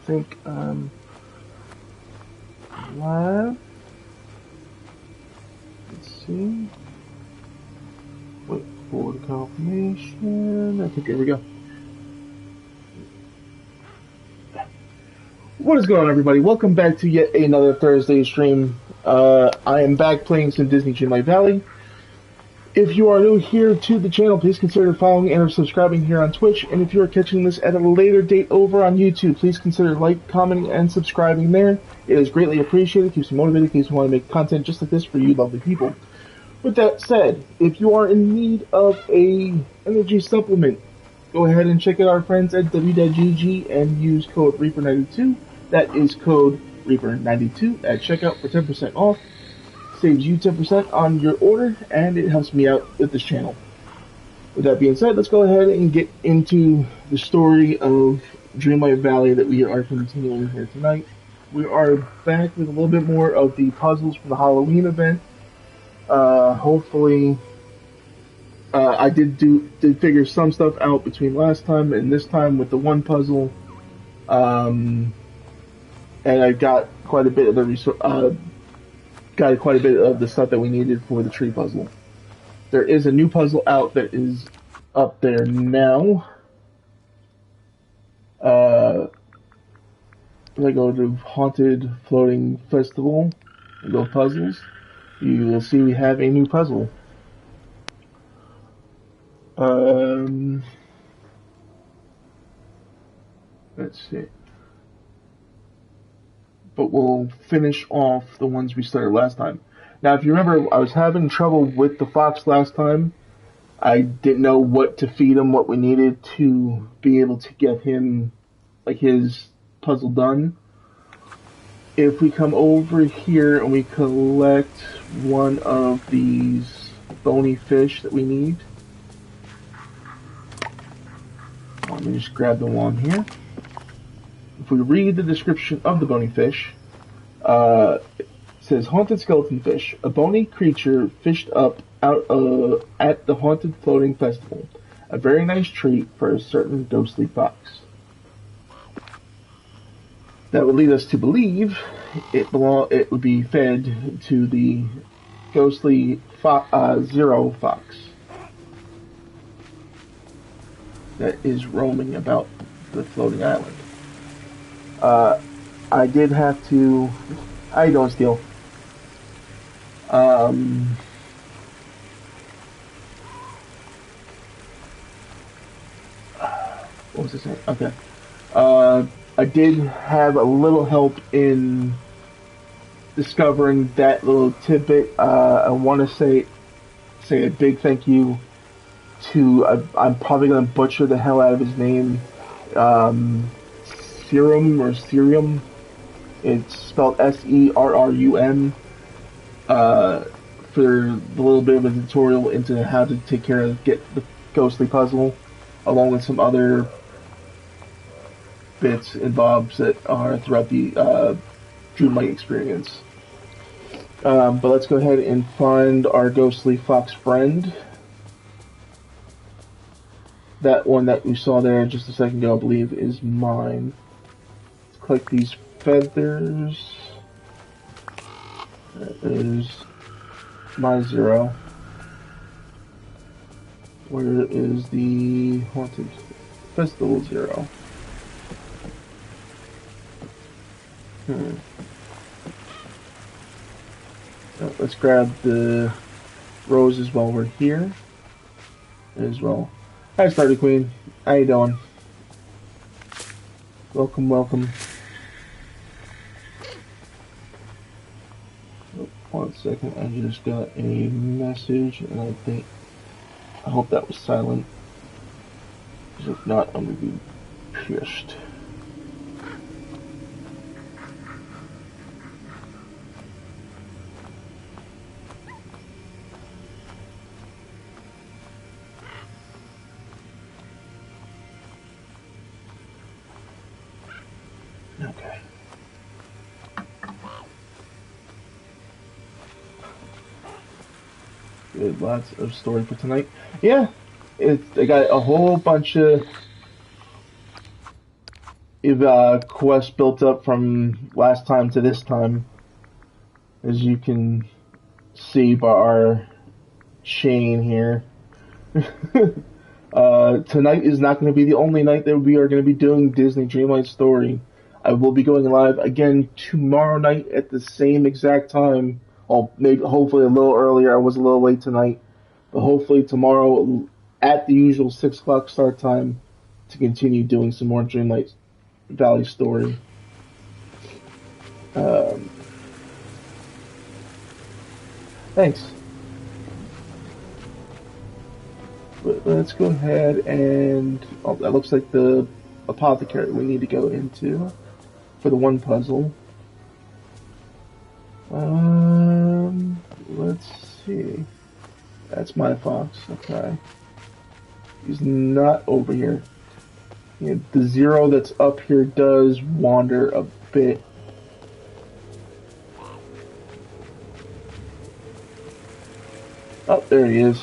think live. Let's see. Wait for the confirmation. I think there we go. What is going on, everybody? Welcome back to yet another Thursday stream. I am back playing some Disney Dreamlight Valley. If you are new here to the channel, please consider following and subscribing here on Twitch. And if you are catching this at a later date over on YouTube, please consider like, commenting, and subscribing there. It is greatly appreciated. Keeps me motivated. Keeps me want to make content just like this for you lovely people. With that said, if you are in need of a energy supplement, go ahead and check out our friends at w.gg and use code Reaper92. That is code Reaper92 at checkout for 10% off. Saves you 10% on your order, and it helps me out with this channel. With that being said, let's go ahead and get into the story of Dreamlight Valley that we are continuing here tonight. We are back with a little bit more of the puzzles from the Halloween event. Hopefully, I did figure some stuff out between last time and this time with the one puzzle. And I got quite a bit of the stuff that we needed for the tree puzzle. There is a new puzzle out that is up there now. If I go to Haunted Floating Festival and go puzzles, you will see we have a new puzzle. Let's see. But we'll finish off the ones we started last time. Now, if you remember, I was having trouble with the fox last time. I didn't know what to feed him, what we needed to be able to get him, like, his puzzle done. If we come over here and we collect one of these bony fish that we need. Let me just grab the one here. If we read the description of the bony fish, it says haunted skeleton fish, a bony creature fished up out at the Haunted Floating Festival. A very nice treat for a certain ghostly fox. That would lead us to believe it would be fed to the ghostly Zero Fox that is roaming about the floating island. I did have to... How you doing, Steel? What was I saying? Okay. I did have a little help in discovering that little tidbit. I want to say a big thank you to... I'm probably going to butcher the hell out of his name. Serum. It's spelled S-E-R-R-U-M. For the little bit of a tutorial into how to get the ghostly puzzle, along with some other bits and bobs that are throughout the Dreamlight experience. But let's go ahead and find our ghostly fox friend. That one that we saw there just a second ago, I believe, is mine. Let's collect these feathers. That is my Zero. Where is the Haunted Festival Zero? So let's grab the roses while we're here as well. Hi, Spider Queen. How you doing? Welcome. Oh, 1 second, I just got a message, and I hope that was silent. Because if not, I'm gonna be pissed. Okay. Good, lots of story for tonight. Yeah, I got a whole bunch of if quest built up from last time to this time, as you can see by our chain here. Tonight is not going to be the only night that we are going to be doing Disney Dreamlight Story. I will be going live again tomorrow night at the same exact time. Well, maybe hopefully a little earlier. I was a little late tonight, but hopefully tomorrow at the usual 6 o'clock start time to continue doing some more Dreamlight Valley Story. Thanks. But let's go ahead and... Oh, that looks like the apothecary we need to go into for the one puzzle. Let's see. That's my fox. Okay. He's not over here. Yeah, the 0 that's up here does wander a bit. Oh, there he is.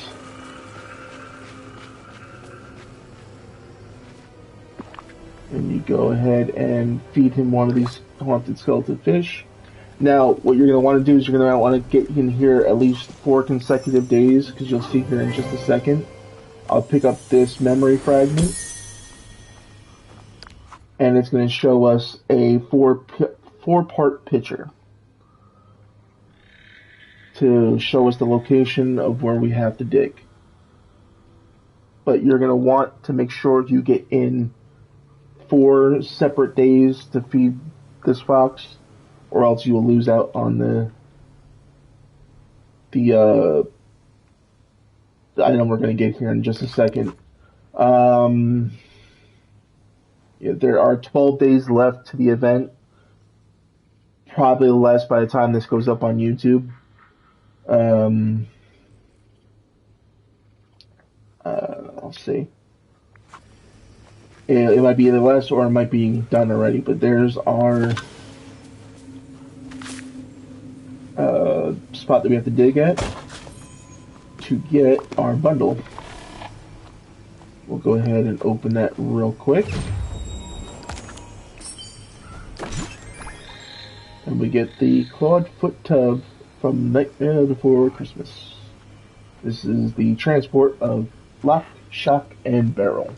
And you go ahead and feed him one of these haunted skeleton fish. Now, what you're going to want to do is you're going to want to get in here at least 4 consecutive days, because you'll see here in just a second. I'll pick up this memory fragment, and it's going to show us a four-part picture to show us the location of where we have to dig. But you're going to want to make sure you get in 4 separate days to feed this fox, or else you will lose out on the item we're going to get here in just a second. Yeah, there are 12 days left to the event. Probably less by the time this goes up on YouTube. I'll see. It might be either less or it might be done already, but there's our spot that we have to dig at to get our bundle. We'll go ahead and open that real quick. And we get the clawed foot tub from Nightmare Before Christmas. This is the transport of Lock, Shock, and Barrel.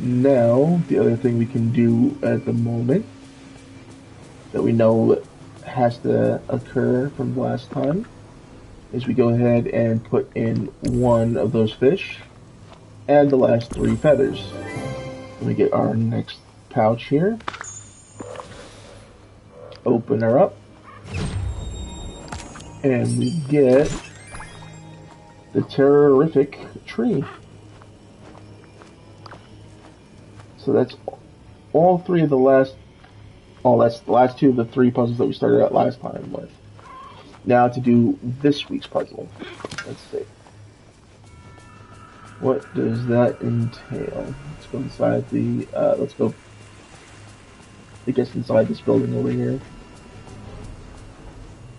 Now, the other thing we can do at the moment that we know has to occur from last time is we go ahead and put in 1 of those fish and the last 3 feathers. And we get our next pouch here. Open her up. And we get the terrific tree. So that's all 3 of the last... Oh, that's the last 2 of the 3 puzzles that we started out last time with. Now to do this week's puzzle. Let's see. What does that entail? Let's go inside the... let's go... I guess inside this building over here.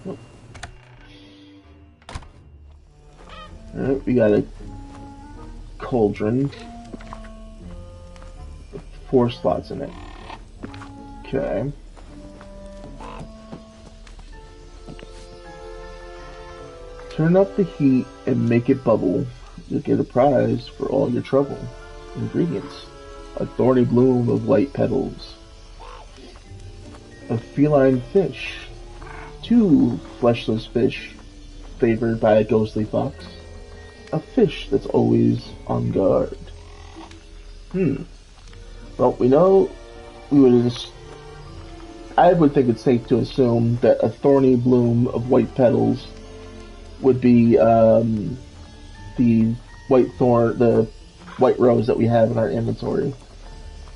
Oh. Alright, we got a cauldron. 4 slots in it. Okay. Turn up the heat and make it bubble. You'll get a prize for all your trouble. Ingredients: a thorny bloom of white petals, a feline fish, 2 fleshless fish favored by a ghostly fox, a fish that's always on guard. Well, we know I would think it's safe to assume that a thorny bloom of white petals would be the white rose that we have in our inventory.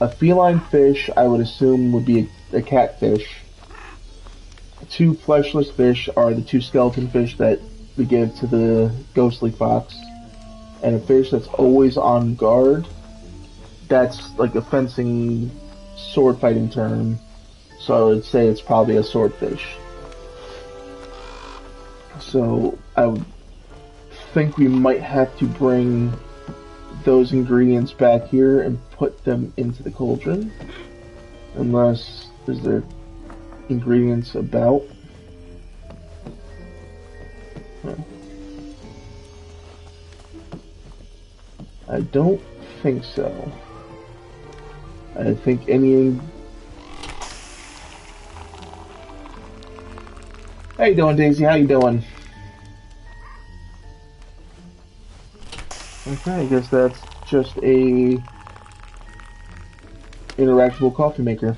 A feline fish, I would assume, would be a catfish. 2 fleshless fish are the 2 skeleton fish that we give to the ghostly fox. And a fish that's always on guard, that's like a fencing sword fighting term. So I would say it's probably a swordfish. So I would think we might have to bring those ingredients back here and put them into the cauldron. Unless, is there ingredients about? Huh. I don't think so. I think any... How you doing, Daisy? How you doing? Okay, I guess that's just a interactable coffee maker.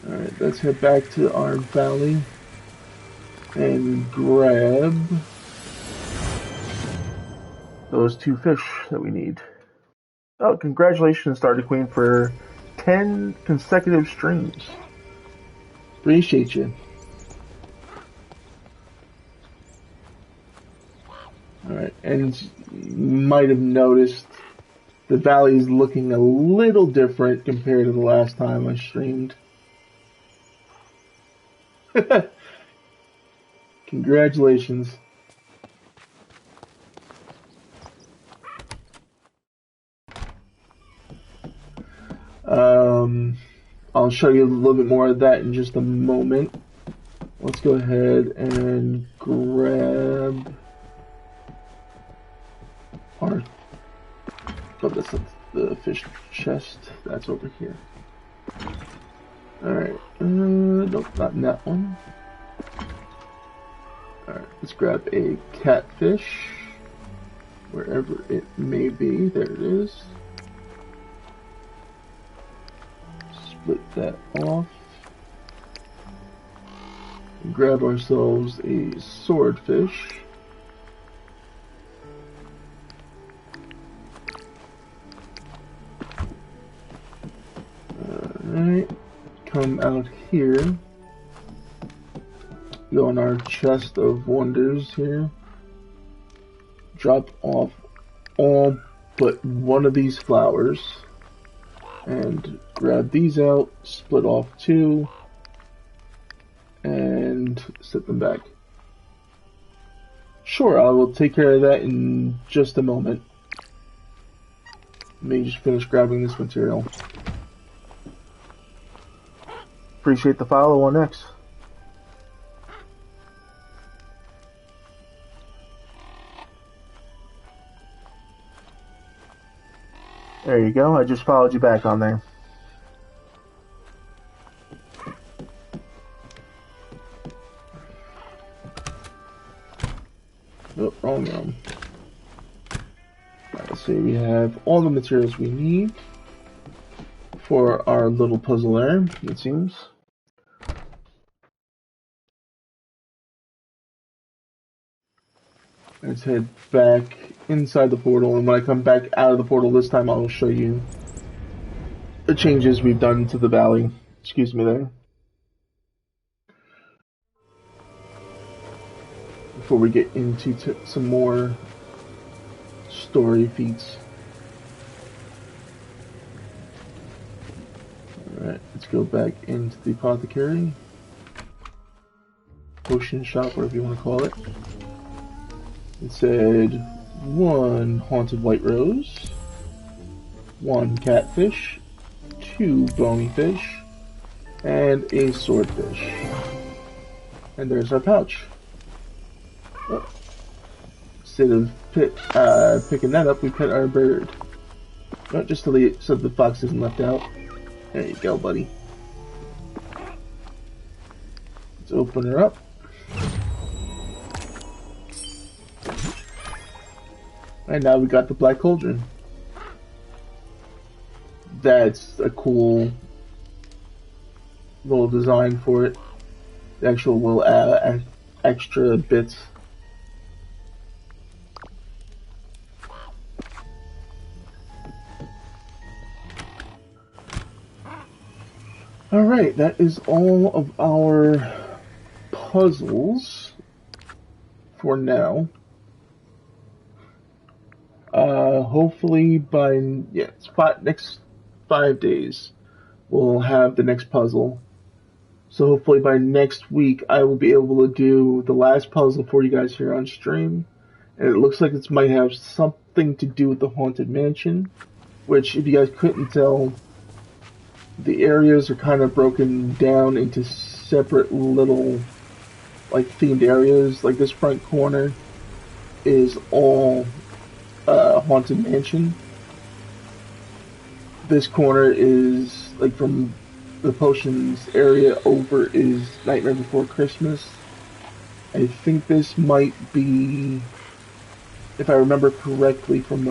Alright, let's head back to our valley and grab those 2 fish that we need. Oh, congratulations, Starter Queen, for 10 consecutive streams. Appreciate you. Alright, and you might have noticed the valley is looking a little different compared to the last time I streamed. Congratulations. I'll show you a little bit more of that in just a moment. Let's go ahead and grab our... Oh, that's the fish chest. That's over here. Alright. Nope, not in that one. Alright, let's grab a catfish. Wherever it may be. There it is. Split that off. And grab ourselves a swordfish. Alright. Come out here. Go on our chest of wonders here. Drop off all but one of these flowers. And grab these out, split off 2, and set them back. Sure, I will take care of that in just a moment. Let me just finish grabbing this material. Appreciate the follow on X. There you go, I just followed you back on there. Oh, wrong room. Let's see, we have all the materials we need for our little puzzle there, it seems. Let's head back inside the portal, and when I come back out of the portal this time, I'll show you the changes we've done to the valley. Excuse me there. Before we get into some more story feats. Alright, let's go back into the apothecary. Potion shop, whatever you want to call it. It said 1 haunted white rose, 1 catfish, 2 bony fish, and a swordfish. And there's our pouch. Oh. Instead of picking that up, we put our bird. Oh, just so the box isn't left out. There you go, buddy. Let's open her up. And now we got the Black Cauldron. That's a cool little design for it. The actual little extra bits. Alright, that is all of our puzzles for now. hopefully by next 5 days we'll have the next puzzle. So hopefully by next week I will be able to do the last puzzle for you guys here on stream. And it looks like it might have something to do with the Haunted Mansion, which if you guys couldn't tell, the areas are kind of broken down into separate little like themed areas. Like this front corner is all Haunted Mansion. This corner is like from the potions area over is Nightmare Before Christmas. I think this might be, if I remember correctly from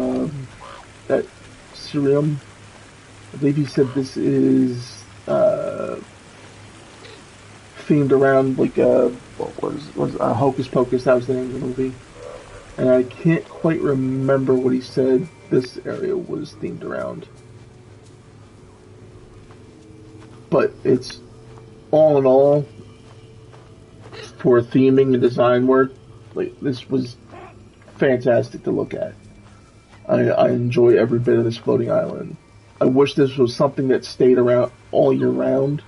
that serum, I believe he said this is themed around like what was Hocus Pocus. That was the name of the movie, and I can't quite remember what he said this area was themed around. But it's all in all, for theming and design work, like this was fantastic to look at. I enjoy every bit of this floating island. I wish this was something that stayed around all year round,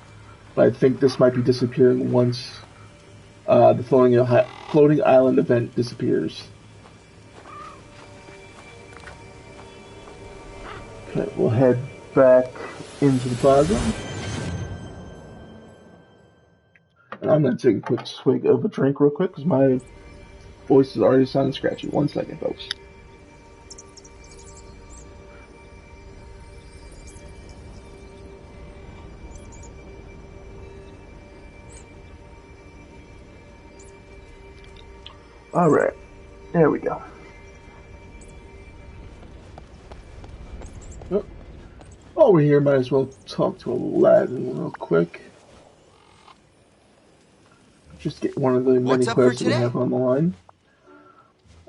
but I think this might be disappearing once the floating island event disappears. Okay, we'll head back into the plaza. And I'm going to take a quick swig of a drink real quick because my voice is already sounding scratchy. 1 second, folks. Alright, there we go. Oh, while we're here, might as well talk to Aladdin real quick. Just get one of the many quests we have on the line.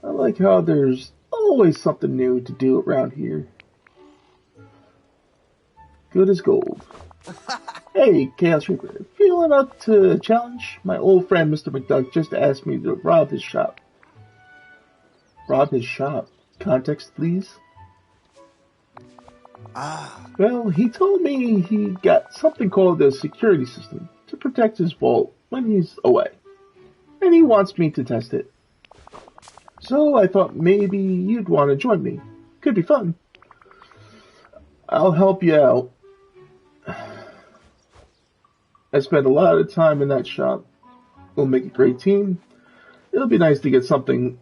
I like how there's always something new to do around here. Good as gold. Hey, Chaos Reaper, feeling up to a challenge? My old friend Mr. McDuck just asked me to rob his shop. Rob his shop? Context, please? Well, he told me he got something called a security system to protect his vault when he's away. And he wants me to test it. So I thought maybe you'd want to join me. Could be fun. I'll help you out. I spent a lot of time in that shop. We'll make a great team. It'll be nice to get something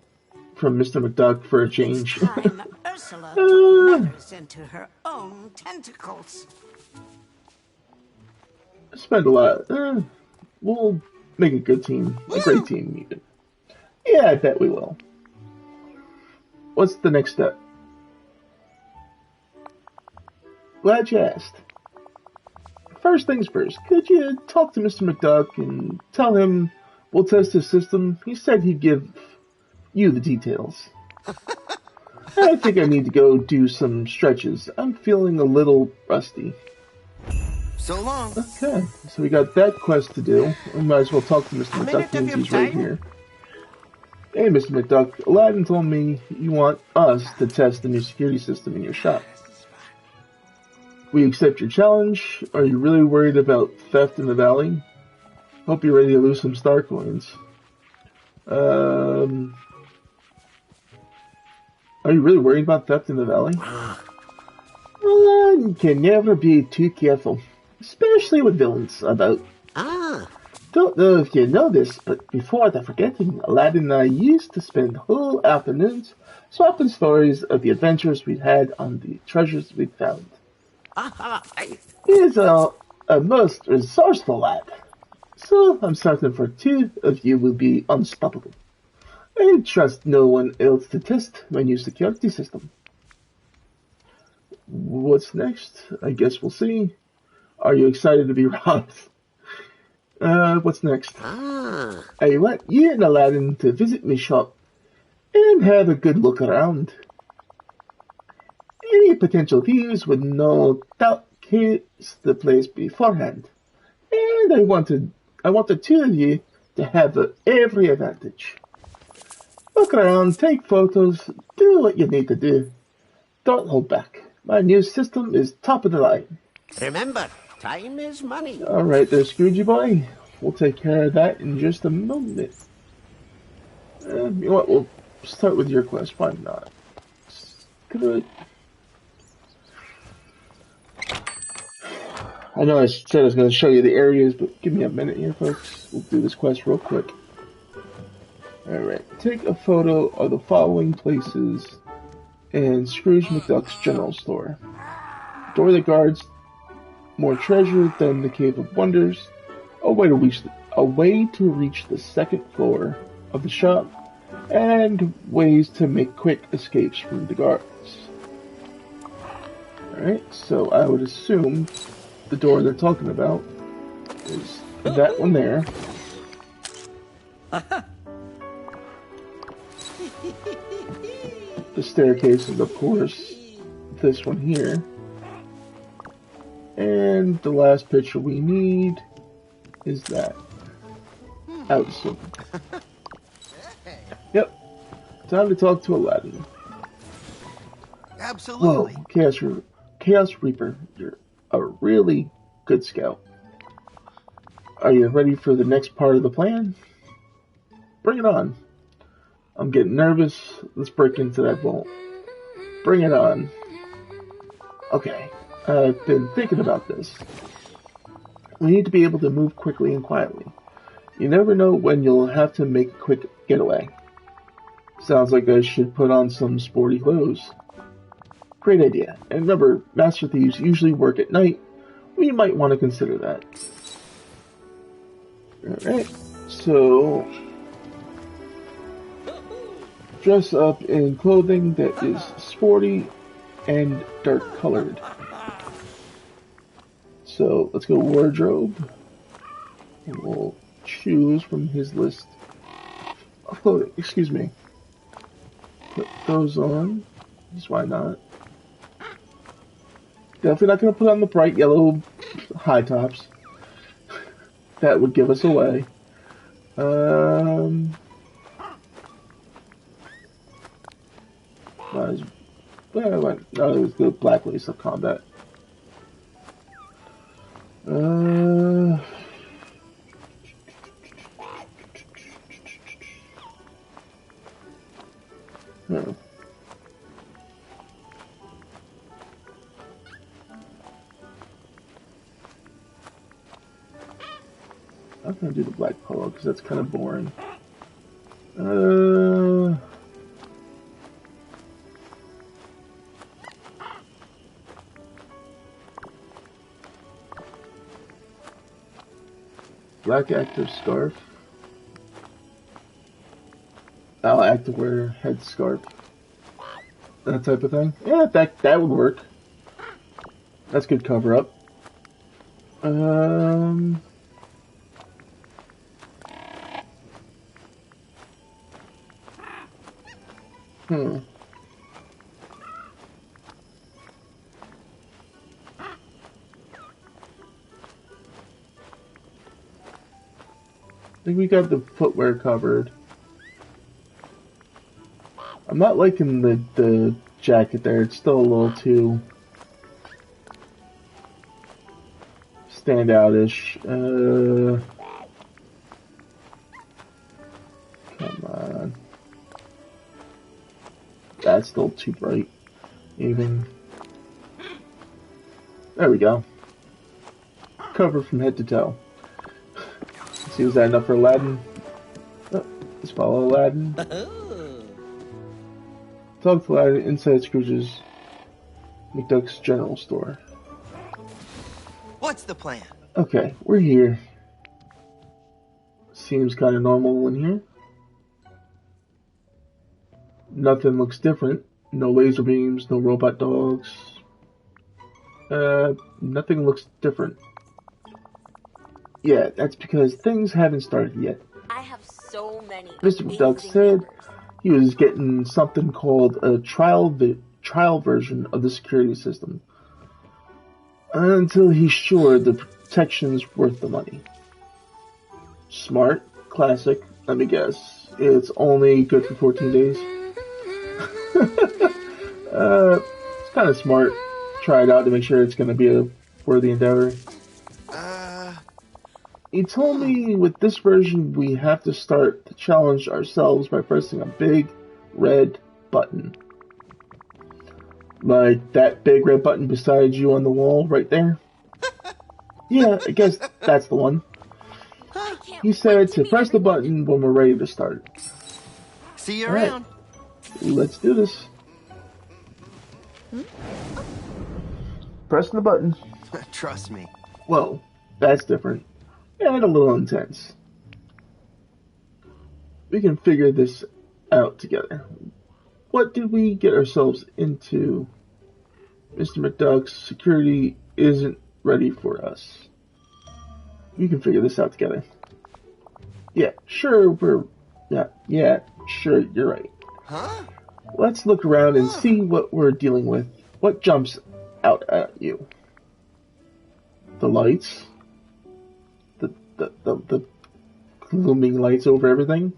from Mr. McDuck for a change. It's time Ursula took matters into her own tentacles. I spent a lot. We'll make a good team. A great team, even. Yeah, I bet we will. What's the next step? Glad you asked. First things first, could you talk to Mr. McDuck and tell him we'll test his system? He said he'd give you the details. I think I need to go do some stretches. I'm feeling a little rusty. So long. Okay, so we got that quest to do. We might as well talk to Mr. McDuck since he's right here. Hey, Mr. McDuck, Aladdin told me you want us to test the new security system in your shop. We accept your challenge. Are you really worried about theft in the valley? Hope you're ready to lose some star coins. Are you really worried about theft in the valley? Well, you can never be too careful, especially with villains about. Don't know if you know this, but before the forgetting, Aladdin and I used to spend whole afternoons swapping stories of the adventures we'd had on the treasures we'd found. He's a most resourceful lad, so I'm certain for two of you will be unstoppable. I trust no one else to test my new security system. What's next? I guess we'll see. Are you excited to be robbed? What's next? I want you and Aladdin to visit my shop and have a good look around. Any potential thieves would no doubt case the place beforehand, and I want the two of you to have every advantage. Look around, take photos, do what you need to do. Don't hold back. My new system is top of the line. Remember, time is money. Alright there, Scroogey boy. We'll take care of that in just a moment. You know what, we'll start with your quest. Why not? Good. I know I said I was going to show you the areas, but give me a minute here, folks. We'll do this quest real quick. Alright, take a photo of the following places in Scrooge McDuck's general store. Door that guards more treasure than the Cave of Wonders. A way to reach the second floor of the shop, and ways to make quick escapes from the guards. Alright, so I would assume the door they're talking about is that one there. The staircase is, of course, this one here. And the last picture we need is that. I would assume. Yep. Time to talk to Aladdin. Absolutely. Whoa, Chaos Reaper, you're a really good scout. Are you ready for the next part of the plan? Bring it on. I'm getting nervous. Let's break into that vault. Bring it on. Okay, I've been thinking about this. We need to be able to move quickly and quietly. You never know when you'll have to make a quick getaway. Sounds like I should put on some sporty clothes. Great idea. And remember, Master Thieves usually work at night. We might want to consider that. Alright, so dress up in clothing that is sporty and dark colored. So let's go wardrobe, and we'll choose from his list of clothing. Excuse me. Put those on. Just why not? Definitely not going to put on the bright yellow high tops. That would give us away. Let's go black lace of combat. Hmm. I'm gonna do the black polo because that's kind of boring. Black active scarf. I'll activewear head scarf. That type of thing. Yeah, that would work. That's good cover up. I think we got the footwear covered. I'm not liking the jacket there. It's still a little too standout-ish. Come on. That's still too bright. Even. There we go. Cover from head to toe. See, was that enough for Aladdin? Oh, let's follow Aladdin. Talk to Aladdin inside Scrooge's McDuck's general store. What's the plan? Okay, we're here. Seems kind of normal in here. Nothing looks different. No laser beams, no robot dogs. Nothing looks different. Yeah, that's because things haven't started yet. I have so many. Mr. McDuck said he was getting something called a trial version of the security system. Until he's sure the protection's worth the money. Smart, classic, let me guess. It's only good for 14 days. Kind of smart. Try it out to make sure it's going to be a worthy endeavor. He told me with this version we have to start the challenge ourselves by pressing a big red button. Like that big red button beside you on the wall right there? Yeah, I guess that's the one. He said to press the button when we're ready to start. See you around. Let's do this. Pressing the button. Trust me. Whoa, that's different. And a little intense. We can figure this out together. What did we get ourselves into? Mr. McDuck's security isn't ready for us. We can figure this out together. Yeah, sure, sure, you're right. Huh? Let's look around and see what we're dealing with. What jumps out at you? The lights? The glooming lights over everything?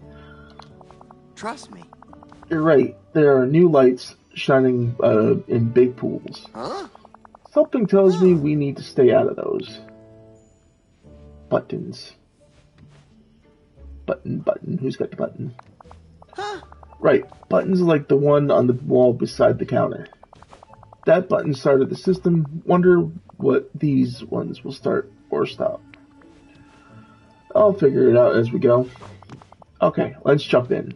Trust me. You're right. There are new lights shining in big pools. Huh? Something tells me we need to stay out of those. Buttons. Button. Who's got the button? Huh? Right. Buttons like the one on the wall beside the counter. That button started the system. Wonder what these ones will start or stop. I'll figure it out as we go. Okay, let's jump in.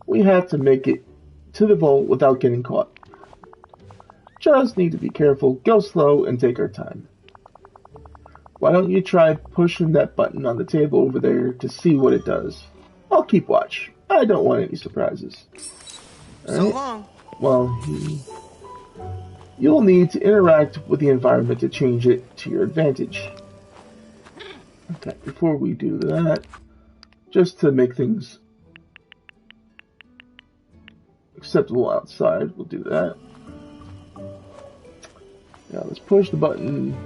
We have to make it to the vault without getting caught. Just need to be careful, go slow, and take our time. Why don't you try pushing that button on the table over there to see what it does? I'll keep watch. I don't want any surprises. So long. Well, you'll need to interact with the environment to change it to your advantage. Okay, before we do that, just to make things acceptable outside, we'll do that. Now let's push the button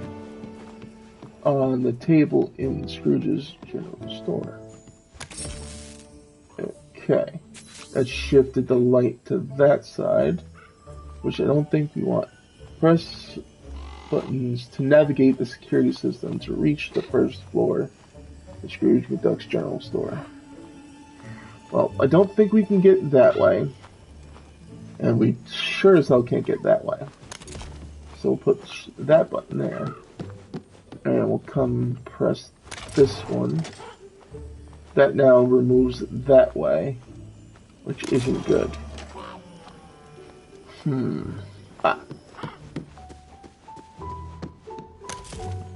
on the table in Scrooge's general store. Okay, that shifted the light to that side, which I don't think we want. Press buttons to navigate the security system to reach the first floor of Scrooge McDuck's general store. Well, I don't think we can get that way, and we sure as hell can't get that way. So we'll put that button there, and we'll come press this one. That now removes that way, which isn't good.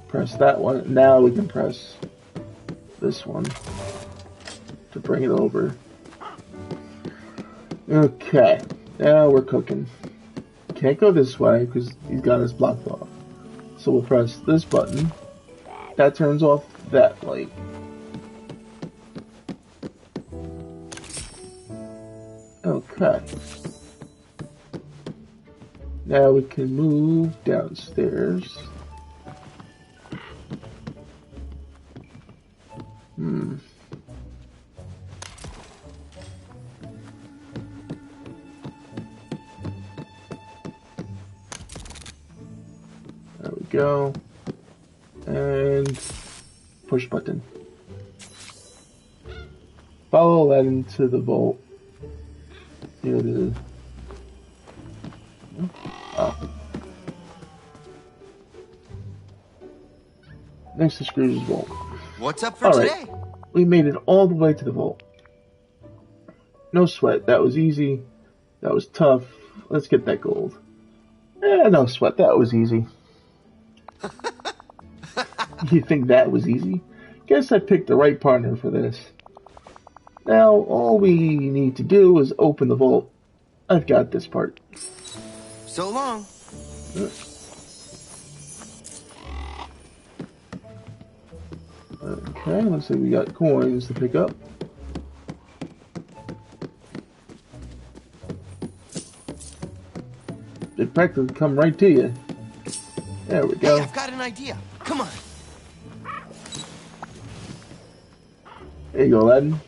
Press that one. Now we can press this one to bring it over. Okay, now we're cooking. Can't go this way because he's got us blocked off. So we'll press this button. That turns off that light. Okay. Now we can move downstairs. There we go. And push button. Follow that into the vault. Here it is. Oh. Next to Scrooge's vault. What's up for today? We made it all the way to the vault. No sweat. That was easy. That was tough. Let's get that gold. No sweat. That was easy. You think that was easy? Guess I picked the right partner for this. Now, all we need to do is open the vault. I've got this part. So long. Okay, looks like we got coins to pick up. They practically come right to you. There we go. Hey, I've got an idea. Come on. There you go, Aladdin.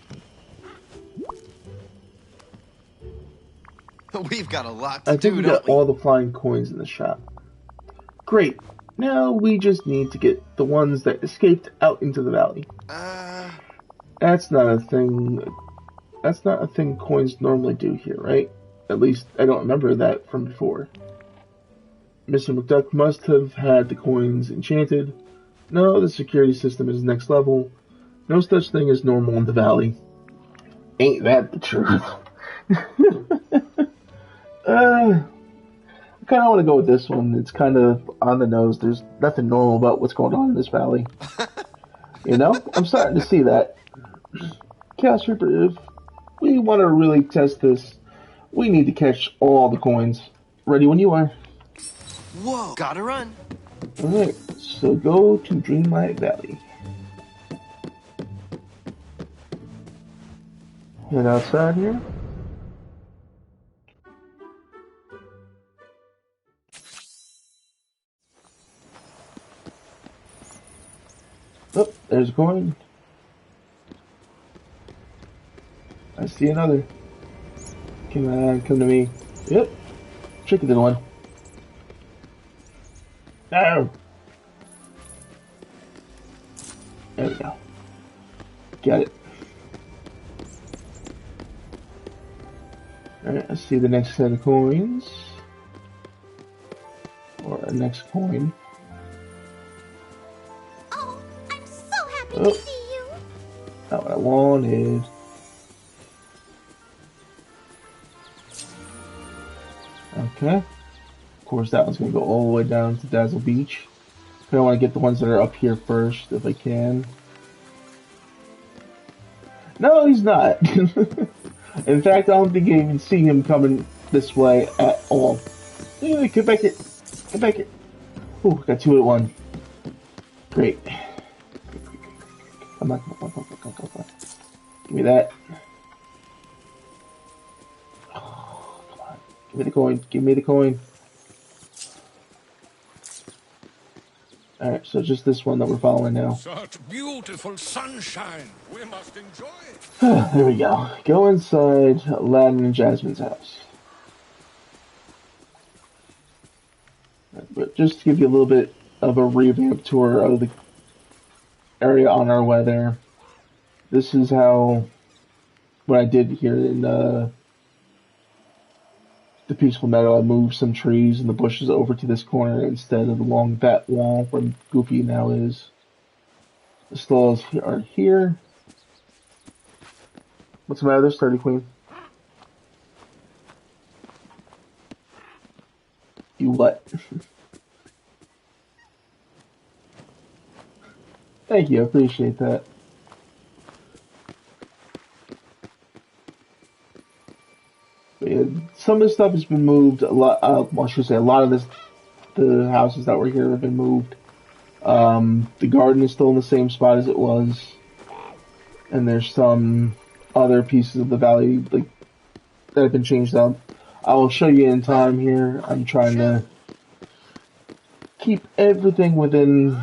We've got a lot I to think do, we don't got we? all the flying coins in the shop. Great. Now we just need to get the ones that escaped out into the valley. That's not a thing. That's not a thing coins normally do here, right? At least I don't remember that from before. Mr. McDuck must have had the coins enchanted. No, the security system is next level. No such thing as normal in the valley. Ain't that the truth? I kind of want to go with this one. It's kind of on the nose. There's nothing normal about what's going on in this valley. You know? I'm starting to see that. Chaos Reaper, if we want to really test this, we need to catch all the coins. Ready when you are. Whoa, gotta run. Alright, so go to Dreamlight Valley. Head outside here. Oh, there's a coin. I see another. Come on, come to me. Yep. Tricky little one. No! There we go. Got it. Alright, let's see the next set of coins. Or our next coin. Oh, I'm so happy Oh. to see you. Not what I wanted. Okay. Of course, that one's going to go all the way down to Dazzle Beach. I want to get the ones that are up here first, if I can. No, he's not. In fact, I don't think you even see him coming this way at all. Hey, get back here. Get back here. Ooh, got two at one. Great. Come on, come on, come on, come on, come on. Give me that. Oh, come on. Give me the coin. Give me the coin. Alright, so just this one that we're following now. Such beautiful sunshine. We must enjoy it. There we go. Go inside Aladdin and Jasmine's house. But just to give you a little bit of a revamp tour of the area on our way there. This is what I did here in the Peaceful Meadow. I moved some trees and the bushes over to this corner instead of along that wall where Goofy now is. The stalls are here. What's the matter, Sturdy Queen? You what? Thank you, I appreciate that. But yeah, some of the stuff has been moved. A lot. Well, I should say a lot of the houses that were here have been moved. The garden is still in the same spot as it was, and there's some other pieces of the valley that have been changed up. I will show you in time here. I'm trying to keep everything within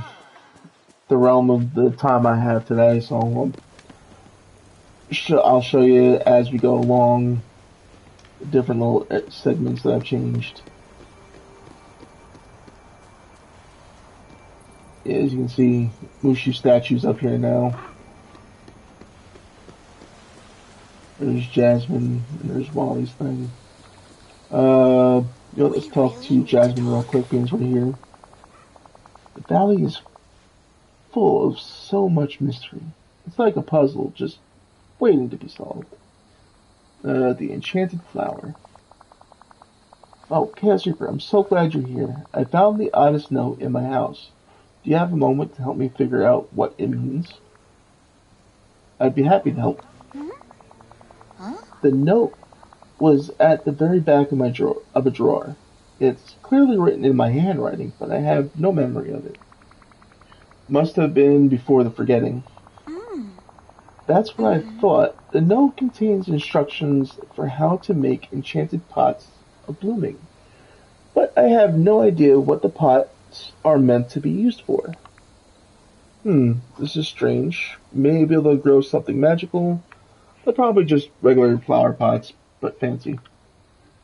the realm of the time I have today, so I'll show you as we go along the different little segments that I've changed. Yeah, as you can see, Mushu statues up here now. There's Jasmine, and there's Wally's thing. Let's talk to Jasmine real quick because we're here. The valley is full of so much mystery. It's like a puzzle, just waiting to be solved. The enchanted flower. Oh, Chaos Reaper, I'm so glad you're here. I found the oddest note in my house. Do you have a moment to help me figure out what it means? I'd be happy to help. The note was at the very back of a drawer. It's clearly written in my handwriting, but I have no memory of it. Must have been before the forgetting. That's what I thought. The note contains instructions for how to make enchanted pots of blooming. But I have no idea what the pots are meant to be used for. This is strange. Maybe they'll grow something magical. They're probably just regular flower pots, but fancy.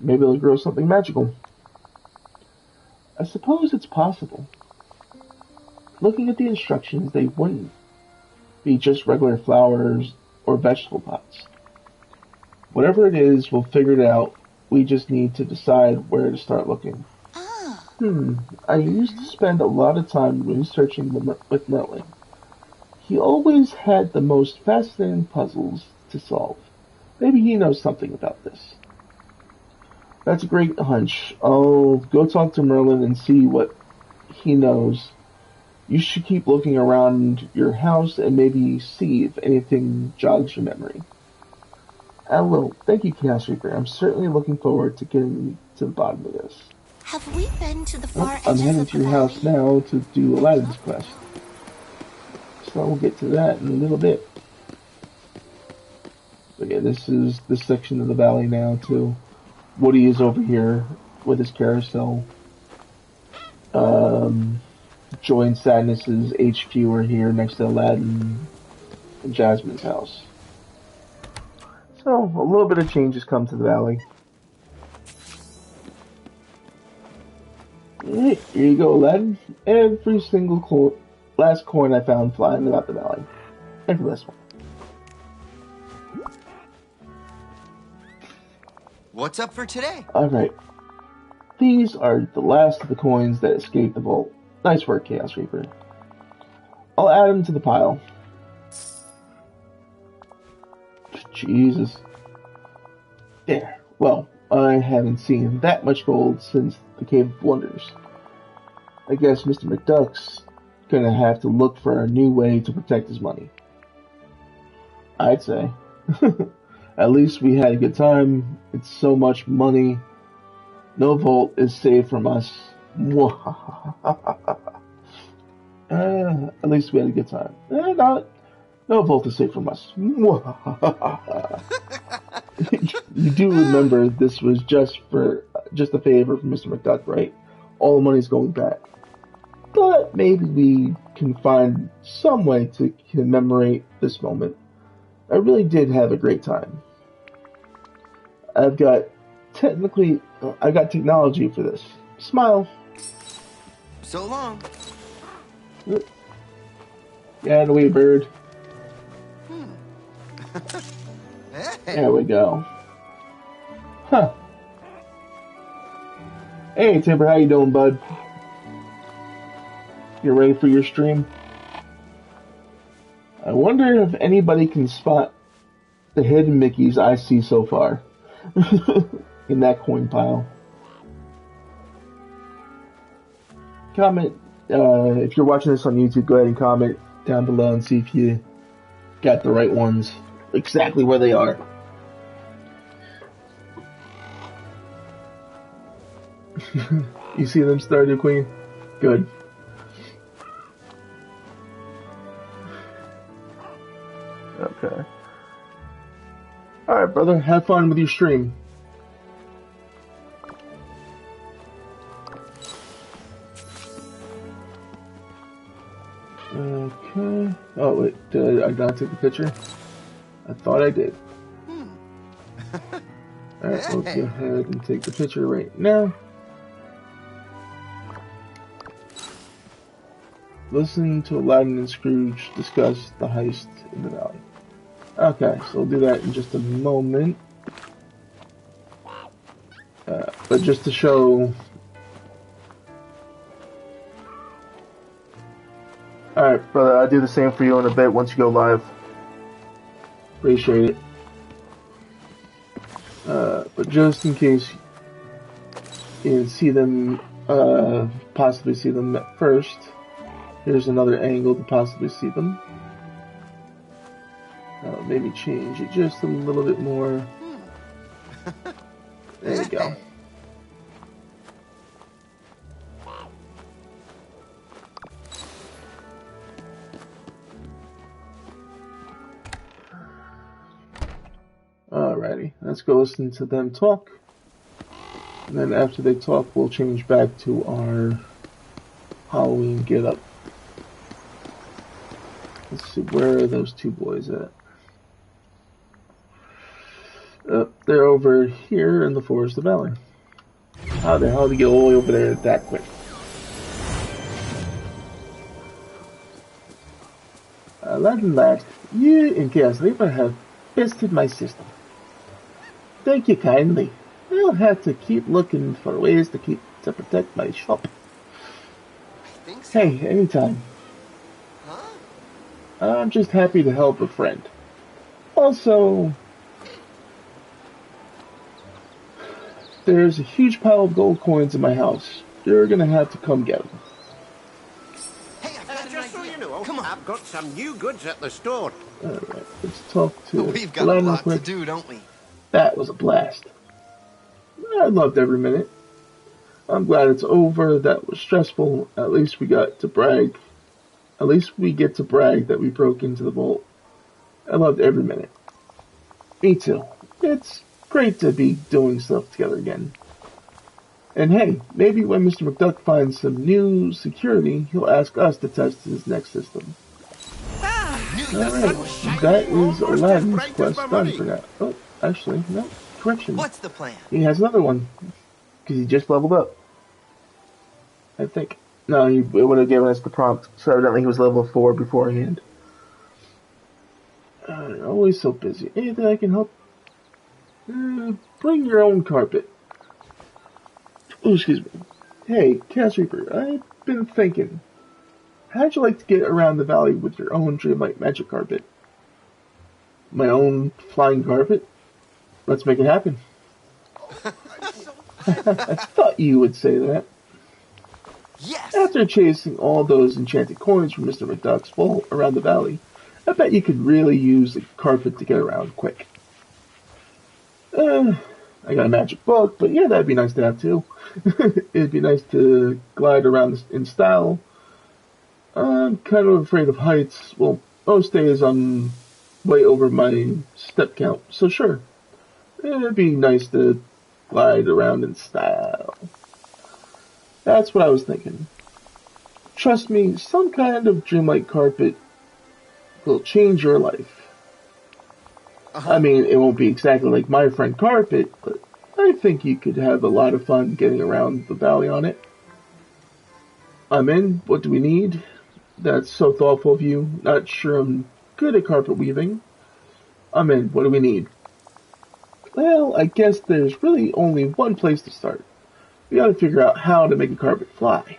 Maybe it'll grow something magical. I suppose it's possible. Looking at the instructions, they wouldn't be just regular flowers or vegetable pots. Whatever it is, we'll figure it out. We just need to decide where to start looking. I used to spend a lot of time researching with Merlin. He always had the most fascinating puzzles to solve. Maybe he knows something about this. That's a great hunch. I'll go talk to Merlin and see what he knows. You should keep looking around your house and maybe see if anything jogs your memory. I will. Thank you, Chaos Reaper. I'm certainly looking forward to getting to the bottom of this. Have we been to the far I'm edges heading of to the your house valley? now to do Aladdin's quest. So we'll get to that in a little bit. But yeah, this is this section of the valley now too. Woody is over here with his carousel. Joy and Sadness's HQ are here next to Aladdin and Jasmine's house. So a little bit of changes come to the valley. Hey, here you go, Aladdin. Every single last coin I found flying about the valley. And for this one. What's up for today? Alright. These are the last of the coins that escaped the vault. Nice work, Chaos Reaper. I'll add them to the pile. Jesus. There. Well, I haven't seen that much gold since the Cave of Wonders. I guess Mr. McDuck's gonna have to look for a new way to protect his money. I'd say. At least we had a good time. It's so much money. No vault is saved from us. At least we had a good time. No vault is saved from us. You do remember this was just a favor from Mr. McDuck, right? All the money's going back. But maybe we can find some way to commemorate this moment. I really did have a great time. I've got technology for this. Smile. So long. Get out of the way, bird. Hey. There we go. Huh. Hey, Timber, how you doing, bud? You ready for your stream? I wonder if anybody can spot the hidden Mickeys I see so far in that coin pile. Comment, if you're watching this on YouTube, go ahead and comment down below and see if you got the right ones, exactly where they are. You see them, Stardew Queen? Good. Okay. Alright, brother. Have fun with your stream. Okay. Oh, wait. Did I not take the picture? I thought I did. Alright, we'll go ahead and take the picture right now. Listen to Aladdin and Scrooge discuss the heist in the valley. Okay, so we'll do that in just a moment. But just to show... Alright, brother, I'll do the same for you in a bit once you go live. Appreciate it. But just in case you didn't see them, possibly see them at first, here's another angle to possibly see them. Maybe change it just a little bit more. There we go. Alrighty, let's go listen to them talk. And then after they talk, we'll change back to our Halloween get up. Let's see, where are those two boys at? They're over here in the Forest of Valley. How the hell did you get all the way over there that quick? Last, you and Chaos Reaper have bested my system. Thank you kindly. I'll have to keep looking for ways to protect my shop. Think so? Hey, anytime. Huh? I'm just happy to help a friend. Also, there's a huge pile of gold coins in my house. You're gonna have to come get them. Hey, I've got an Just so idea. you know, Come on. I've got some new goods at the store. Alright, let's talk to We've got a Glenn real lot to quick. do, don't we? That was a blast. I loved every minute. I'm glad it's over. That was stressful. At least we got to brag. At least we get to brag that we broke into the vault. I loved every minute. Me too. It's great to be doing stuff together again. And hey, maybe when Mr. McDuck finds some new security, he'll ask us to test his next system. Alright, that is Aladdin's quest done for now. Oh, actually, no, correction. What's the plan? He has another one. Because he just leveled up. I think. No, it would have given us the prompt. So evidently he was level 4 beforehand. Always so busy. Anything I can help? Bring your own carpet. Oh, excuse me. Hey, Chaos Reaper, I've been thinking. How'd you like to get around the valley with your own Dreamlight magic carpet? My own flying carpet? Let's make it happen. I thought you would say that. Yes! After chasing all those enchanted coins from Mr. McDuck's vault around the valley, I bet you could really use a carpet to get around quick. I got a magic book, but yeah, that'd be nice to have too. It'd be nice to glide around in style. I'm kind of afraid of heights. Well, most days I'm way over my step count, so sure. It'd be nice to glide around in style. That's what I was thinking. Trust me, some kind of Dreamlight carpet will change your life. I mean, it won't be exactly like my friend Carpet, but I think you could have a lot of fun getting around the valley on it. I'm in. What do we need? That's so thoughtful of you. Not sure I'm good at carpet weaving. I'm in. What do we need? Well, I guess there's really only one place to start. We gotta figure out how to make a carpet fly.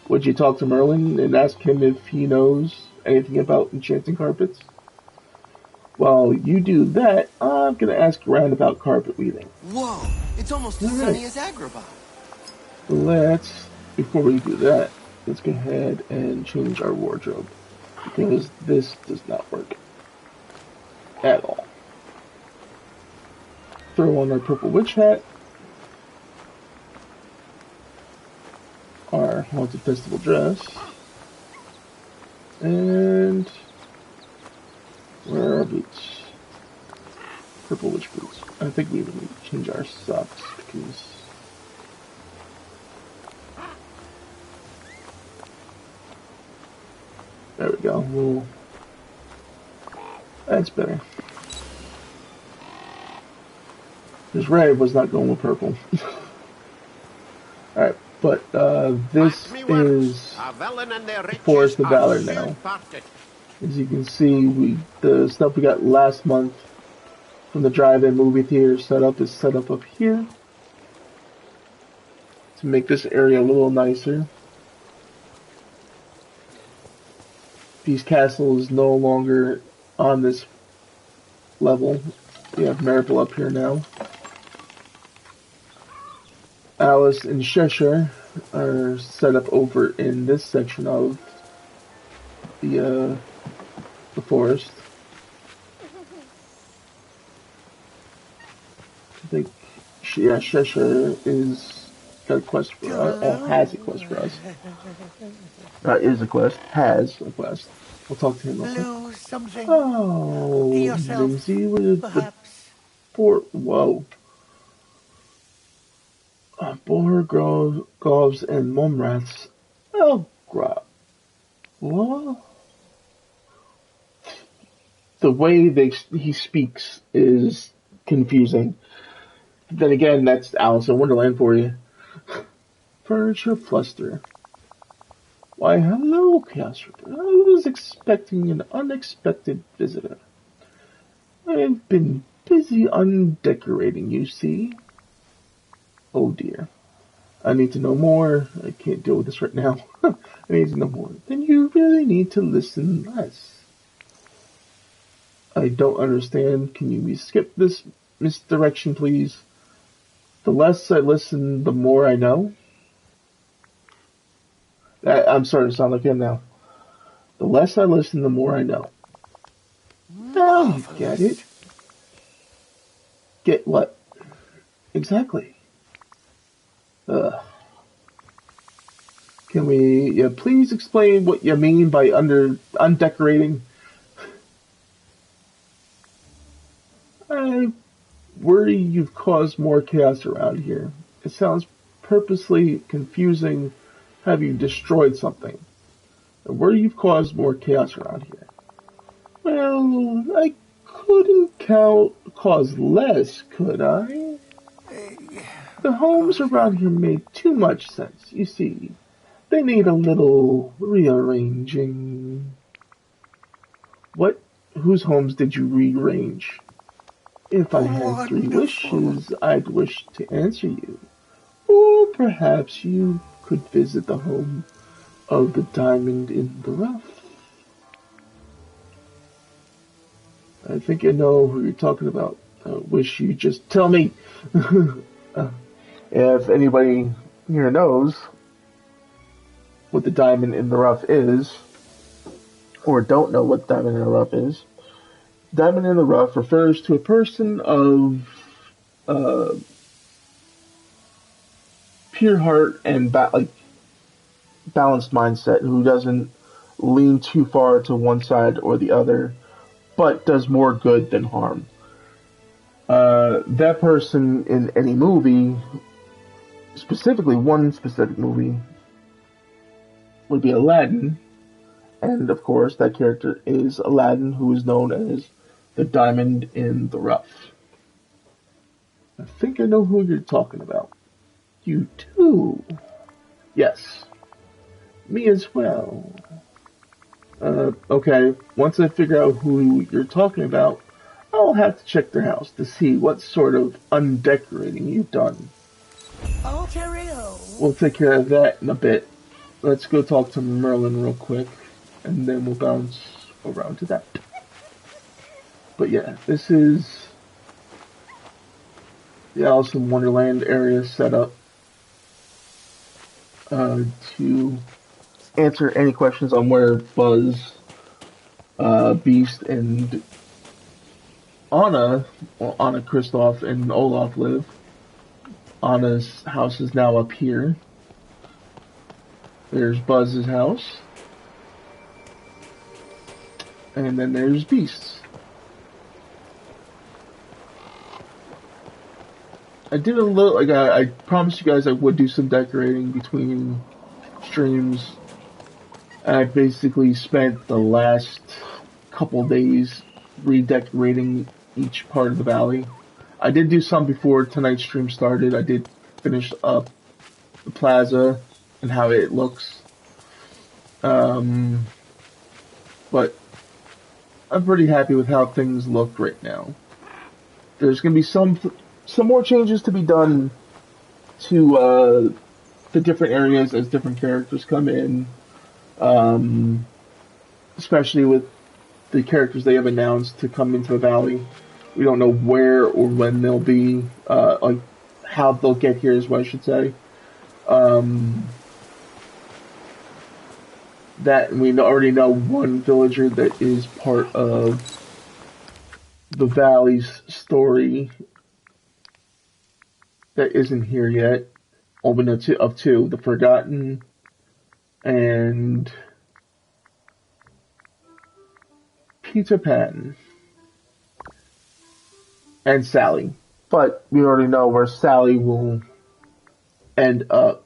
Would you talk to Merlin and ask him if he knows anything about enchanting carpets? While you do that, I'm gonna ask around about carpet weaving. Whoa! It's almost as sunny as Agrabah. Before we do that, let's go ahead and change our wardrobe. Because this does not work. At all. Throw on our purple witch hat. Our haunted festival dress. And where are our boots? Purple witch boots. I think we would need to change our socks because there we go. That's better. Because red was not going with purple. Alright, but this is Forest of Valor now. As you can see, the stuff we got last month from the drive-in movie theater setup is set up here to make this area a little nicer. Peace Castle is no longer on this level. We have Maripel up here now. Alice and Cheshire are set up over in this section of the forest. I think, yeah, Cheshire is got a quest for us. Oh, has a quest for us. Is a quest. Has a quest. We'll talk to him real quick. Lose something Oh, to yourself, Lindsay with the perhaps. whoa. Boar, Groves, and Mumrats. Oh, what? The way he speaks is confusing. Then again, that's Alice in Wonderland for you. Furniture fluster. Why, hello, Chaos Reaper. I was expecting an unexpected visitor. I've been busy undecorating, you see. Oh dear. I need to know more. I can't deal with this right now. I need to know more. Then you really need to listen less. I don't understand. Can you skip this misdirection, please? The less I listen, the more I know. I'm starting to sound like him now. The less I listen, the more I know. Now you get it. Get what? Exactly. Can we please explain what you mean by undecorating? I worry you've caused more chaos around here. It sounds purposely confusing. Have you destroyed something? I worry you've caused more chaos around here. Well, I couldn't cause less, could I? The homes around here made too much sense. You see, they need a little rearranging. What? Whose homes did you rearrange? If I had 3 wishes, I'd wish to answer you. Or perhaps you could visit the home of the diamond in the rough. I think I know who you're talking about. I wish you just tell me. If anybody here knows what the diamond in the rough is, or don't know what diamond in the rough is, diamond in the rough refers to a person of pure heart and balanced mindset who doesn't lean too far to one side or the other, but does more good than harm. That person in any movie, specifically one specific movie, would be Aladdin. And of course, that character is Aladdin, who is known as the diamond in the rough. I think I know who you're talking about. You too? Yes. Me as well. Okay, once I figure out who you're talking about, I'll have to check their house to see what sort of undecorating you've done. Ontario. We'll take care of that in a bit. Let's go talk to Merlin real quick, and then we'll bounce around to that. But yeah, this is the Alice in Wonderland area set up to answer any questions on where Buzz, Beast, and Anna Kristoff, and Olaf live. Anna's house is now up here. There's Buzz's house. And then there's Beast's. I did a little, I promised you guys I would do some decorating between streams. And I basically spent the last couple days redecorating each part of the valley. I did do some before tonight's stream started. I did finish up the plaza and how it looks. But I'm pretty happy with how things look right now. There's going to be some more changes to be done to the different areas as different characters come in. Especially with the characters they have announced to come into the valley. We don't know where or when they'll be, like how they'll get here is what I should say. That we already know one villager that is part of the valley's story that isn't here yet. Only know of two, the Forgotten and Peter Pan and Sally. But we already know where Sally will end up,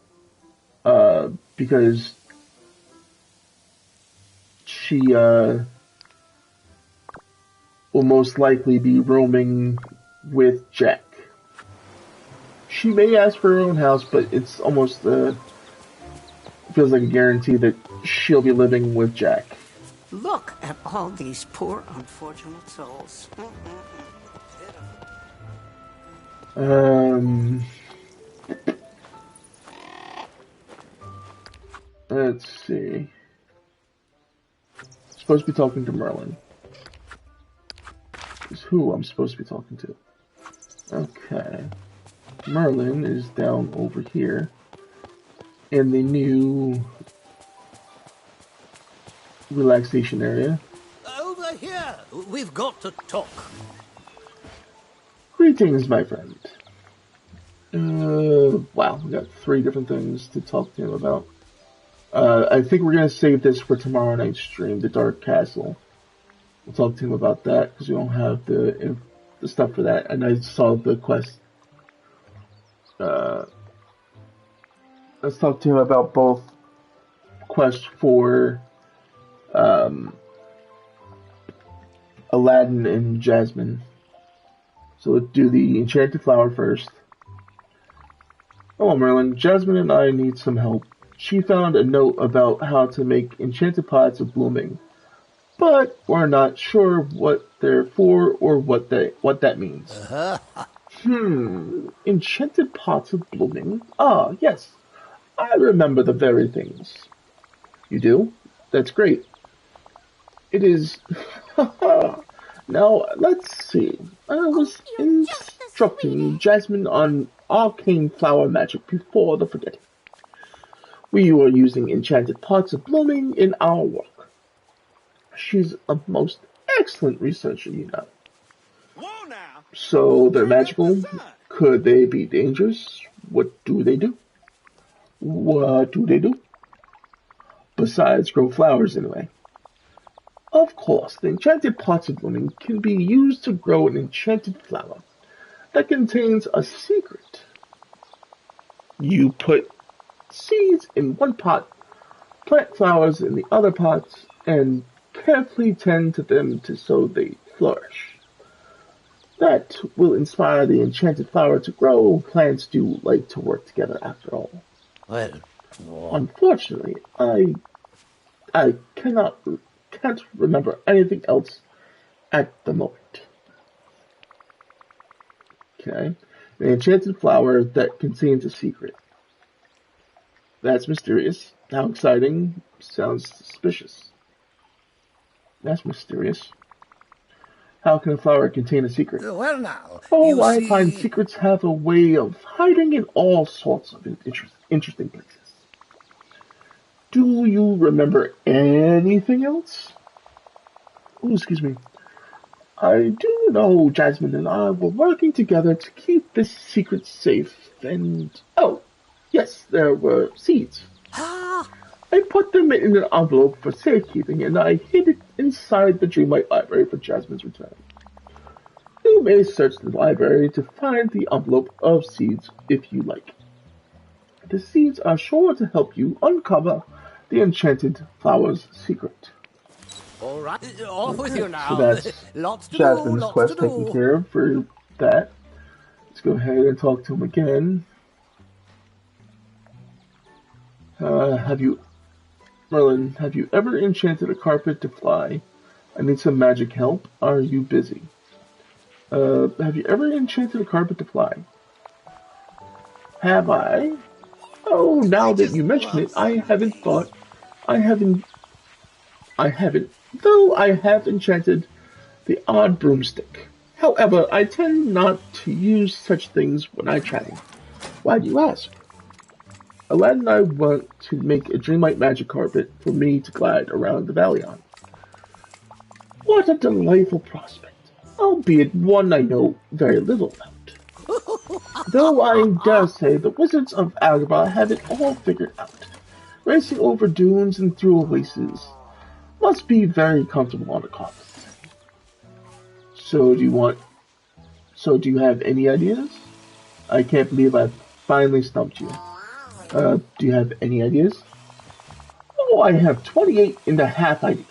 because she will most likely be roaming with Jack. She may ask for her own house, but it's almost feels like a guarantee that she'll be living with Jack. Look at all these poor, unfortunate souls. Let's see. Supposed to be talking to Merlin. Is who I'm supposed to be talking to. Okay. Merlin is down over here in the new relaxation area. Over here. We've got to talk. Greetings, my friend. Wow, we got 3 different things to talk to him about. I think we're gonna save this for tomorrow night's stream, the Dark Castle. We'll talk to him about that because we don't have the stuff for that. And I saw the quest. Let's talk to him about both quests for Aladdin and Jasmine. So let's do the Enchanted Flower first. Hello, Merlin. Jasmine and I need some help. She found a note about how to make enchanted pots of blooming, but we're not sure what they're for or what that means. Enchanted pots of blooming? Ah, yes. I remember the very things. You do? That's great. It is... Now, let's see. I was instructing Jasmine on arcane flower magic before the forgetting. We were using enchanted pots of blooming in our work. She's a most excellent researcher, you know. So they're magical? Could they be dangerous? What do they do? What do they do? Besides grow flowers, anyway. Of course, the enchanted pots of blooming can be used to grow an enchanted flower that contains a secret. You put seeds in one pot, plant flowers in the other pots, and carefully tend to them so they flourish. That will inspire the enchanted flower to grow. Plants do like to work together after all. Well, unfortunately, I can't remember anything else at the moment. Okay. An enchanted flower that contains a secret. That's mysterious. How exciting. Sounds suspicious. That's mysterious. How can a flower contain a secret? well now. Oh, I find secrets have a way of hiding in all sorts of interesting places. Do you remember anything else? Oh, excuse me. I do know Jasmine and I were working together to keep this secret safe, and... Oh, yes, there were seeds. I put them in an envelope for safekeeping, and I hid it inside the Dreamlight library for Jasmine's return. You may search the library to find the envelope of seeds if you like. The seeds are sure to help you uncover the enchanted flower's secret. All right, off with you now. So that's lots to Jasmine's do, quest taken care of for that. Let's go ahead and talk to him again. Merlin, have you ever enchanted a carpet to fly? I need some magic help. Are you busy? Have you ever enchanted a carpet to fly? Have I? Oh, now that you mention it, I haven't. Though I have enchanted the odd broomstick. However, I tend not to use such things when I travel. Why do you ask? Aladdin and I want to make a Dreamlight magic carpet for me to glide around the valley on. What a delightful prospect, albeit one I know very little about. Though I dare say the wizards of Agrabah have it all figured out. Racing over dunes and through oases must be very comfortable on a carpet. So do you have any ideas? I can't believe I've finally stumped you. Do you have any ideas? Oh, I have 28 and a half ideas.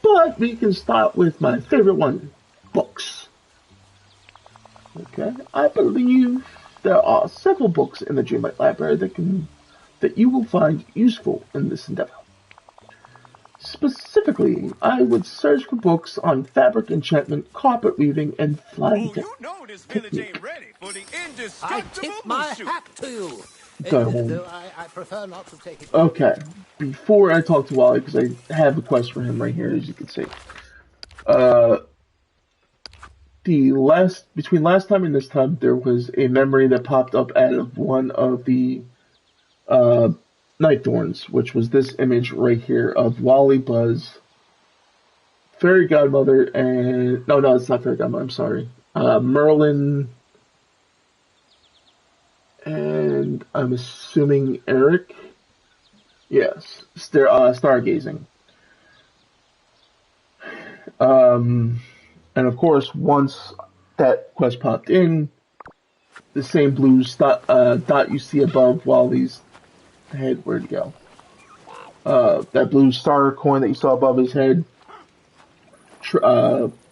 But we can start with my favorite one, books. Okay. I believe there are several books in the Dreamlight Library that you will find useful in this endeavor. Specifically, I would search for books on fabric enchantment, carpet weaving, and flying Oh, you know this village technique. ain't ready for the I indestructible tip my Mushu. hat to you. Go. Though I prefer not to take it. Okay. Before I talk to Wally, because I have a quest for him right here, as you can see. Uh, between last time and this time, there was a memory that popped up out of one of the uh, Night Thorns, which was this image right here of Wally, Buzz, Fairy Godmother, and no, it's not Fairy Godmother. I'm sorry, Merlin, and I'm assuming Eric. Yes, stargazing. And of course, once that quest popped in, the same blue dot you see above Wally's head, where'd it go? That blue star coin that you saw above his head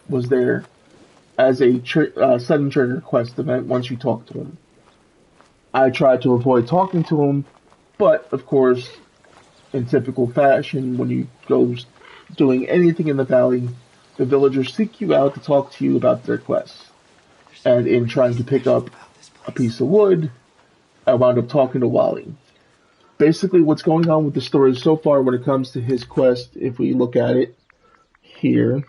was there as a sudden trigger quest event once you talk to him. I tried to avoid talking to him, but of course, in typical fashion, when you go doing anything in the valley, the villagers seek you out to talk to you about their quests. And in trying to pick up a piece of wood, I wound up talking to Wally. Basically, what's going on with the story so far when it comes to his quest, if we look at it here,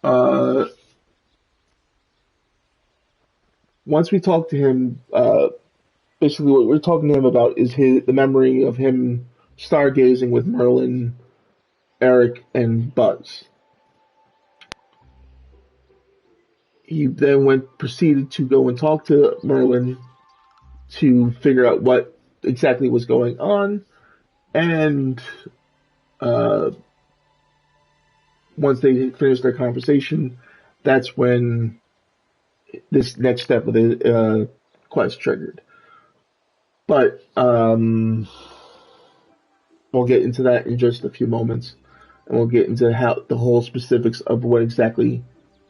once we talk to him, basically what we're talking to him about is the memory of him stargazing with Merlin, Eric, and Buzz. He then proceeded to go and talk to Merlin to figure out what exactly was going on, and once they finished their conversation, that's when this next step of the quest triggered. But we'll get into that in just a few moments, and we'll get into the whole specifics of what exactly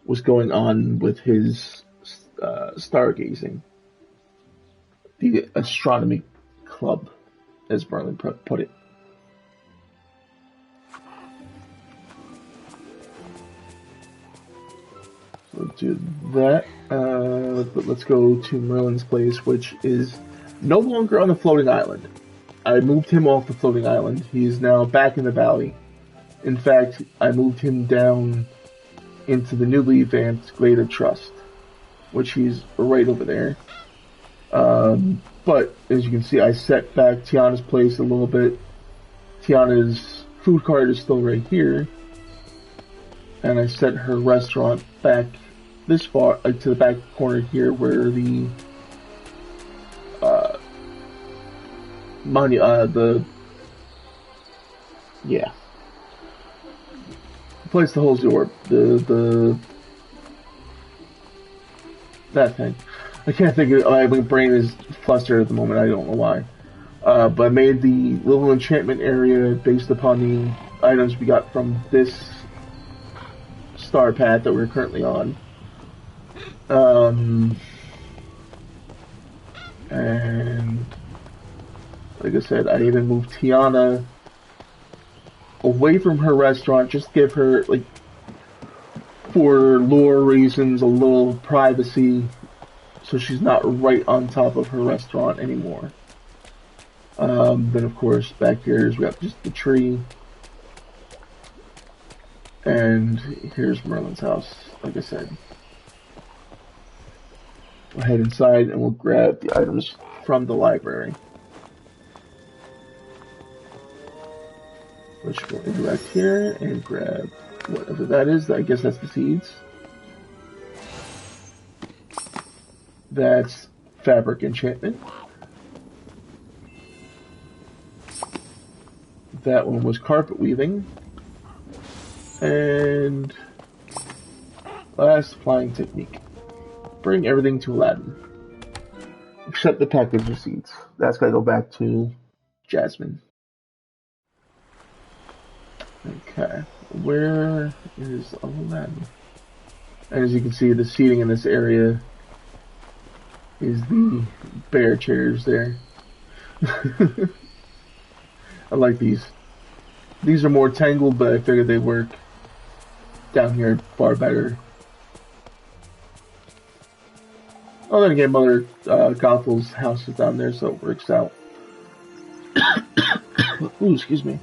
was going on with his stargazing, the astronomy club, as Merlin put it. So do that. But let's go to Merlin's place, which is no longer on the floating island. I moved him off the floating island. He is now back in the valley. In fact, I moved him down into the newly revamped Glade of Trust, which he's right over there. But as you can see, I set back Tiana's place a little bit. Tiana's food cart is still right here, and I set her restaurant back this far to the back corner here, where the place that holds the orb, that thing. I can't think of it. My brain is flustered at the moment. I don't know why. But I made the little enchantment area based upon the items we got from this star path that we're currently on. And like I said, I even moved Tiana away from her restaurant, just give her, like, for lore reasons, a little privacy, so she's not right on top of her restaurant anymore. Then of course, back here we got just the tree, and here's Merlin's house, like I said. We'll head inside and we'll grab the items from the library, which we'll interact here and grab whatever that is. I guess that's the seeds. That's fabric enchantment. That one was carpet weaving. And last, flying technique. Bring everything to Aladdin, except the package receipts. That's gotta go back to Jasmine. Okay, where is Aladdin? And as you can see, the seating in this area is the bear chairs there. I like these. These are more tangled, but I figured they work down here far better. Oh, then again, Mother Gothel's house is down there, so it works out. Ooh, excuse me.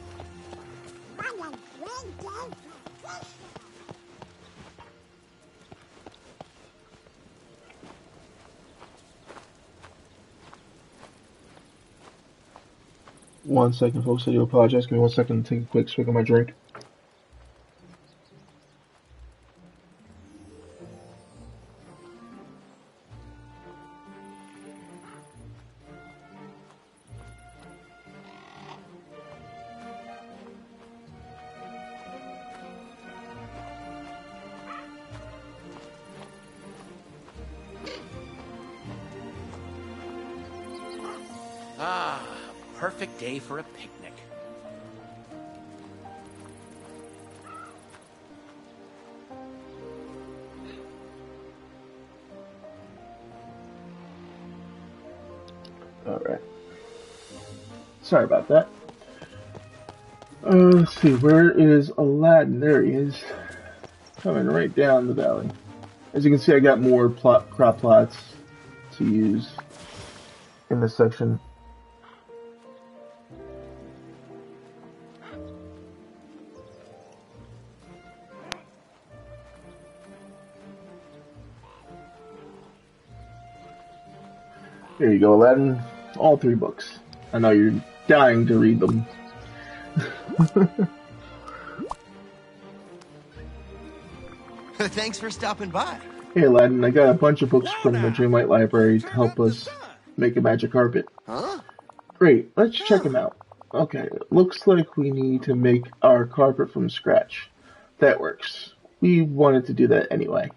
One second, folks. I do apologize. Give me 1 second to take a quick swig of my drink. Ah, a perfect day for a picnic. Alright. Sorry about that. Let's see, where is Aladdin? There he is. Coming right down the valley. As you can see, I got more crop plots to use in this section. There you go, Aladdin. All 3 books. I know you're dying to read them. Thanks for stopping by. Hey, Aladdin, I got a bunch of books from the Dreamlight library to help us make a magic carpet. Huh? Great, let's check them out. Okay, looks like we need to make our carpet from scratch. That works. We wanted to do that anyway.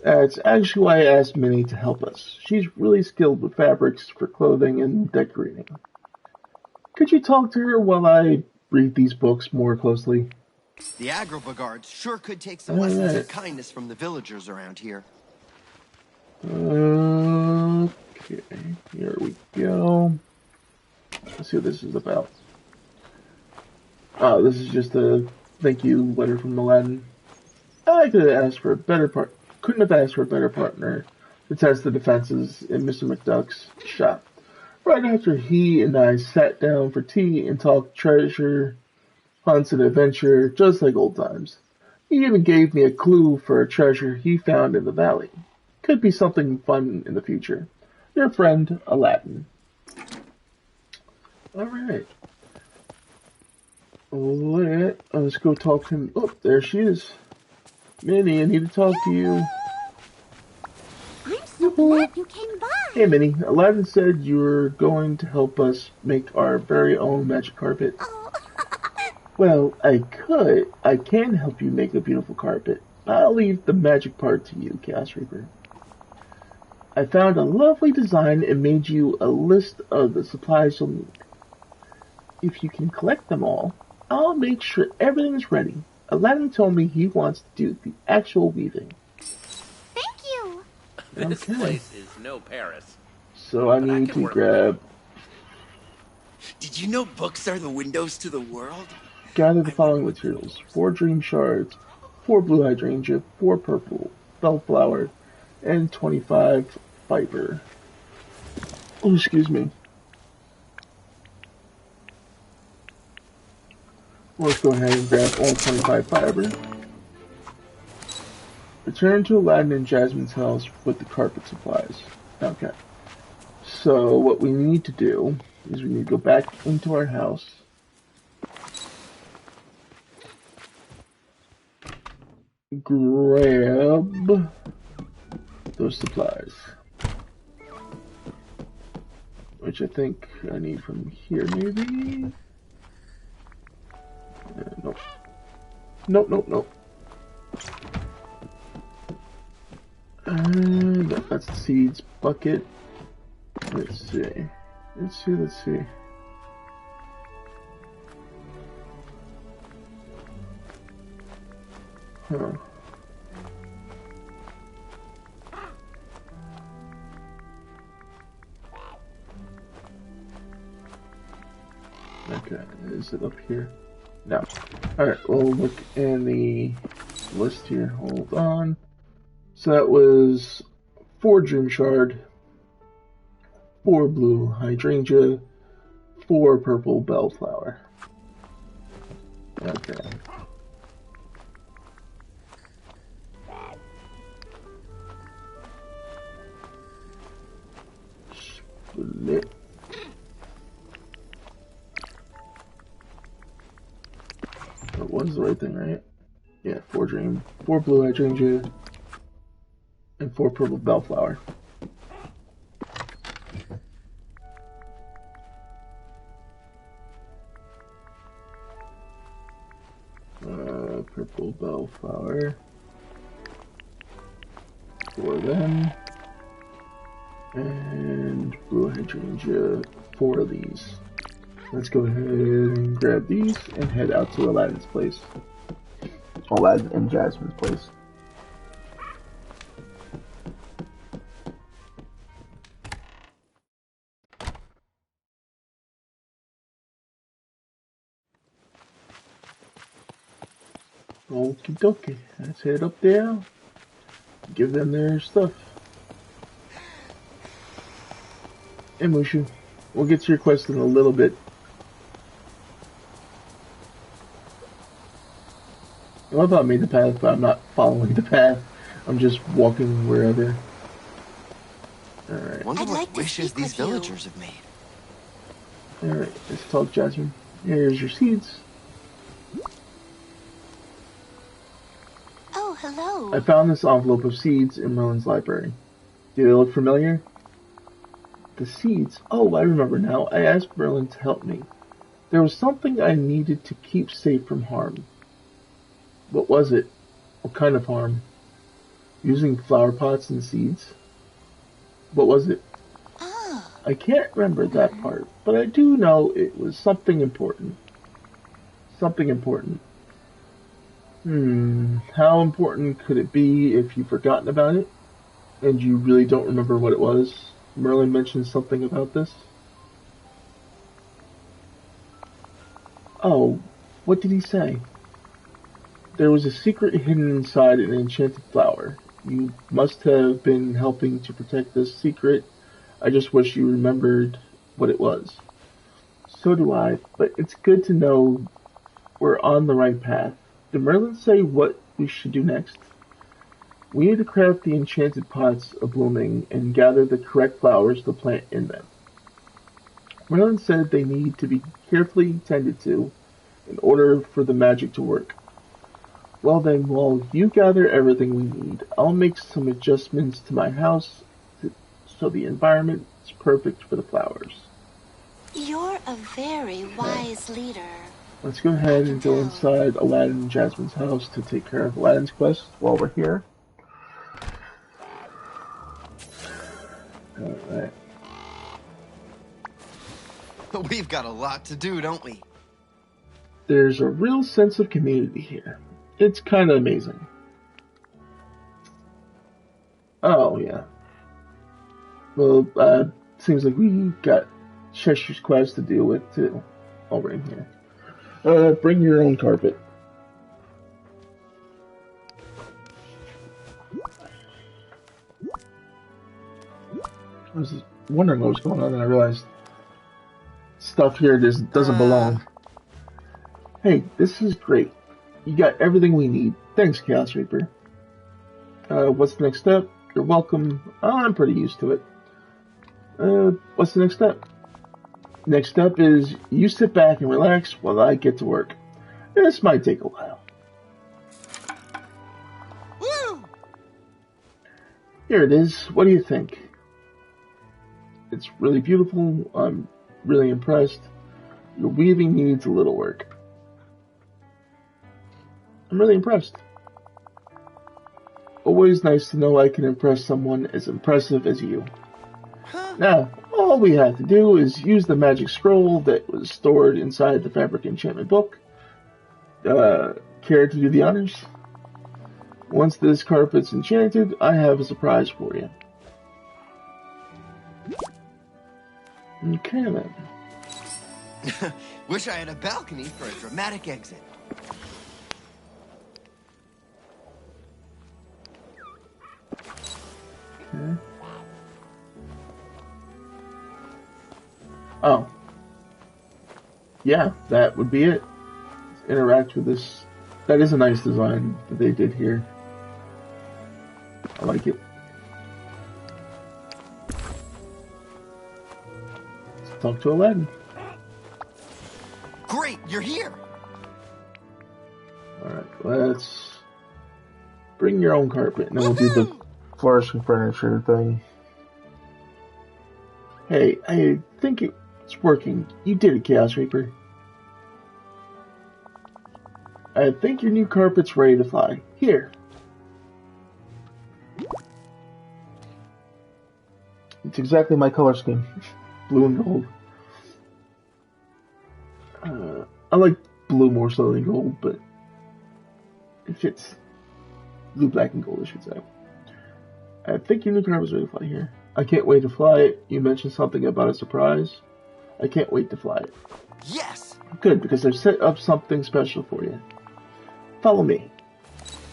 That's actually why I asked Minnie to help us. She's really skilled with fabrics for clothing and decorating. Could you talk to her while I read these books more closely? The Agrabah guards sure could take some lessons in kindness from the villagers around here. Okay, here we go. Let's see what this is about. Oh, this is just a thank you letter from Aladdin. I could have asked for a better couldn't have asked for a better partner to test the defenses in Mr. McDuck's shop. Right after he and I sat down for tea and talked treasure hunts and adventure, just like old times. He even gave me a clue for a treasure he found in the valley. Could be something fun in the future. Your friend, Aladdin. Alright. Let's go talk to him. Oh, there she is. Minnie, I need to talk to you. I'm so glad you came by. Hey, Minnie. Aladdin said you were going to help us make our very own magic carpet. Oh. Well, I can help you make a beautiful carpet. I'll leave the magic part to you, Chaos Reaper. I found a lovely design and made you a list of the supplies you'll need. If you can collect them all, I'll make sure everything's ready. Aladdin told me he wants to do the actual weaving. Thank you. This Okay. place is no Paris. So I need to grab... Did you know books are the windows to the world? Gather the following materials. 4 dream shards, 4 blue hydrangea, 4 purple bellflower, and 25 fiber. Oh, excuse me. Let's go ahead and grab all 25 fiber. Return to Aladdin and Jasmine's house with the carpet supplies. Okay. So what we need to do is we need to go back into our house. Grab those supplies. Which I think I need from here, maybe? Nope. Nope. No, that's the seeds bucket. Let's see. Huh. Okay, is it up here? No. Alright, we'll look in the list here. Hold on. So that was 4 Dream Shard, 4 blue hydrangea, 4 purple bellflower. Okay. Split. That was the right thing, right? Yeah, 4 blue hydrangea, and 4 purple bellflower. Purple bellflower. 4 of them. And blue hydrangea, 4 of these. Let's go ahead and grab these and head out to Aladdin's place. Aladdin and Jasmine's place. Okie dokie, let's head up there. Give them their stuff. Hey Mushu, we'll get to your quest in a little bit. I love how I made the path, but I'm not following the path. I'm just walking wherever. Alright. Wonder what wishes these villagers have made. Alright, let's talk, Jasmine. Here's your seeds. Oh, hello. I found this envelope of seeds in Merlin's library. Do they look familiar? The seeds? Oh, I remember now. I asked Merlin to help me. There was something I needed to keep safe from harm. What was it? What kind of harm? Using flower pots and seeds? What was it? Oh. I can't remember that part, but I do know it was something important. Something important. How important could it be if you've forgotten about it? And you really don't remember what it was? Merlin mentioned something about this? Oh, what did he say? There was a secret hidden inside an enchanted flower. You must have been helping to protect this secret. I just wish you remembered what it was. So do I, but it's good to know we're on the right path. Did Merlin say what we should do next? We need to craft the enchanted pots of blooming and gather the correct flowers to plant in them. Merlin said they need to be carefully tended to in order for the magic to work. Well then, while you gather everything we need, I'll make some adjustments to my house so the environment is perfect for the flowers. You're a very wise leader. Let's go ahead and go inside Aladdin and Jasmine's house to take care of Aladdin's quest while we're here. Alright. We've got a lot to do, don't we? There's a real sense of community here. It's kind of amazing. Oh, yeah. Well, seems like we got Cheshire's quest to deal with, too, while we're in here. Bring your own carpet. I was wondering what was going on, and I realized stuff here just doesn't belong. Hey, this is great. You got everything we need. Thanks, Chaos Reaper. What's the next step? You're welcome. I'm pretty used to it. What's the next step? Next step is you sit back and relax while I get to work. This might take a while. Woo! Here it is. What do you think? It's really beautiful. I'm really impressed. Your weaving needs a little work. I'm really impressed. Always nice to know I can impress someone as impressive as you. Now, all we have to do is use the magic scroll that was stored inside the fabric enchantment book. Care to do the honors? Once this carpet's enchanted, I have a surprise for you. Okay then. Wish I had a balcony for a dramatic exit. Okay. Oh. Yeah, that would be it. Interact with this. That is a nice design that they did here. I like it. Let's talk to Aladdin. Great, you're here. Alright, let's bring your own carpet and then we'll do the flourishing furniture thing. Hey, I think it's working. You did it, Chaos Reaper. I think your new carpet's ready to fly. Here. It's exactly my color scheme. Blue and gold. I like blue more so than gold, but it fits. Blue, black, and gold, I should say. I think your new carpet's ready to fly here. I can't wait to fly it. You mentioned something about a surprise. I can't wait to fly it. Yes! Good, because I've set up something special for you. Follow me.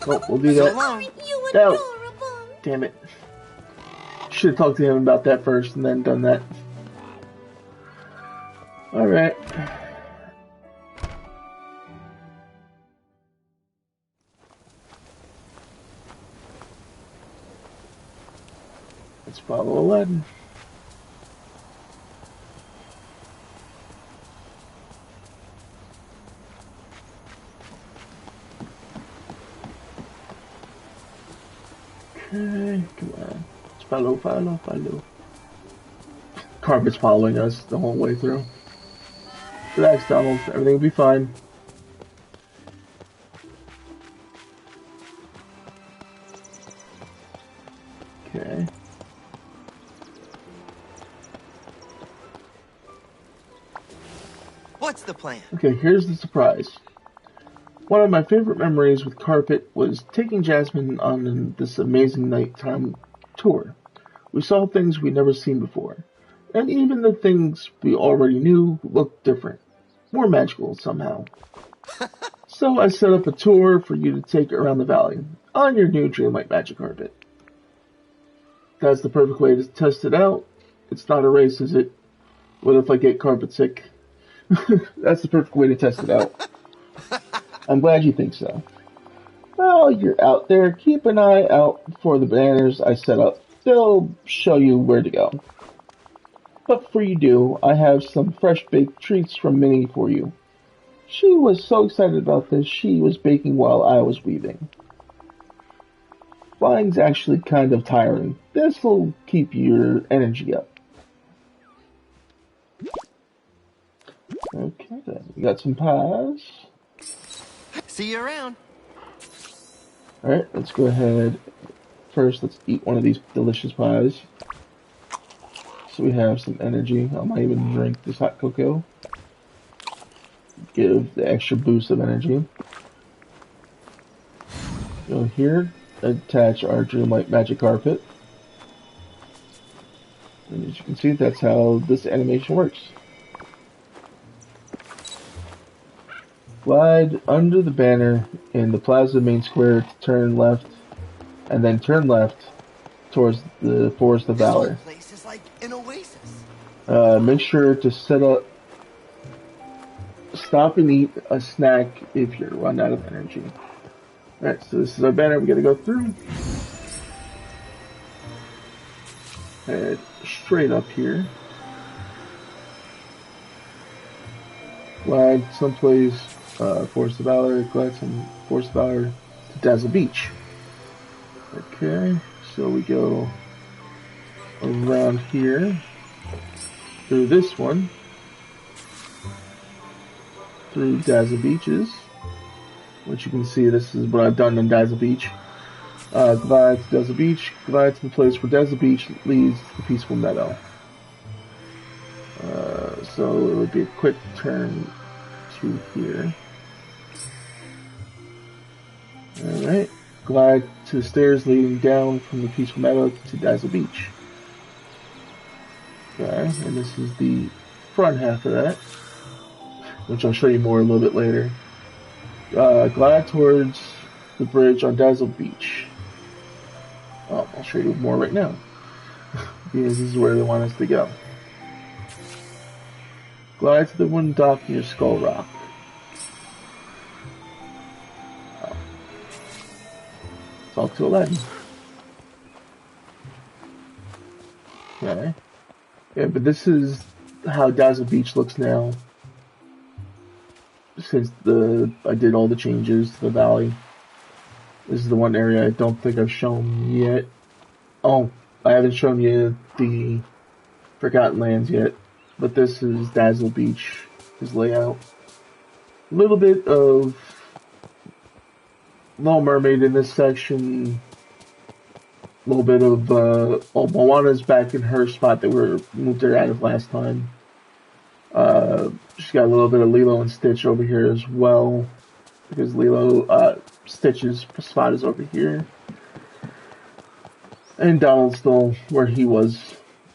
Oh, we'll do that. You No. adorable. Damn it. Should have talked to him about that first and then done that. Alright. Let's follow Aladdin. Okay, come on. Let's follow. Carpet's following us the whole way through. Relax, Donald. Everything will be fine. Okay. What's the plan? Okay, here's the surprise. One of my favorite memories with Carpet was taking Jasmine on this amazing nighttime tour. We saw things we'd never seen before, and even the things we already knew looked different, more magical somehow. So I set up a tour for you to take around the valley on your new Dreamlight magic carpet. That's the perfect way to test it out. It's not a race, is it? What if I get carpet sick? That's the perfect way to test it out. I'm glad you think so. Well, you're out there. Keep an eye out for the banners I set up. They'll show you where to go. But before you do, I have some fresh baked treats from Minnie for you. She was so excited about this, she was baking while I was weaving. Flying's actually kind of tiring. This'll keep your energy up. Okay, then. We got some pies. See you around. Alright, let's go ahead. First, let's eat one of these delicious pies. So we have some energy. I might even drink this hot cocoa. Give the extra boost of energy. Go here, attach our Dreamlight magic carpet. And as you can see, that's how this animation works. Glide under the banner in the plaza main square to turn left, and then turn left towards the Forest of This whole Valor. place is like an oasis. Make sure to stop and eat a snack if you're run out of energy. Alright, so this is our banner we gotta go through. Head straight up here. Glide someplace, Forest of Valor, glide some Forest of Valor to Dazzle Beach. Okay, so we go around here, through this one, through Dazzle Beaches, which you can see this is what I've done on Dazzle Beach. Glide to Dazzle Beach, glide to the place where Dazzle Beach leads to the Peaceful Meadow. So it would be a quick turn to here. Alright, glide to the stairs leading down from the Peaceful Meadow to Dazzle Beach. Okay, and this is the front half of that. which I'll show you more a little bit later. Glide towards the bridge on Dazzle Beach. I'll show you more right now, because this is where they want us to go. Glide to the wooden dock near Skull Rock. Talk to Aladdin. Okay. Yeah, but this is how Dazzle Beach looks now. Since I did all the changes to the valley. This is the one area I don't think I've shown yet. Oh, I haven't shown you the Forgotten Lands yet. But this is Dazzle Beach, his layout. A little bit of Little Mermaid in this section. A little bit of, Moana's back in her spot that we moved her out of last time. She's got a little bit of Lilo and Stitch over here as well. Because Stitch's spot is over here. And Donald's still where he was.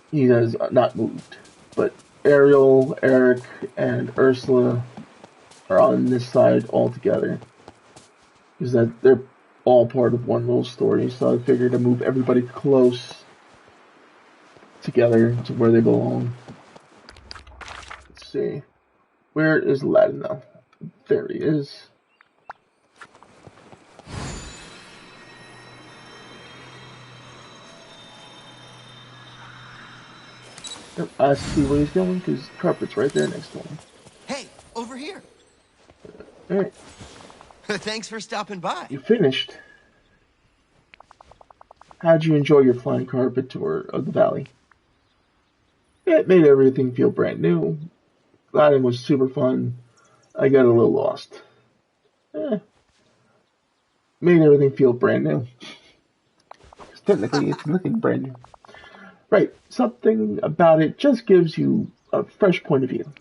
He has not moved. But Ariel, Eric, and Ursula are on this side all together. Because they're all part of one little story. So I figured to move everybody close together to where they belong. Let's see. Where is Aladdin now? There he is. I see where he's going, because carpet's right there next to him. Hey, over here. Alright. Thanks for stopping by. You finished. How'd you enjoy your flying carpet tour of the valley? It made everything feel brand new. Gliding was super fun. I got a little lost. Made everything feel brand new. Because technically it's looking brand new. Right, something about it just gives you a fresh point of view.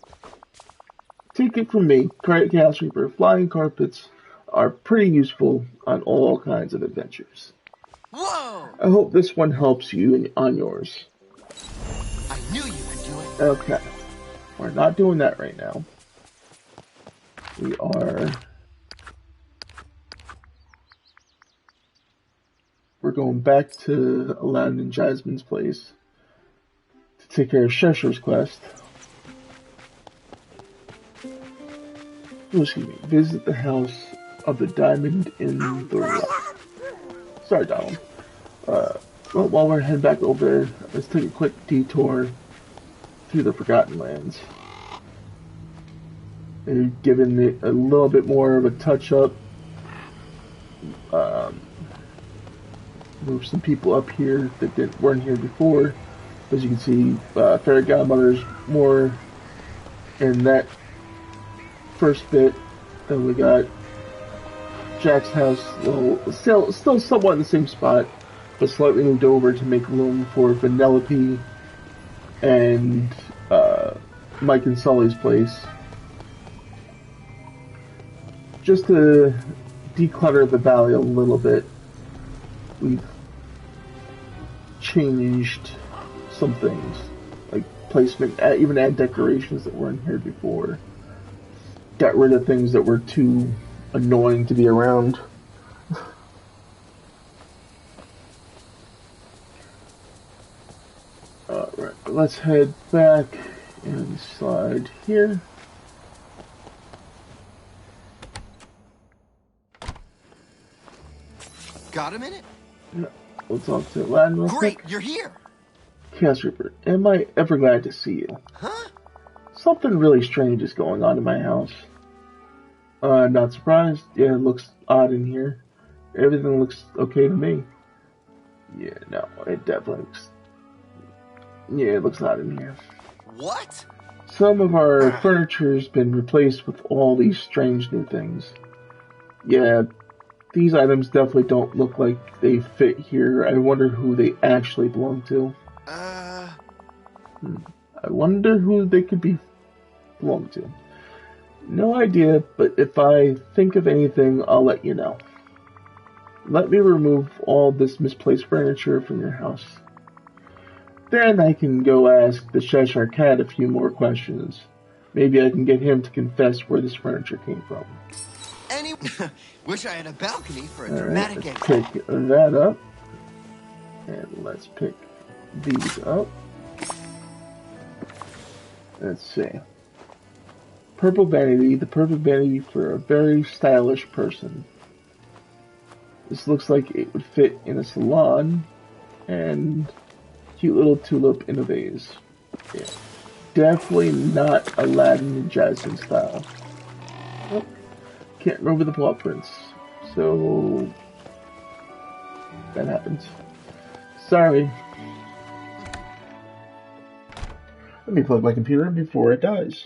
Take it from me, Chaos Reaper, flying carpets are pretty useful on all kinds of adventures. Whoa! I hope this one helps you on yours. I knew you could do it. Okay, we're not doing that right now. We're going back to Aladdin and Jasmine's place to take care of Cheshire's quest. Excuse me. Visit the house of the diamond in the rock. Sorry, Donald. Well, while we're heading back over there, let's take a quick detour through the Forgotten Lands. And giving it a little bit more of a touch-up. Move some people up here that weren't here before. As you can see, Fairy Godmother's more in that first bit. Then we got Jack's house, still somewhat in the same spot, but slightly moved over to make room for Vanellope and Mike and Sully's place. Just to declutter the valley a little bit, we've changed some things, like placement, even add decorations that weren't here before. Got rid of things that were too annoying to be around. Alright, let's head back inside here. Got a minute? Yeah, we'll talk to Aladdin real Great, quick. you're here. Chaos Reaper, am I ever glad to see you? Huh? Something really strange is going on in my house. Not surprised. Yeah, it looks odd in here. Everything looks okay to me. Yeah, no, it definitely looks... Yeah, it looks odd in here. What? Some of our furniture's been replaced with all these strange new things. Yeah, these items definitely don't look like they fit here. I wonder who they actually belong to. I wonder who they could belong to. No idea, but if I think of anything, I'll let you know. Let me remove all this misplaced furniture from your house. Then I can go ask the Cheshire Cat a few more questions. Maybe I can get him to confess where this furniture came from. Wish I had a balcony for a Alright, dramatic let's exit. pick that up. And let's pick these up. Let's see. Purple vanity, the perfect vanity for a very stylish person. This looks like it would fit in a salon. And cute little tulip in a vase. Yeah. Definitely not Aladdin and Jasmine style. Oh, can't remember the paw prints. So that happens. Sorry. Let me plug my computer before it dies.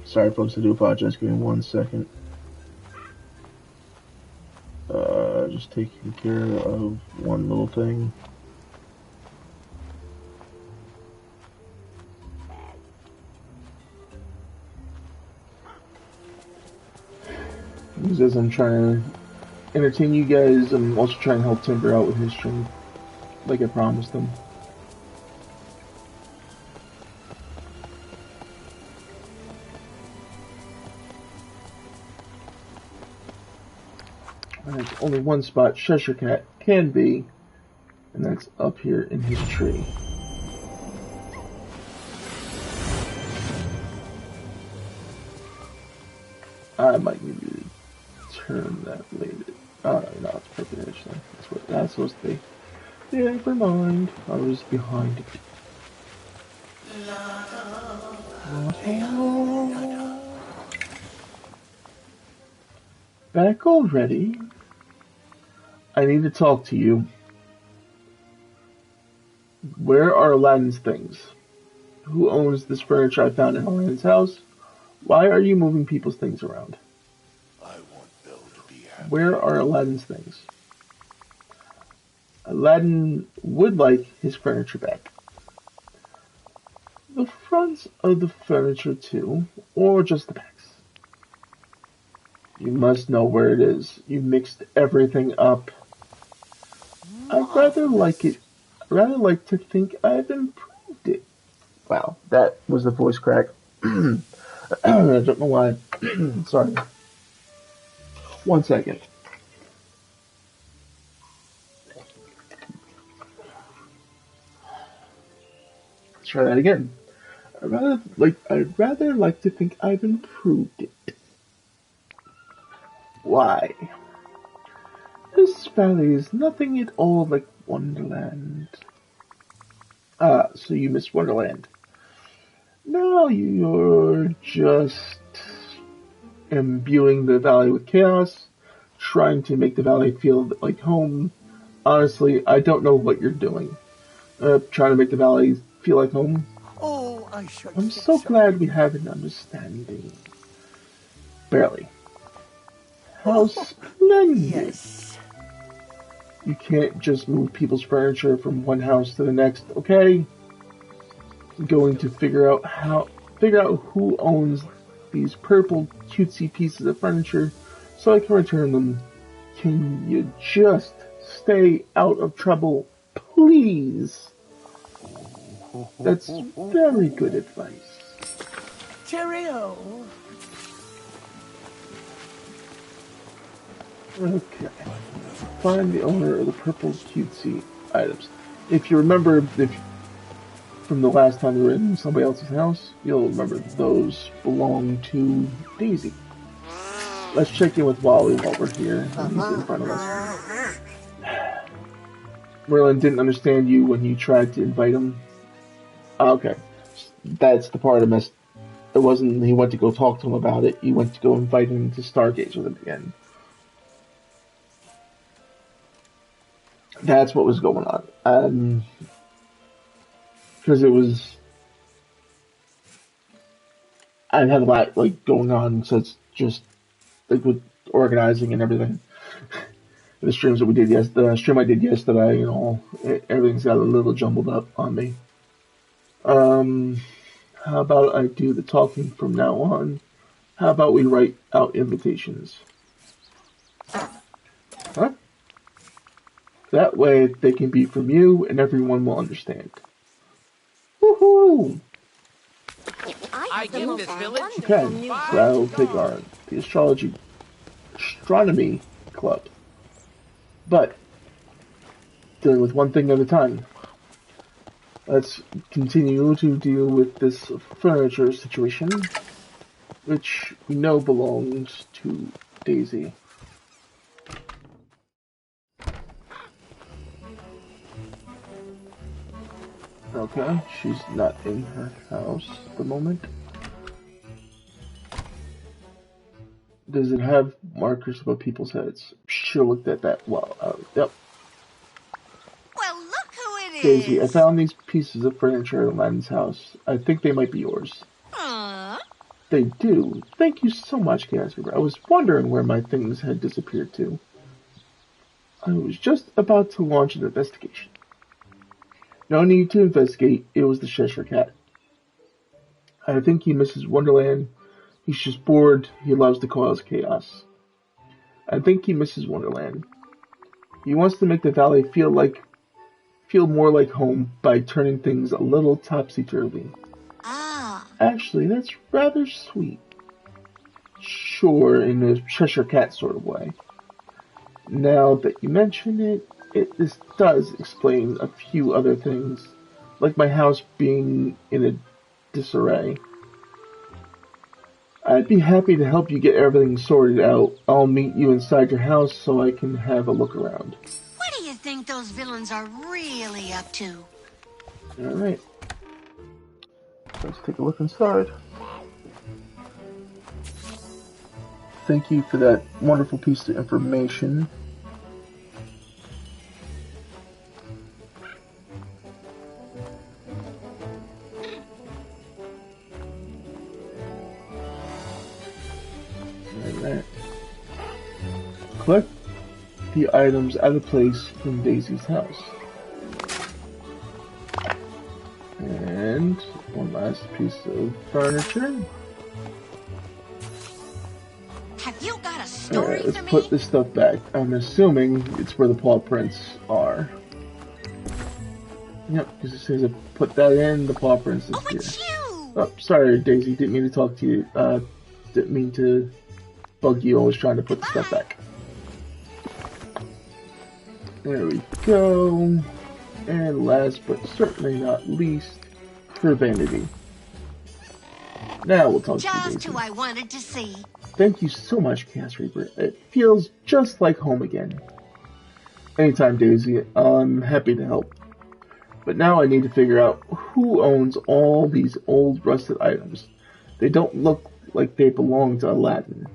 Sorry, folks, I do apologize. Give me 1 second. Just taking care of one little thing. Because as I'm trying to entertain you guys, I'm also trying to help Timber out with his stream, like I promised him. There's only one spot Cheshire Cat can be, and that's up here in his tree. I might need to turn that later. Oh, no, it's perpendicular. That's what that's supposed to be. Yeah, never mind. I was behind it. Back already? I need to talk to you. Where are Aladdin's things? Who owns this furniture I found in Aladdin's house? Why are you moving people's things around? I want Belle to be happy. Where are Aladdin's things? Aladdin would like his furniture back. The fronts of the furniture too, or just the backs? You must know where it is. You mixed everything up. I'd rather like to think I've improved it. Wow, that was the voice crack. I don't know why. Sorry. 1 second. Let's try that again. I'd rather like to think I've improved it. Why? This valley is nothing at all like Wonderland. Ah, so you miss Wonderland. Now you're just imbuing the valley with chaos, trying to make the valley feel like home. Honestly, I don't know what you're doing. Trying to make the valley feel like home. Oh, I should I'm think so glad we have an understanding. Barely. How splendid! Yes. You can't just move people's furniture from one house to the next, okay? I'm going to figure out who owns these purple cutesy pieces of furniture so I can return them. Can you just stay out of trouble, please? That's very good advice. Cheerio. Okay. Find the owner of the purple cutesy items. If you remember, from the last time we were in somebody else's house, you'll remember those belong to Daisy. Let's check in with Wally while we're here. He's in front of us. Merlin didn't understand you when you tried to invite him. Okay. That's the part I missed. It wasn't he went to go talk to him about it. You went to go invite him to Stargaze with him again. That's what was going on. Because it was... I've had a lot, like, going on, so it's just, like, with organizing and everything. The streams that we did the stream I did yesterday, everything's got a little jumbled up on me. How about I do the talking from now on? How about we write out invitations? Huh? That way they can be from you and everyone will understand. Woohoo! I give this village Okay, that'll take on the astronomy club. But dealing with one thing at a time. Let's continue to deal with this furniture situation, which we know belongs to Daisy. Okay, she's not in her house at the moment. Does it have markers above people's heads? Sure looked at that. Well, yep. Well, look who it is. Daisy, I found these pieces of furniture at Aladdin's house. I think they might be yours. Aww. They do. Thank you so much, Chaos Reaper. I was wondering where my things had disappeared to. I was just about to launch an investigation. No need to investigate. It was the Cheshire Cat. I think he misses Wonderland. He's just bored. He loves to cause chaos. I think he misses Wonderland. He wants to make the valley feel more like home by turning things a little topsy-turvy. Ah. Actually, that's rather sweet. Sure, in a Cheshire Cat sort of way. Now that you mention it, this does explain a few other things, like my house being in a disarray. I'd be happy to help you get everything sorted out. I'll meet you inside your house so I can have a look around. What do you think those villains are really up to? Alright. Let's take a look inside. Thank you for that wonderful piece of information. Alright. Collect the items out of place from Daisy's house. And one last piece of furniture. Have you got a story Alright, let's for me? put this stuff back. I'm assuming it's where the paw prints are. Yep, because as soon as I put that in, the paw prints is Oh, here. it's you! Oh, sorry, Daisy. Didn't mean to talk to you. Didn't mean to bug you. I was trying to put the stuff back. There we go. And last but certainly not least, for vanity. Now we'll talk to you, Just Daisy. who I wanted to see. Thank you so much, Chaos Reaper. It feels just like home again. Anytime, Daisy. I'm happy to help. But now I need to figure out who owns all these old rusted items. They don't look like they belong to Aladdin.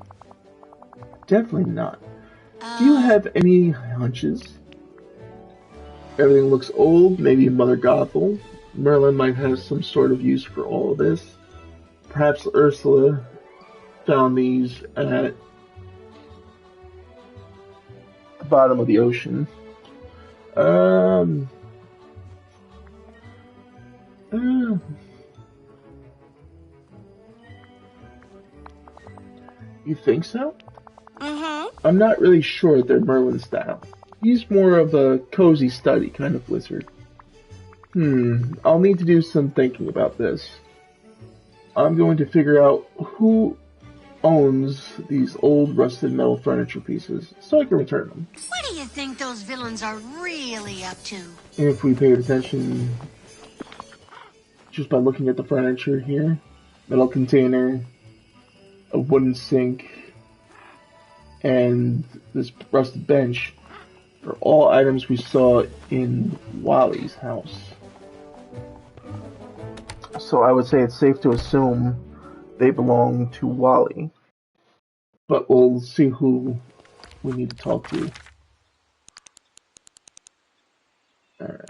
Definitely not. Do you have any hunches? Everything looks old, maybe Mother Gothel. Merlin might have some sort of use for all of this. Perhaps Ursula found these at the bottom of the ocean. You think so? Mm-hmm. I'm not really sure they're Merlin's style. He's more of a cozy study kind of wizard. I'll need to do some thinking about this. I'm going to figure out who owns these old rusted metal furniture pieces so I can return them. What do you think those villains are really up to? And if we paid attention just by looking at the furniture here, metal container, a wooden sink, and this rusted bench are all items we saw in Wally's house. So I would say it's safe to assume they belong to Wally. But we'll see who we need to talk to. Alright.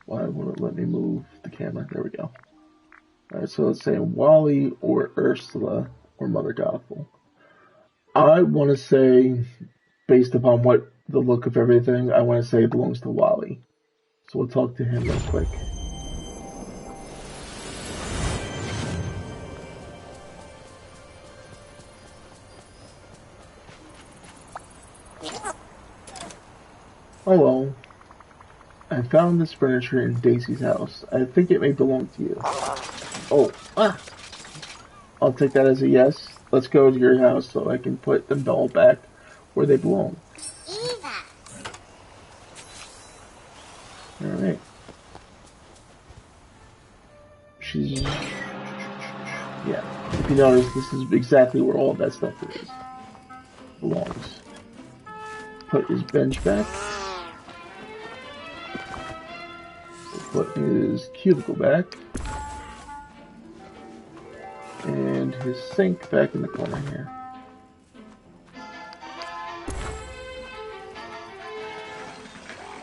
Why won't it let me move the so let's say Wally or Ursula or Mother Gothel. I want to say, based upon what the look of everything, I want to say it belongs to Wally. So we'll talk to him real quick. Hello. I found this furniture in Daisy's house. I think it may belong to you. Oh, I'll take that as a yes. Let's go to your house so I can put them all back where they belong. Alright. Yeah. If you notice, this is exactly where all that stuff belongs. Put his bench back. Put his cubicle back. And his sink back in the corner here.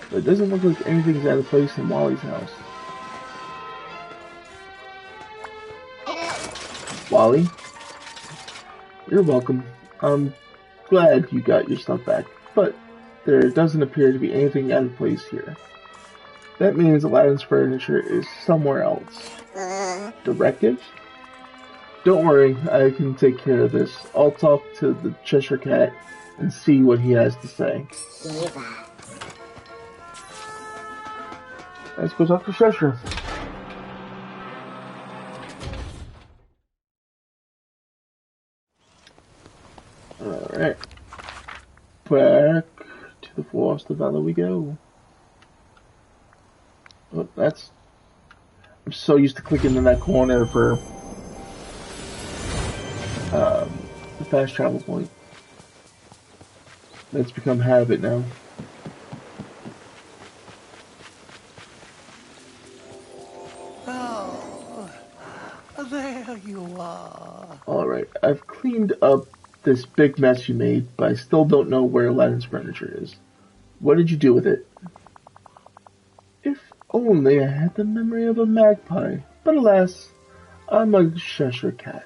But it doesn't look like anything's out of place in Wally's house. Wally, you're welcome. I'm glad you got your stuff back, but there doesn't appear to be anything out of place here. That means Aladdin's furniture is somewhere else. Directive? Don't worry, I can take care of this. I'll talk to the Cheshire Cat and see what he has to say. Let's go talk to Cheshire. Alright. Back to the Foster Valley we go. Oh, that's... I'm so used to clicking in that corner for the fast travel point. That's become habit now. Oh, there you are. Alright, I've cleaned up this big mess you made, but I still don't know where Aladdin's furniture is. What did you do with it? If only I had the memory of a magpie, but alas, I'm a Cheshire Cat.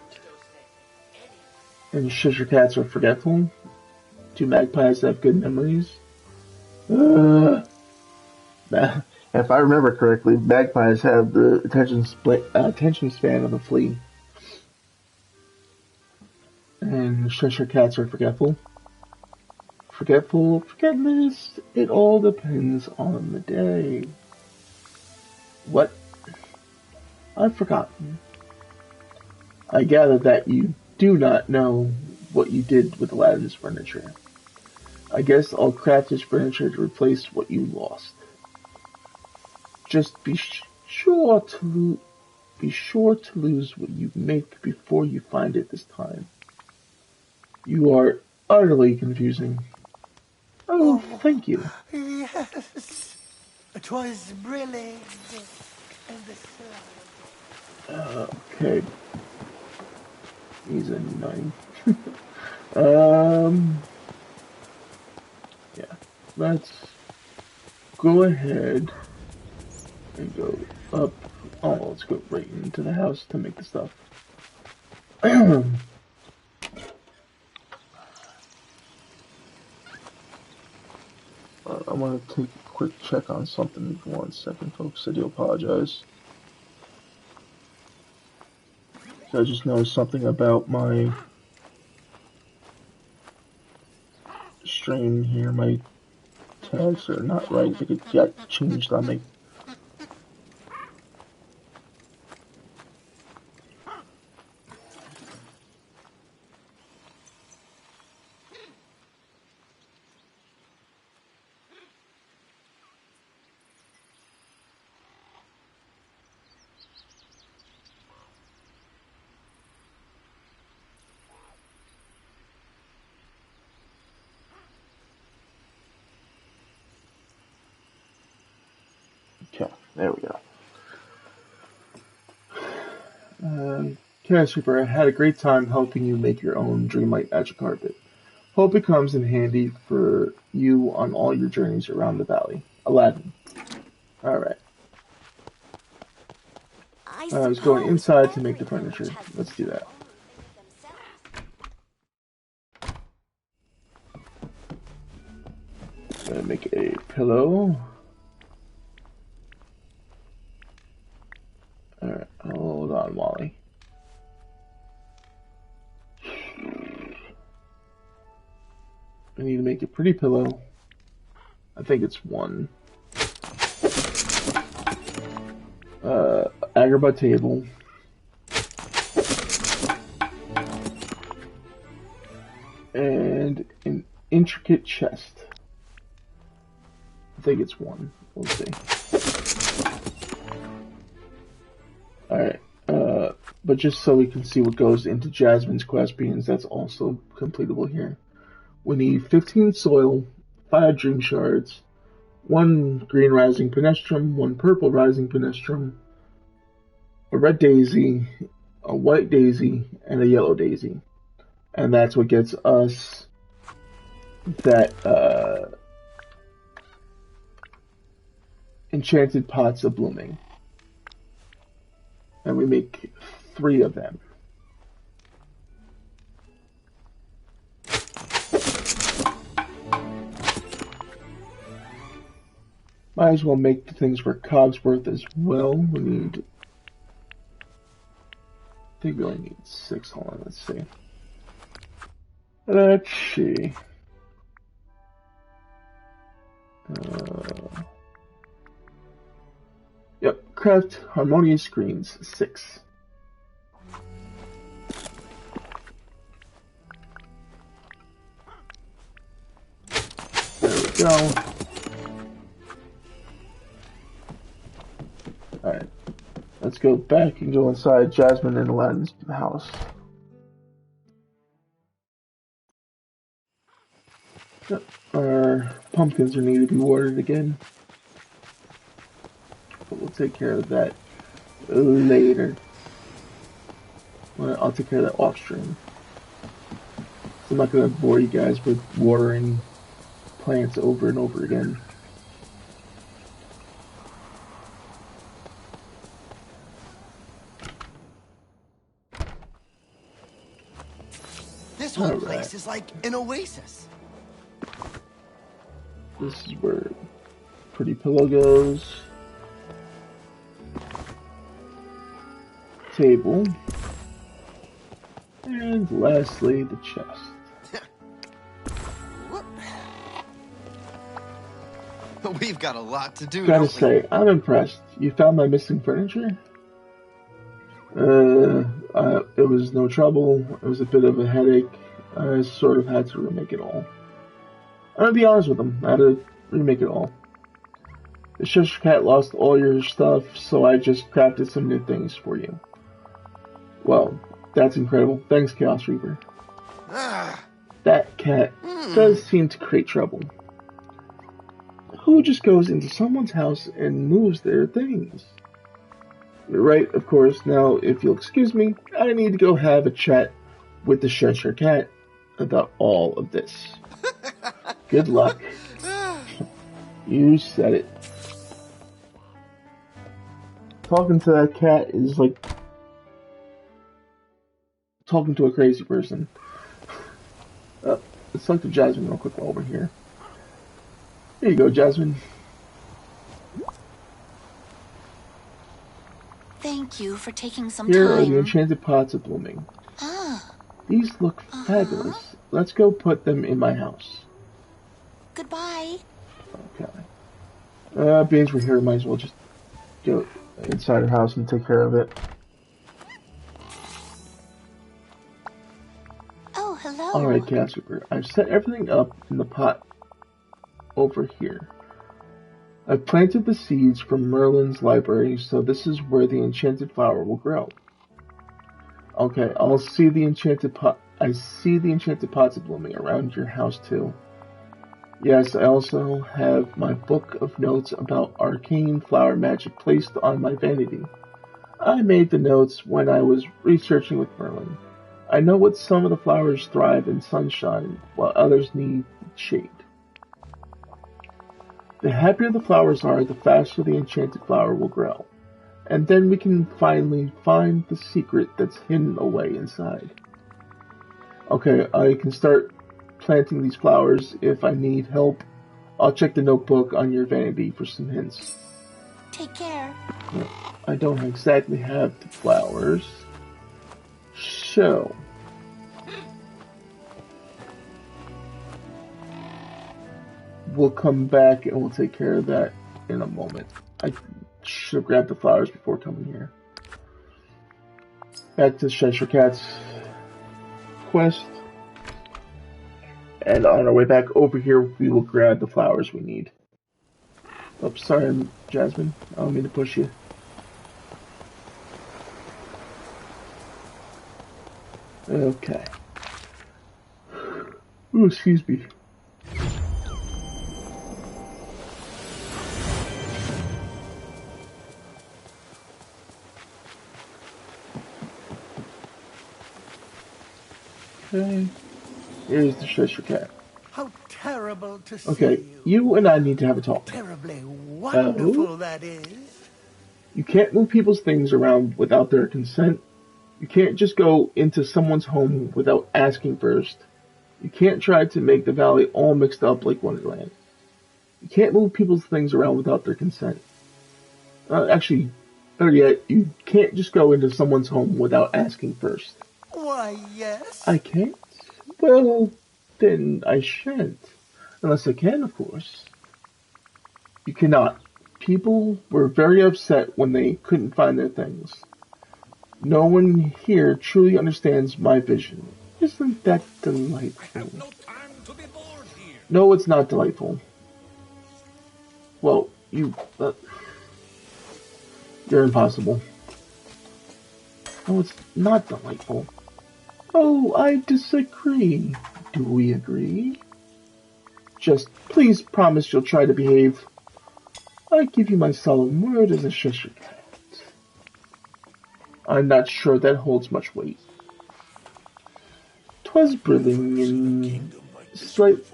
And Cheshire Cats are forgetful? Do magpies have good memories? If I remember correctly, magpies have the attention span of a flea. And Cheshire Cats are forgetful. Forgetfulness, it all depends on the day. What? I've forgotten. I gather that you do not know what you did with Aladdin's furniture. I guess I'll craft his furniture to replace what you lost. Just be sure to lose what you make before you find it this time. You are utterly confusing. Oh, thank you. Yes, it was brilliant. And the sun. Okay. He's annoying. Yeah. Let's go ahead and go up. Oh, let's go right into the house to make the stuff. I want to take a quick check on something for 1 second, folks. I do apologize. I just noticed something about my stream here. My tags are not right. They got changed on me. Okay, there we go. Cat Super, I had a great time helping you make your own Dreamlight magic carpet. Hope it comes in handy for you on all your journeys around the valley. Aladdin. Alright. I I was going inside to make the furniture. Let's do that. Gonna make a pillow. Alright, hold on, Wally. I need to make a pretty pillow. I think it's one. Agrabah table. And an intricate chest. I think it's one. We'll see. Alright. But just so we can see what goes into Jasmine's quest, being that's also completable here. We need 15 soil, 5 dream shards, 1 green rising penestrum, 1 purple rising penestrum, a red daisy, a white daisy, and a yellow daisy. And that's what gets us that enchanted pots of blooming. And we make 3 of them. Might as well make the things for Cogsworth as well. We need... I think we only need 6. Hold on, let's see. Let's see. Yep, craft harmonious screens, 6. There we go. Alright, let's go back and go inside Jasmine and Aladdin's house. Yep, our pumpkins are needed to be watered again. But we'll take care of that later. Well, I'll take care of that off stream. I'm not going to bore you guys with watering plants over and over again. This whole place is like an oasis. This is where pretty pillow goes. Table. And lastly, the chest. We've got a lot to do. Gotta say, I'm impressed. You found my missing furniture? It was no trouble. It was a bit of a headache. I sort of had to remake it all. I'm gonna be honest with them. I had to remake it all. The Cheshire Cat lost all your stuff, so I just crafted some new things for you. Well, that's incredible. Thanks, Chaos Reaper. That cat does seem to create trouble. Who just goes into someone's house and moves their things? You're right, of course. Now, if you'll excuse me, I need to go have a chat with the Cheshire Cat about all of this. Good luck. You said it. Talking to that cat is like talking to a crazy person. Let's talk to Jasmine real quick while we're here. Here you go, Jasmine. Thank you for taking some Here time. are the enchanted pots of blooming. These look fabulous. Let's go put them in my house. Goodbye. Okay. Beans we're here, might as well just go inside her house and take care of it. Oh, hello. Alright, Chaos Reaper. I've set everything up in the pot over here. I've planted the seeds from Merlin's library, so this is where the enchanted flower will grow. Okay, I see the enchanted pots of blooming around your house too. Yes, I also have my book of notes about arcane flower magic placed on my vanity. I made the notes when I was researching with Merlin. I know what some of the flowers thrive in sunshine, while others need shade. The happier the flowers are, the faster the enchanted flower will grow. and then we can finally find the secret that's hidden away inside. Okay, I can start planting these flowers. If I need help, I'll check the notebook on your vanity for some hints. Take care. I don't exactly have the flowers, so we'll come back and we'll take care of that in a moment. I should have grabbed the flowers before coming here. Back to Cheshire Cat's quest. And on our way back over here, we will grab the flowers we need. Oops, sorry, Jasmine. I don't mean to push you. Okay. Ooh, excuse me. Okay. Here's the Cheshire Cat. How terrible to see Okay, you. you and I need to have a talk. Terribly wonderful, that is. You can't move people's things around without their consent. You can't just go into someone's home without asking first. You can't try to make the valley all mixed up like Wonderland. You can't move people's things around without their consent. Actually, better yet, you can't just go into someone's home without asking first. Why, yes. I can't? Well, then I shan't. Unless I can, of course. You cannot. People were very upset when they couldn't find their things. No one here truly understands my vision. Isn't that delightful? I have no time to be bored here. No, it's not delightful. Well, you're impossible. No, it's not delightful. Oh, I disagree. Do we agree? Just please promise you'll try to behave. I give you my solemn word as a Cheshire Cat. I'm not sure that holds much weight. 'Twas brilliant in slightly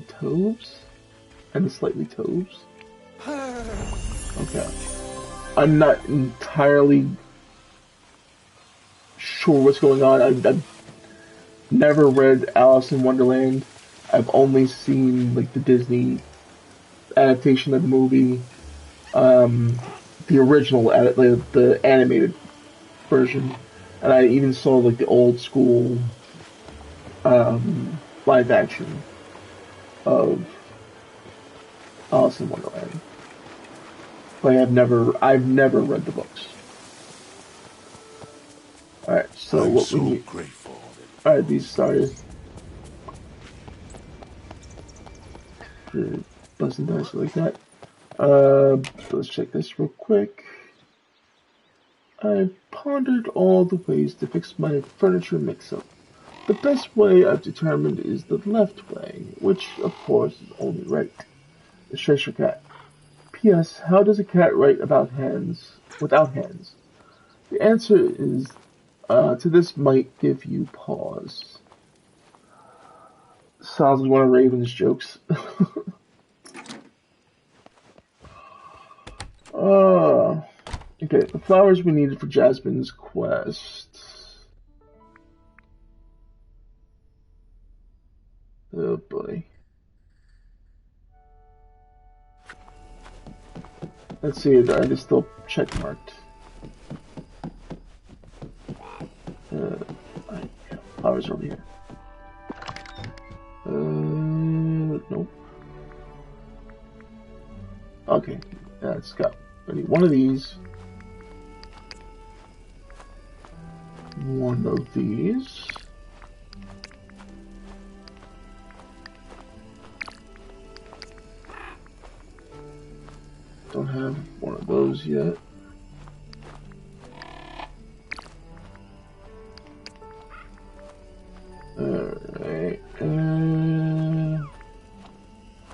toves? And slightly toves? Okay. I'm not entirely sure what's going on. I've never read Alice in Wonderland. I've only seen like the Disney adaptation of the movie, the original, the animated version, and I even saw like the old school live action of Alice in Wonderland. But I've never read the books. Alright, so I'm what so we need. grateful. Alright, these started. Busting dice like that. Let's check this real quick. I pondered all the ways to fix my furniture mix-up. The best way I've determined is the left way, which, of course, is only right. The Cheshire Cat. P.S. How does a cat write without hands? The answer is, to this might give you pause. Sounds like one of Raven's jokes. Okay, the flowers we needed for Jasmine's quest. Oh boy. Let's see, are they still checkmarked? Flowers over here. Nope. Okay, let's go. I need one of these. One of these. Don't have one of those yet. Alright,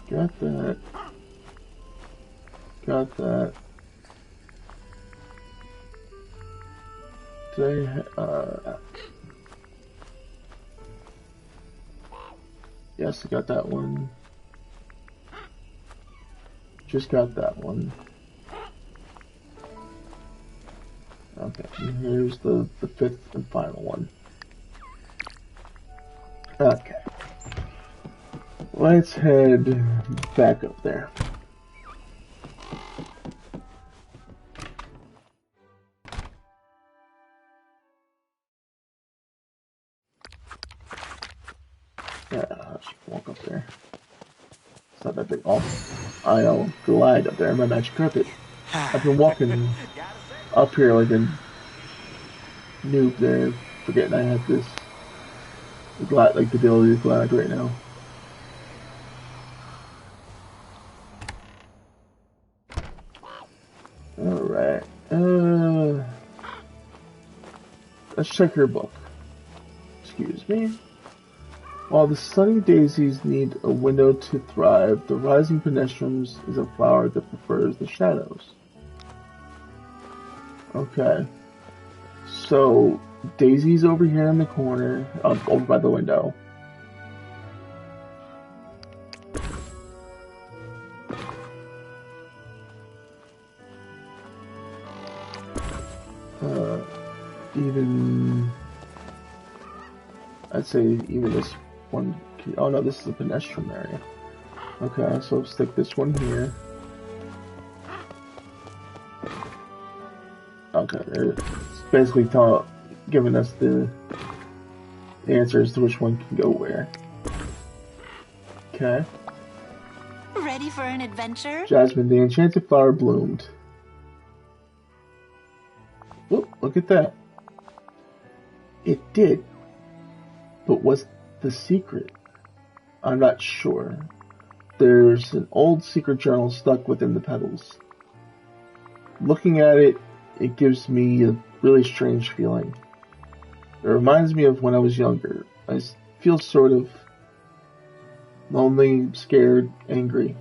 got that. Got that. Did I, yes, I got that one. Just got that one. Okay, and here's the fifth and final one. Okay. Let's head back up there. Yeah, let's walk up there. It's not that big. Oh, I'll glide up there in my magic carpet. I've been walking up here like a noob there, forgetting I had this glide, like the ability to glide right now. Alright, let's check your book. Excuse me. While the sunny daisies need a window to thrive, the rising penestrums is a flower that prefers the shadows. Okay. So, Daisy's over here in the corner, over by the window. I'd say even this one, oh no, this is a penestrum area. Okay, so stick this one here. Okay, it's basically giving us the answers to which one can go where. Okay. Ready for an adventure? Jasmine, the enchanted flower bloomed. Whoop, look at that. It did. But what's the secret? I'm not sure. There's an old secret journal stuck within the petals. Looking at it, it gives me a really strange feeling. It reminds me of when I was younger. I feel sort of lonely, scared, angry.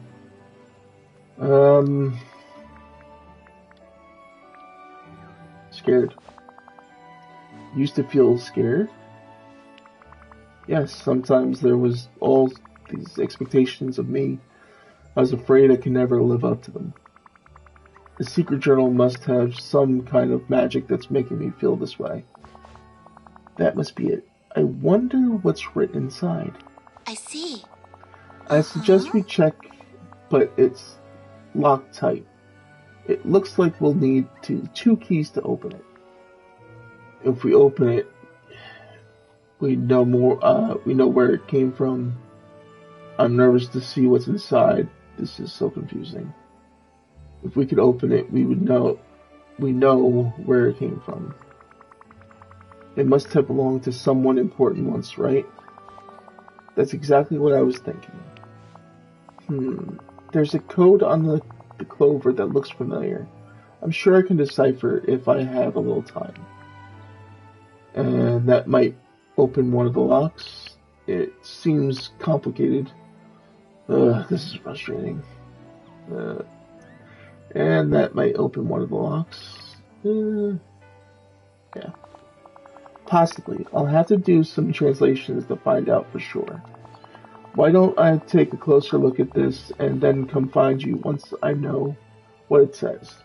Scared. Used to feel scared? Yes, sometimes there was all these expectations of me. I was afraid I could never live up to them. The secret journal must have some kind of magic that's making me feel this way. That must be it. I wonder what's written inside. I see. I suggest we check, but it's locked tight. It looks like we'll need two keys to open it. If we open it, we know more. We know where it came from. I'm nervous to see what's inside. This is so confusing. If we could open it, we would know. We know where it came from. It must have belonged to someone important once, right? That's exactly what I was thinking. There's a code on the clover that looks familiar. I'm sure I can decipher if I have a little time. And that might open one of the locks. It seems complicated. This is frustrating. And that might open one of the locks. Yeah. Possibly. I'll have to do some translations to find out for sure. Why don't I take a closer look at this and then come find you once I know what it says?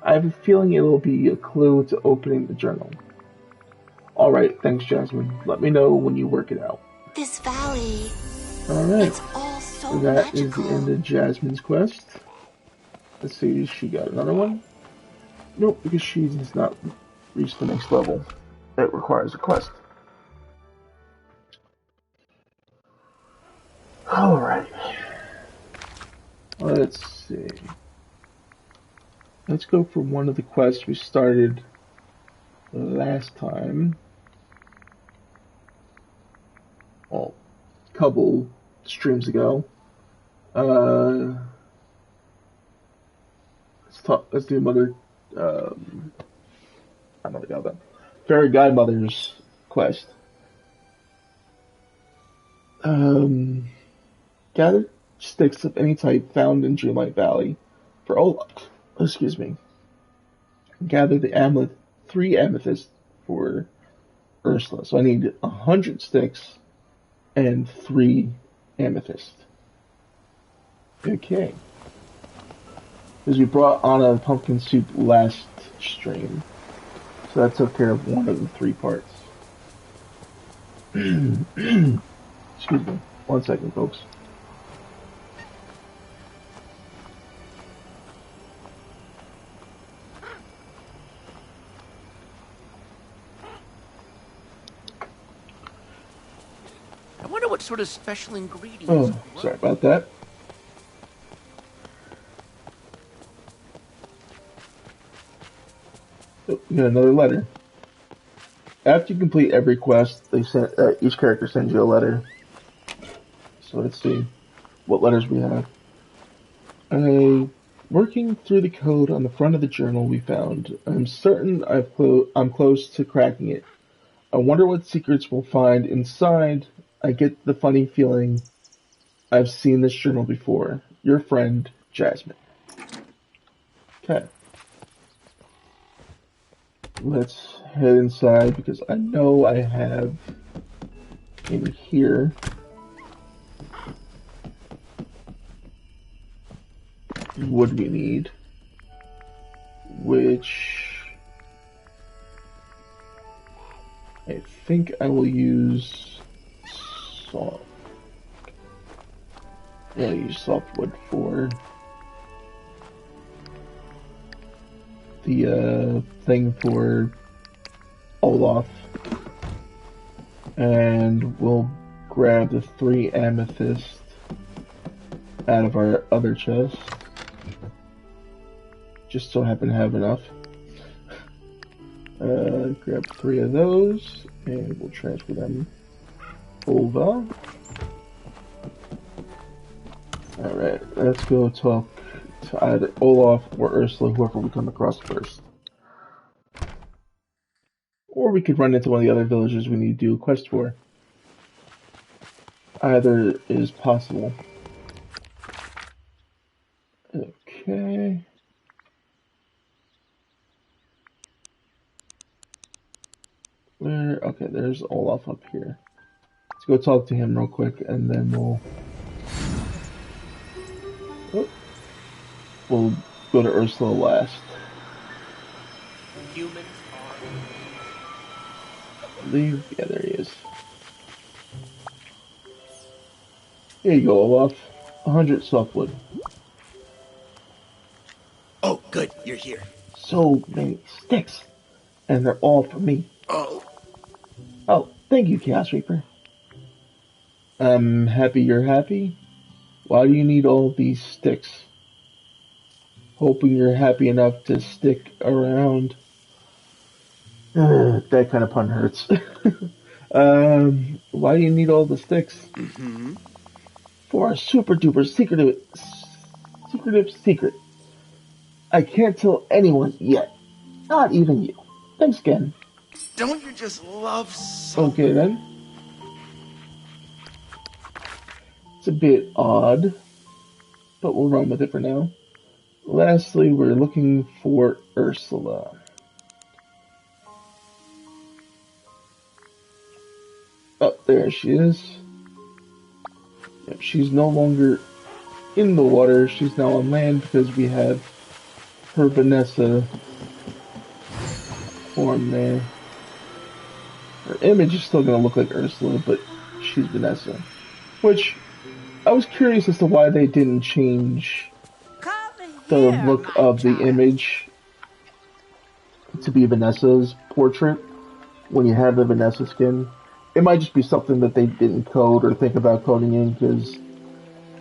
I have a feeling it'll be a clue to opening the journal. Alright, thanks Jasmine. Let me know when you work it out. This valley. Alright. It's all so That is magical. the end of Jasmine's quest. Let's see, she got another one? Nope, because she has not reached the next level. It requires a quest. Alright. Let's see. Let's go for one of the quests we started last time. Well, a couple streams ago. Let's do another Fairy Godmother's quest. Gather sticks of any type found in Dreamlight Valley for Olaf. Excuse me. Gather the 3 amethysts for Ursula. So I need 100 sticks and 3 amethysts. Okay. Because we brought on a pumpkin soup last stream. So that took care of one of the 3 parts. Excuse me. 1 second, folks. I wonder what sort of special ingredients. Oh, sorry about that. Oh, we got another letter. After you complete every quest, they send each character sends you a letter. So let's see what letters we have. Working through the code on the front of the journal we found, I'm certain I'm close to cracking it. I wonder what secrets we'll find inside. I get the funny feeling I've seen this journal before. Your friend, Jasmine. Okay. Let's head inside because I know I have in here wood we need, which I think I will use soft. Yeah, use softwood for the thing for Olaf, and we'll grab the 3 amethyst out of our other chest. Just so happen to have enough. Grab 3 of those, and we'll transfer them over. Alright, let's go talk to either Olaf or Ursula, whoever we come across first. Or we could run into one of the other villagers we need to do a quest for. Either is possible. Okay. Okay, there's Olaf up here. Let's go talk to him real quick, and then we'll go to Ursula last. Humans Yeah, there he is. Here you go, Olaf. 100 softwood. Oh, good, you're here. So many sticks, and they're all for me. Oh, thank you, Chaos Reaper. I'm happy you're happy. Why do you need all these sticks? Hoping you're happy enough to stick around. That kind of pun hurts. Why do you need all the sticks? For a super duper secretive secret. I can't tell anyone yet. Not even you. Thanks again. Don't you just love Okay then. It's a bit odd, but we'll run with it for now. Lastly, we're looking for Ursula. Oh, there she is. Yep, she's no longer in the water. She's now on land because we have her Vanessa form there. Her image is still going to look like Ursula, but she's Vanessa. Which, I was curious as to why they didn't change the look of the image to be Vanessa's portrait when you have the Vanessa skin. It might just be something that they didn't code or think about coding in because,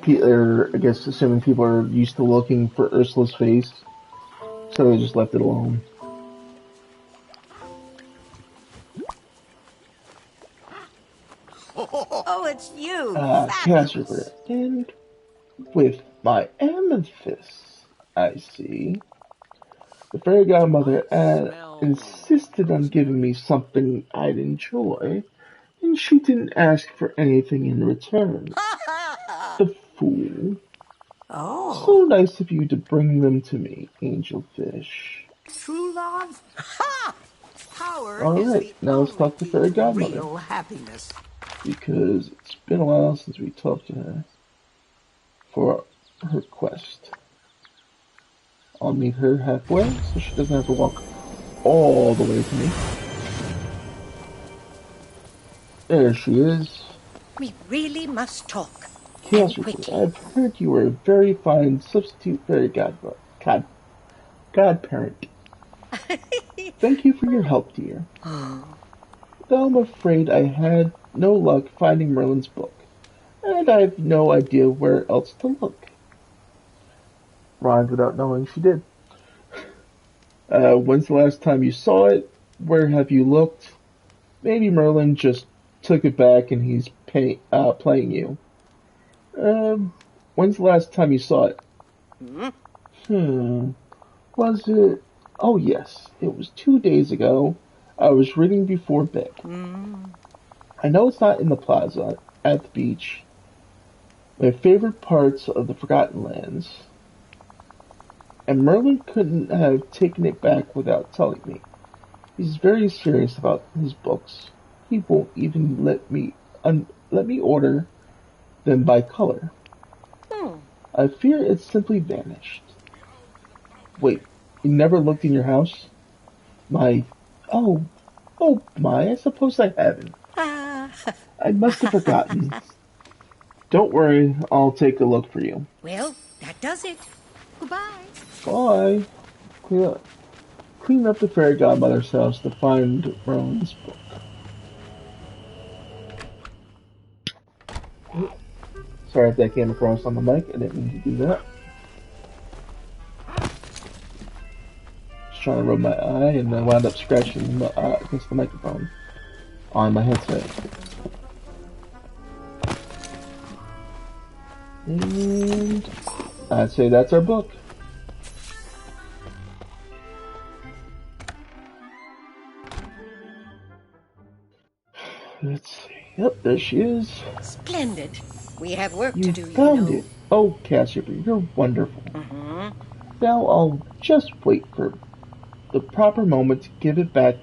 I guess, assuming people are used to looking for Ursula's face, so they just left it alone. Oh, it's you. Chaos Reaper. And with my amethyst, I see. The fairy godmother insisted on giving me something I'd enjoy, and she didn't ask for anything in return. The fool. Oh. So nice of you to bring them to me, angelfish. True love? Ha! Power Alright, is the now let's talk to fairy godmother. real happiness. Because it's been a while since we talked to her for her quest. I'll meet her halfway so she doesn't have to walk all the way to me. There she is. We really must talk. Chaos And Reaper, quickly. I've heard you were a very fine substitute fairy godparent. Thank you for your help, dear. Though I'm afraid I had no luck finding Merlin's book, and I have no idea where else to look. Rhymed without knowing she did. When's the last time you saw it? Where have you looked? Maybe Merlin just took it back and he's playing you. When's the last time you saw it? Was it? Oh yes, it was 2 days ago. I was reading before bed. I know it's not in the plaza, at the beach. My favorite parts of the Forgotten Lands. And Merlin couldn't have taken it back without telling me. He's very serious about his books. He won't even let me order them by color. I fear it's simply vanished. Wait, you never looked in your house? Oh my, I suppose I haven't. I must have forgotten. Don't worry, I'll take a look for you. Well, that does it. Goodbye. Bye. Clean up the fairy godmother's house to find Merlin's book. Sorry if that came across on the mic, I didn't mean to do that. Just trying to rub my eye and I wound up scratching against the microphone on my headset. And I'd say that's our book. Let's see. Yep, there she is. Splendid. We have work You to do, found you know. it. Oh, Cassiopeia, you're wonderful. Now I'll just wait for the proper moment to give it back.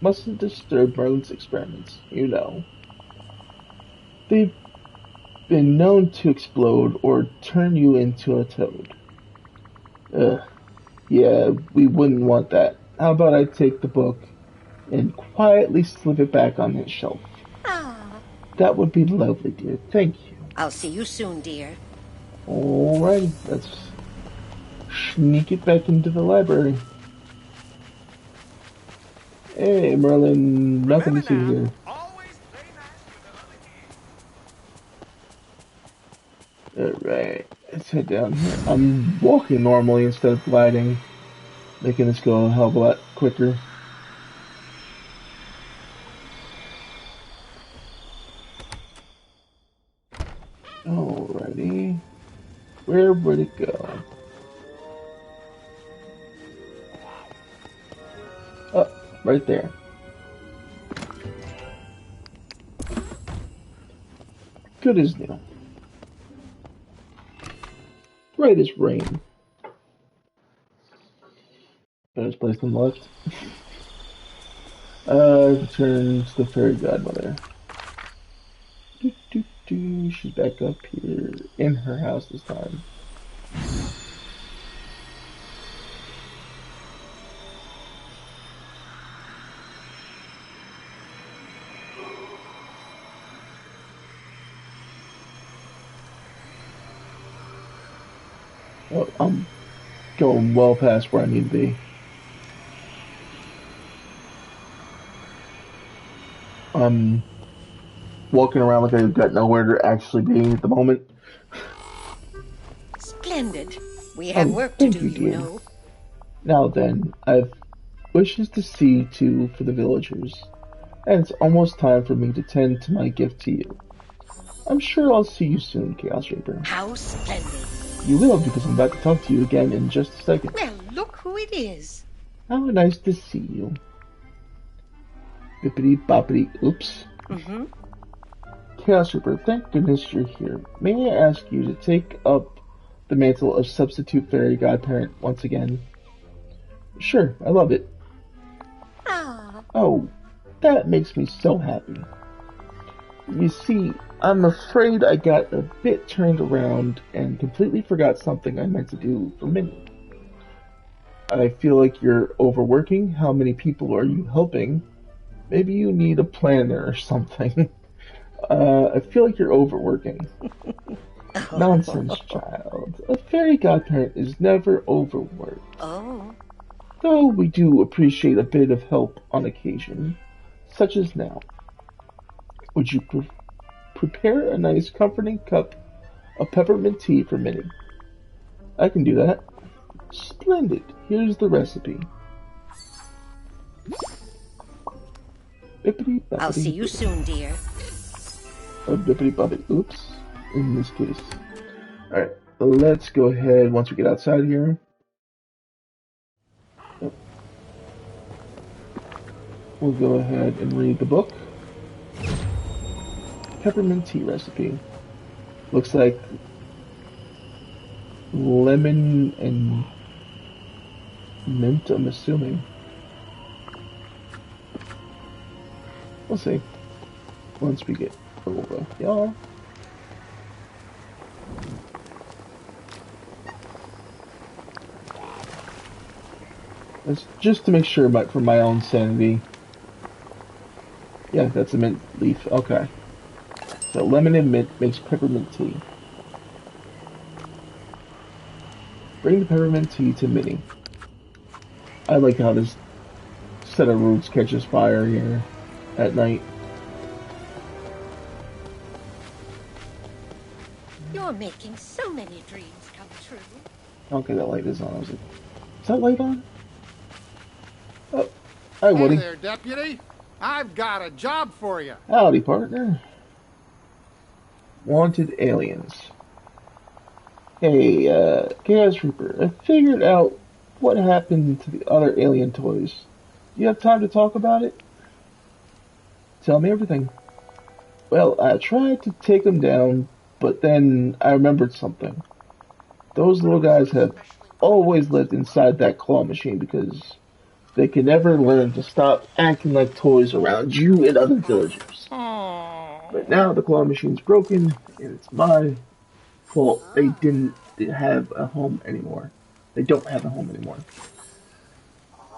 Mustn't disturb Merlin's experiments, you know. They've been known to explode or turn you into a toad. Yeah, we wouldn't want that. How about I take the book and quietly slip it back on his shelf? That would be lovely, dear. Thank you. I'll see you soon, dear. Alrighty, let's sneak it back into the library. Hey, Merlin, nothing to see here. Always play nice with the other team. Alright, let's head down here. I'm walking normally instead of gliding, making this go a hell of a lot quicker. Alrighty, where would it go? Oh, right there. Good as new. Right as rain. Best place on the left. Returns the fairy godmother. She's back up here in her house this time. Oh, I'm going well past where I need to be. I'm walking around like I've got nowhere to actually be at the moment. Splendid. We have work to thank do, you, you dear. know. Now then, I've wishes to see to for the villagers, and it's almost time for me to tend to my gift to you. I'm sure I'll see you soon, Chaos Reaper. How splendid. You will, because I'm about to talk to you again in just a second. Well, look who it is. How nice to see you. Bippity boppity oops. Chaos Reaper, thank goodness you're here. May I ask you to take up the mantle of substitute fairy godparent once again? Sure, I love it. Oh, that makes me so happy. You see, I'm afraid I got a bit turned around and completely forgot something I meant to do for Minnie. I feel like you're overworking. How many people are you helping? Maybe you need a planner or something. I feel like you're overworking. Nonsense, child. A fairy godparent is never overworked. Oh. Though we do appreciate a bit of help on occasion, such as now. Would you prepare a nice comforting cup of peppermint tea for Minnie? I can do that. Splendid. Here's the recipe. Bippity I'll see you boppity. soon, dear. Bippity boppity. Oops. In this case. Alright. Let's go ahead once we get outside here. Yep. We'll go ahead and read the book. Peppermint tea recipe. Looks like lemon and mint, I'm assuming. We'll see. Once we get over. Y'all. That's just to make sure, but for my own sanity. Yeah, that's a mint leaf. Okay. So lemon and mint makes peppermint tea. Bring the peppermint tea to Minnie. I like how this set of roots catches fire here at night. You're making so many dreams come true. Okay, that light is on. I was like, is that light on? Oh, hi, Hey Woody. there, deputy. I've got a job for you. Howdy, partner. Wanted aliens. Hey, Chaos Reaper, I figured out what happened to the other alien toys. Do you have time to talk about it? Tell me everything. Well, I tried to take them down, but then I remembered something. Those little guys have always lived inside that claw machine because they can never learn to stop acting like toys around you and other villagers. But now the claw machine's broken, and it's my fault they didn't have a home anymore. They don't have a home anymore.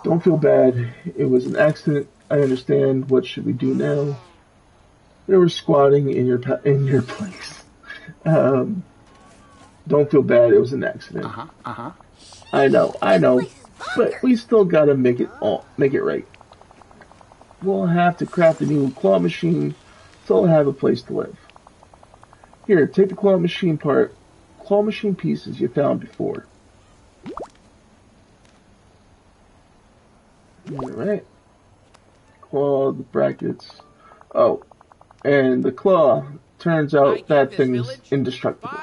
Don't feel bad. It was an accident. I understand. What should we do now? They were squatting in your place. Don't feel bad. It was an accident. I know, but we still gotta make it right. We'll have to craft a new claw machine, so I'll have a place to live. Here, take the claw machine pieces you found before. Alright. Claw, the brackets. Oh, and the claw, turns out that thing's indestructible.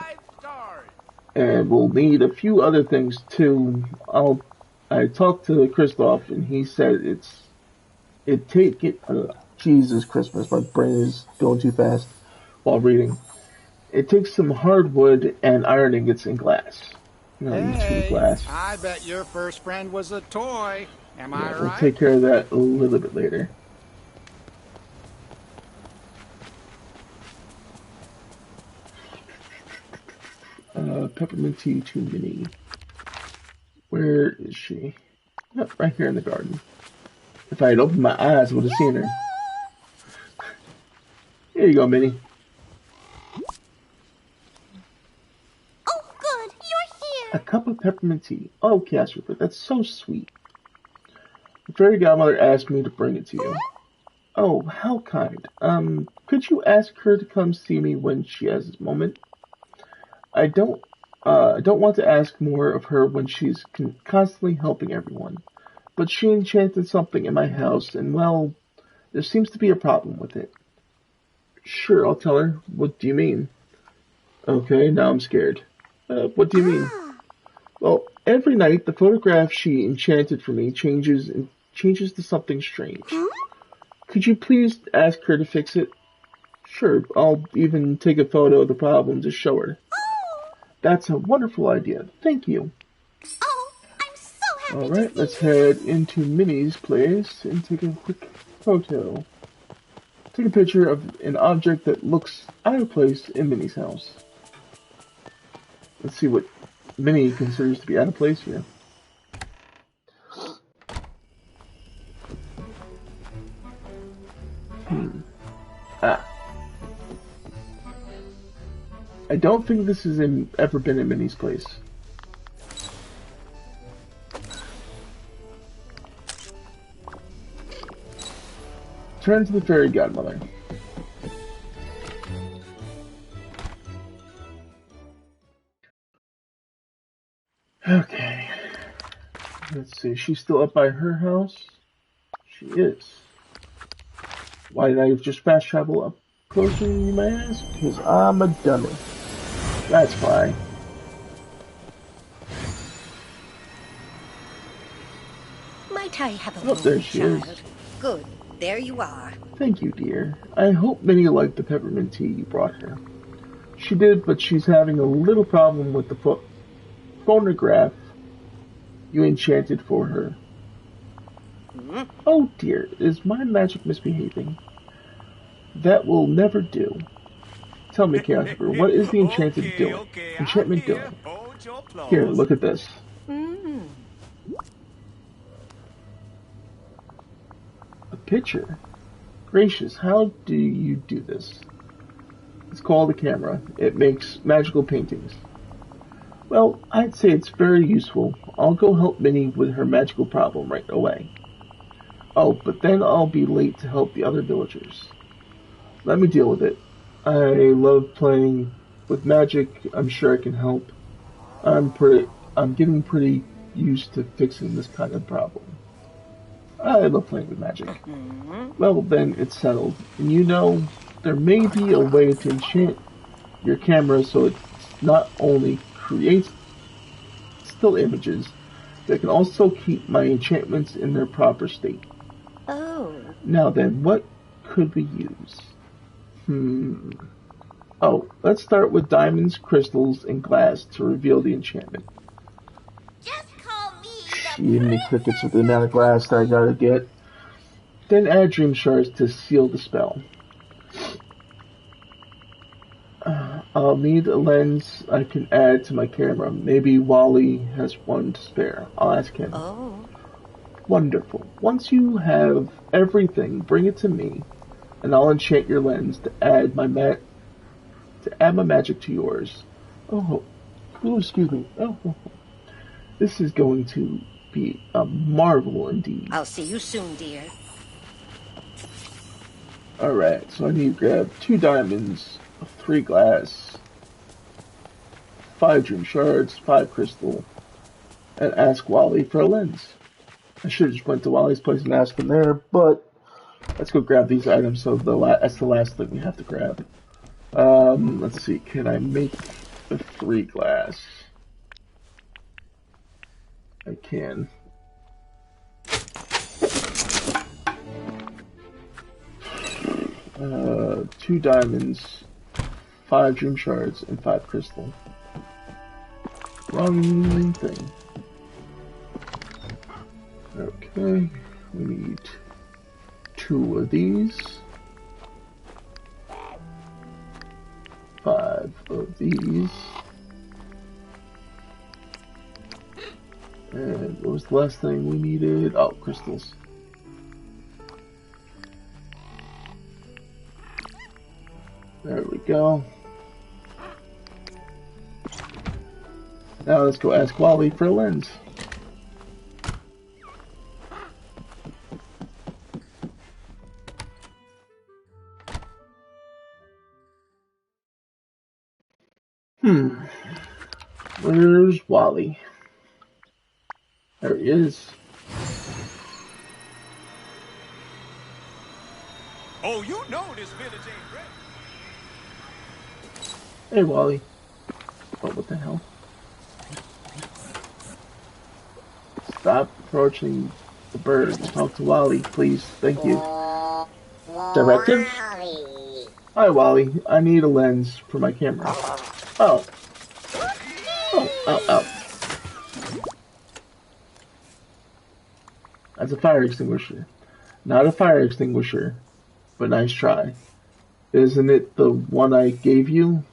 And we'll need a few other things too. I talked to Christoph and he said Jesus Christmas, my brain is going too fast while reading. It takes some hardwood and iron ingots and glass. Hey, Glass. I bet your first friend was a toy. Am I We'll right? take care of that a little bit later. Peppermint tea to Minnie. Where is she? Oh, right here in the garden. If I had opened my eyes, I would have seen her. Here you go, Minnie. Oh, good. You're here. A cup of peppermint tea. Oh, Chaos Reaper, that's so sweet. The fairy godmother asked me to bring it to you. Oh, how kind. Could you ask her to come see me when she has a moment? I don't want to ask more of her when she's constantly helping everyone. But she enchanted something in my house, and well, there seems to be a problem with it. Sure, I'll tell her. What do you mean? Okay, now I'm scared. What do you mean? Well, every night the photograph she enchanted for me changes to something strange. Could you please ask her to fix it? Sure, I'll even take a photo of the problem to show her. That's a wonderful idea. Thank you. Oh, I'm so happy Alright, to see let's you. head into Minnie's place and take a quick photo. Take a picture of an object that looks out of place in Minnie's house. Let's see what Minnie considers to be out of place here. Ah. I don't think this has ever been in Minnie's place. Turn to the fairy godmother. Okay. Let's see. She's still up by her house? She is. Why did I just fast travel up closer, you may ask? Because I'm a dummy. That's why. Might I have a Oh, there she is. child? Good. There you are. Thank you, dear. I hope Minnie liked the peppermint tea you brought her. She did, but she's having a little problem with the phonograph you enchanted for her. Oh dear, is my magic misbehaving? That will never do. Tell me, Casper, what is the enchantment doing? Here, look at this. A picture? Gracious, how do you do this? It's called a camera. It makes magical paintings. Well, I'd say it's very useful. I'll go help Minnie with her magical problem right away. Oh, but then I'll be late to help the other villagers. Let me deal with it. I love playing with magic. I'm sure I can help. I'm getting pretty used to fixing this kind of problem. I love playing with magic. Well, then it's settled. And you know, there may be a way to enchant your camera so it not only creates still images, but it can also keep my enchantments in their proper state. Oh. Now then, what could we use? Oh, let's start with diamonds, crystals, and glass to reveal the enchantment. Just call me Even the crickets with the amount of glass that I gotta get. Then add dream shards to seal the spell. I'll need a lens I can add to my camera. Maybe Wally has one to spare. I'll ask him. Oh. Wonderful. Once you have everything, bring it to me, and I'll enchant your lens to add my magic to yours. Oh, excuse me. Oh, this is going to be a marvel indeed. I'll see you soon, dear. Alright, so I need to grab 2 diamonds, 3 glass, 5 dream shards, 5 crystal, and ask Wally for a lens. I should have just went to Wally's place and asked him there, but let's go grab these items, so that's the last thing we have to grab. Let's see, can I make the 3 glass? I can. 2 diamonds, 5 dream shards, and 5 crystal. Wrong thing. Okay, we need 2 of these, 5 of these, and what was the last thing we needed? Oh, crystals. There we go. Now let's go ask Wally for a lens. Where's Wally? There he is. Oh, you know this village ain't ready. Hey, Wally. Oh, what the hell? Stop approaching the bird. Talk to Wally, please. Thank you. Directive? Hi, Wally. I need a lens for my camera. Oh. Oh, ow, ow. That's a fire extinguisher. Not a fire extinguisher, but nice try. Isn't it the one I gave you?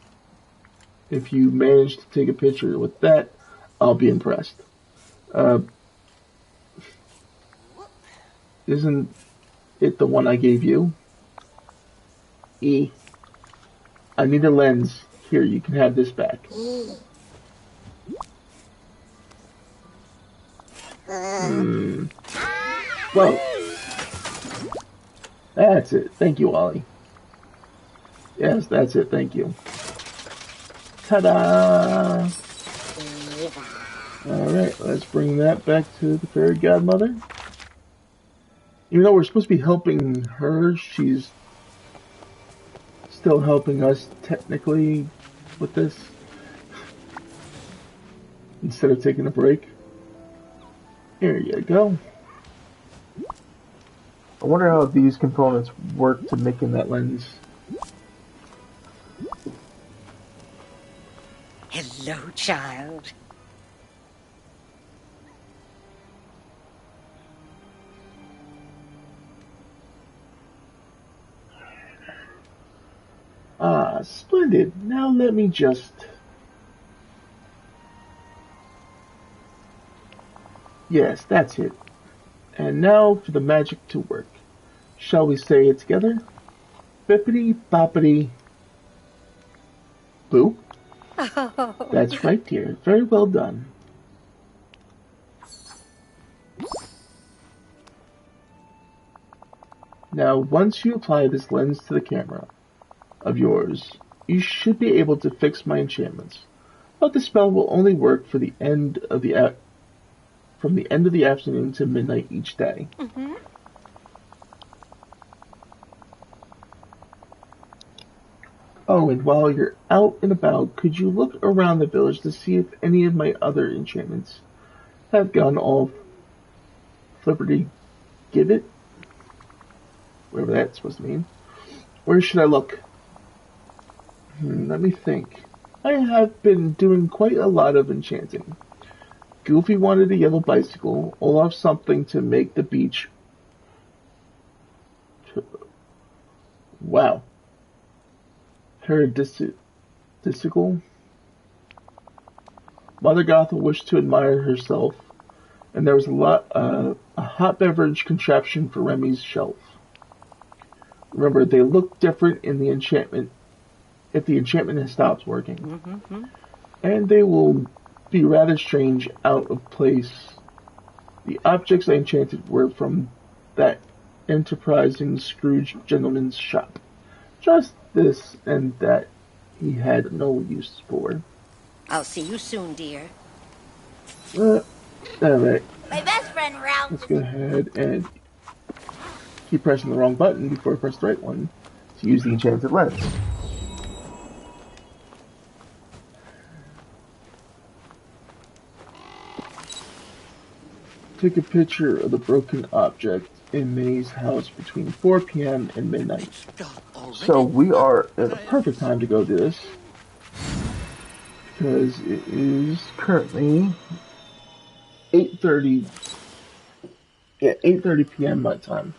If you manage to take a picture with that, I'll be impressed. Isn't it the one I gave you? E. I need a lens. Here, you can have this back. Whoa. That's it. Thank you, Ollie. Yes, that's it. Thank you. Ta-da! Alright, let's bring that back to the fairy godmother. Even though we're supposed to be helping her, she's still helping us technically with this. Instead of taking a break. Here you go. I wonder how these components work to making that lens. Hello, child. Ah, splendid. Now let me just... Yes, that's it. And now for the magic to work. Shall we say it together? Bippity boppity boo. That's right, dear. Very well done. Now, once you apply this lens to the camera of yours, you should be able to fix my enchantments. But the spell will only work for the end of the from the end of the afternoon to midnight each day. Oh, and while you're out and about, could you look around the village to see if any of my other enchantments have gone all flipperty gibbet? Whatever that's supposed to mean. Where should I look? Let me think. I have been doing quite a lot of enchanting. Goofy wanted a yellow bicycle, Olaf something to make the beach. Wow. Paradisical. Mother Gothel wished to admire herself, and there was a hot beverage contraption for Remy's shelf. Remember, they look different in the enchantment if the enchantment has stopped working. And they will be rather strange, out of place. The objects I enchanted were from that enterprising Scrooge gentleman's shop. Just this and that he had no use for. I'll see you soon, dear. Alright. My best friend Ralph. Let's go ahead and keep pressing the wrong button before I press the right one to use the enchanted lens. Take a picture of the broken object in Minnie's house between 4 p.m. and midnight. So we are at a perfect time to go do this, because it is currently 8:30. Yeah, 8:30 p.m. my time.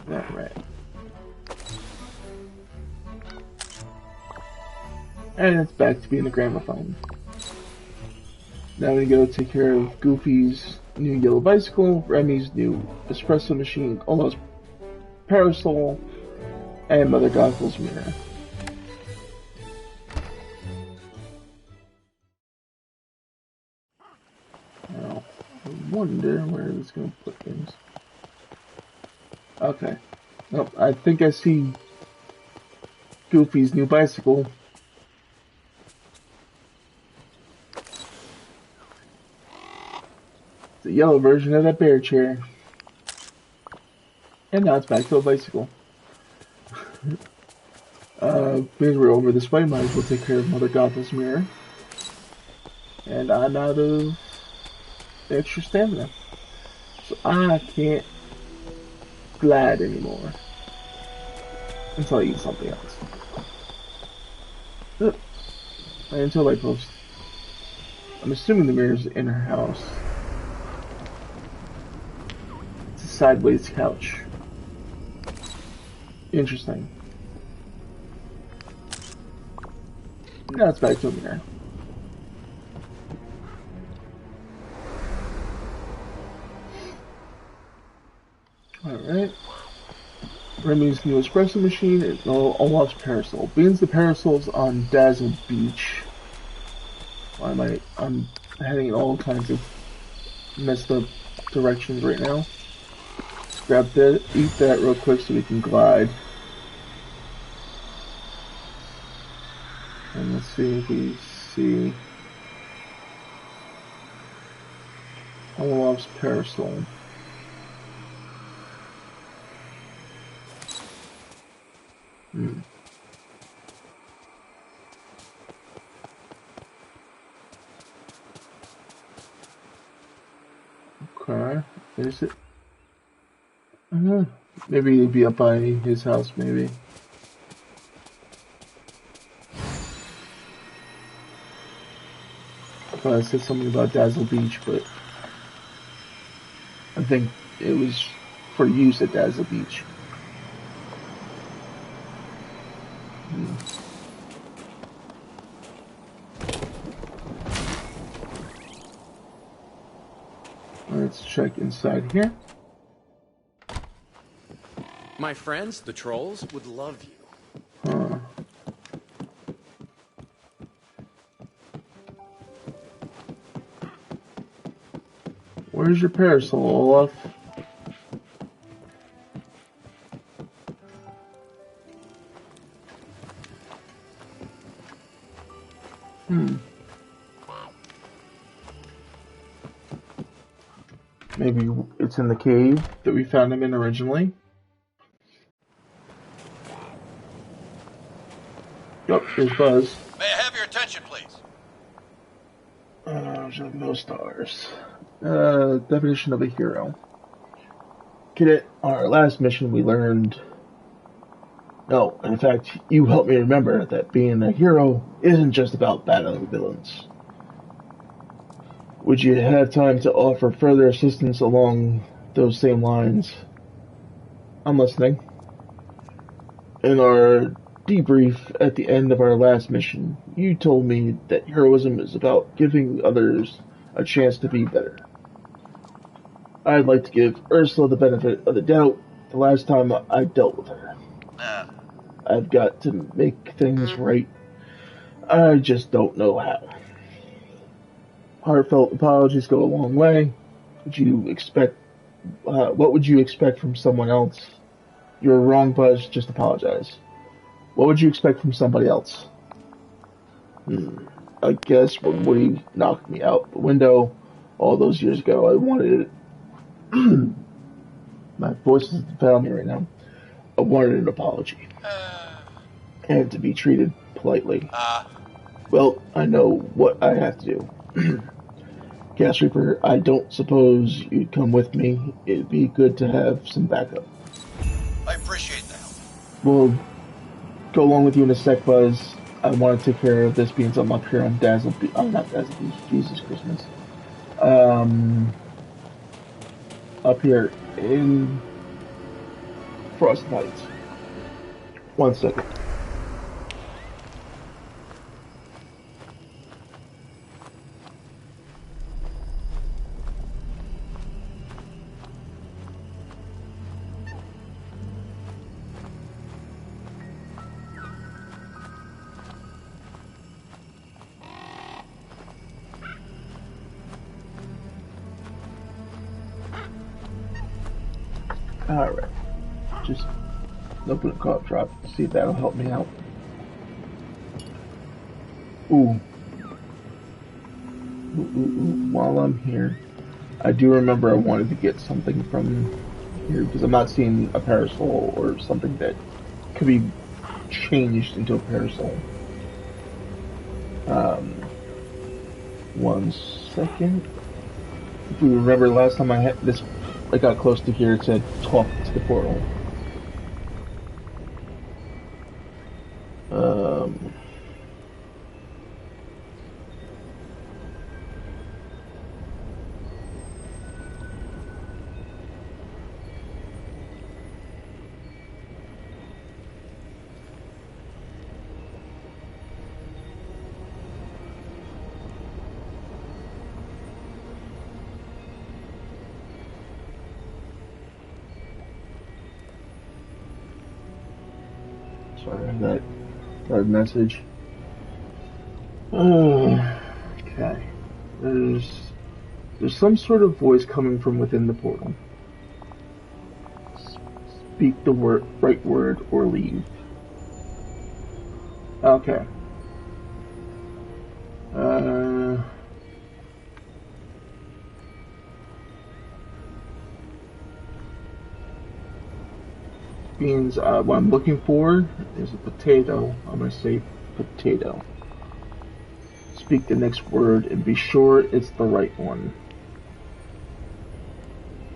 All right. And it's back to being the gramophone. Now we go take care of Goofy's new yellow bicycle, Remy's new espresso machine, Olaf's parasol, and Mother Gothel's mirror. Now, I wonder where it's going to put things. Okay. Nope, I think I see Goofy's new bicycle. It's a yellow version of that bear chair. And now it's back to a bicycle. Because we're over this way, might as well take care of Mother Gothel's mirror. And I'm out of extra stamina. So I can't glide anymore. Until I eat something else. And until I post. I'm assuming the mirror's in her house. It's a sideways couch. Interesting. Now it's back to a mirror. Alright. Remy's new espresso machine and Olaf's parasol. Beans the parasols on Dazzle Beach. Why am I'm heading in all kinds of messed up directions right now. Let's grab that, eat that real quick so we can glide. And let's see if we see Olaf's parasol. Okay, is it? Maybe it'd be up by his house, maybe. I thought I said something about Dazzle Beach, but I think it was for use at Dazzle Beach. Let's check inside here. My friends, the trolls, would love you. Where's your parasol, Olaf? Maybe it's in the cave that we found him in originally. Yup, there's Buzz. May I have your attention, please? No stars. Definition of a hero. Cadet, on our last mission we learned... No, in fact, you helped me remember that being a hero isn't just about battling villains. Would you have time to offer further assistance along those same lines? I'm listening. In our debrief at the end of our last mission, you told me that heroism is about giving others a chance to be better. I'd like to give Ursula the benefit of the doubt the last time I dealt with her. I've got to make things right. I just don't know how. Heartfelt apologies go a long way. What would you expect from someone else? You're wrong, Buzz. Just apologize. What would you expect from somebody else? I guess when Woody knocked me out the window all those years ago, I wanted it. My voice is failing me right now. I wanted an apology. And to be treated politely. Well, I know what I have to do. Gas Reaper, I don't suppose you'd come with me. It'd be good to have some backup. I appreciate that. We'll go along with you in a sec, Buzz. I want to take care of this being I'm up here on Dazzle Beach. Oh, not Dazzle Beach. Jesus Christmas. Up here in Frost Heights. 1 second. Alright. Just open a cough drop. See if that'll help me out. Ooh. While I'm here, I do remember I wanted to get something from here because I'm not seeing a parasol or something that could be changed into a parasol. 1 second. If you remember last time I had this, I got close to here, it said talk to the portal. Sorry, that message. Okay. There's some sort of voice coming from within the portal. Speak the right word or leave. Okay. Means what I'm looking for is a potato. I'm gonna say potato. Speak the next word and be sure it's the right one.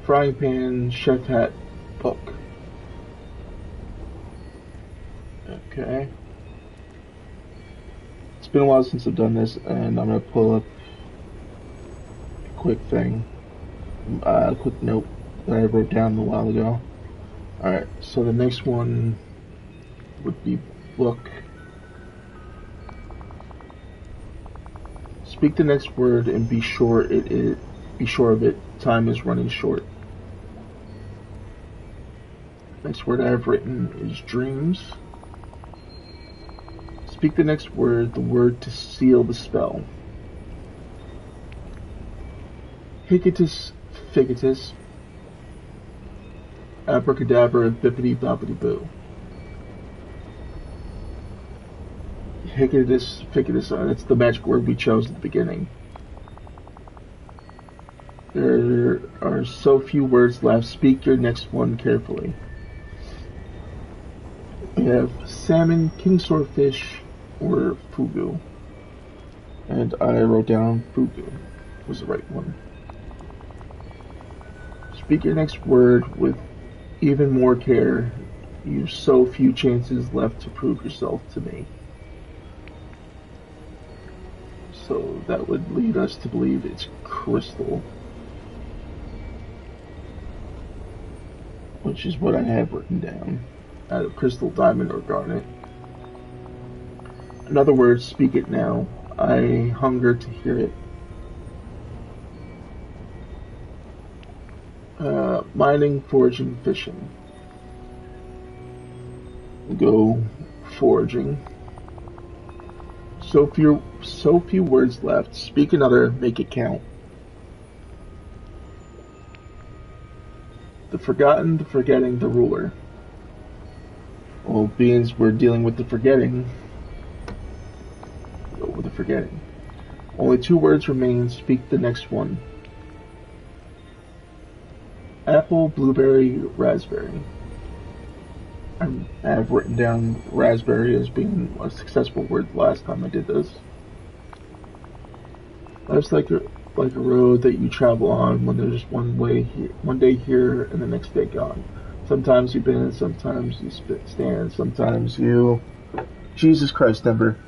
Frying pan, chef hat, book. Okay. It's been a while since I've done this, and I'm gonna pull up a quick thing, a quick note that I wrote down a while ago. Alright, so the next one would be book. Speak the next word and be sure of it. Time is running short. Next word I have written is dreams. Speak the next word, the word to seal the spell. Hicatus ficatus. Abracadabra, bippity boppity boo. Hicatus ficatus, that's the magic word we chose at the beginning. There are so few words left. Speak your next one carefully. We have salmon, king swordfish, or fugu. And I wrote down fugu was the right one. Speak your next word with even more care. You've so few chances left to prove yourself to me. So that would lead us to believe it's crystal. Which is what I have written down. Out of crystal, diamond, or garnet. In other words, speak it now. I hunger to hear it. Mining, foraging, fishing. Go foraging. So few words left. Speak another, make it count. The forgotten, the forgetting, the ruler. Well, being we're dealing with the forgetting, go with the forgetting. Only 2 words remain. Speak the next one. Apple, blueberry, raspberry. I have written down raspberry as being a successful word the last time I did this. Life's like a road that you travel on when there's one day here and the next day gone. Sometimes you bend, sometimes you stand, sometimes you... Jesus Christ, Denver.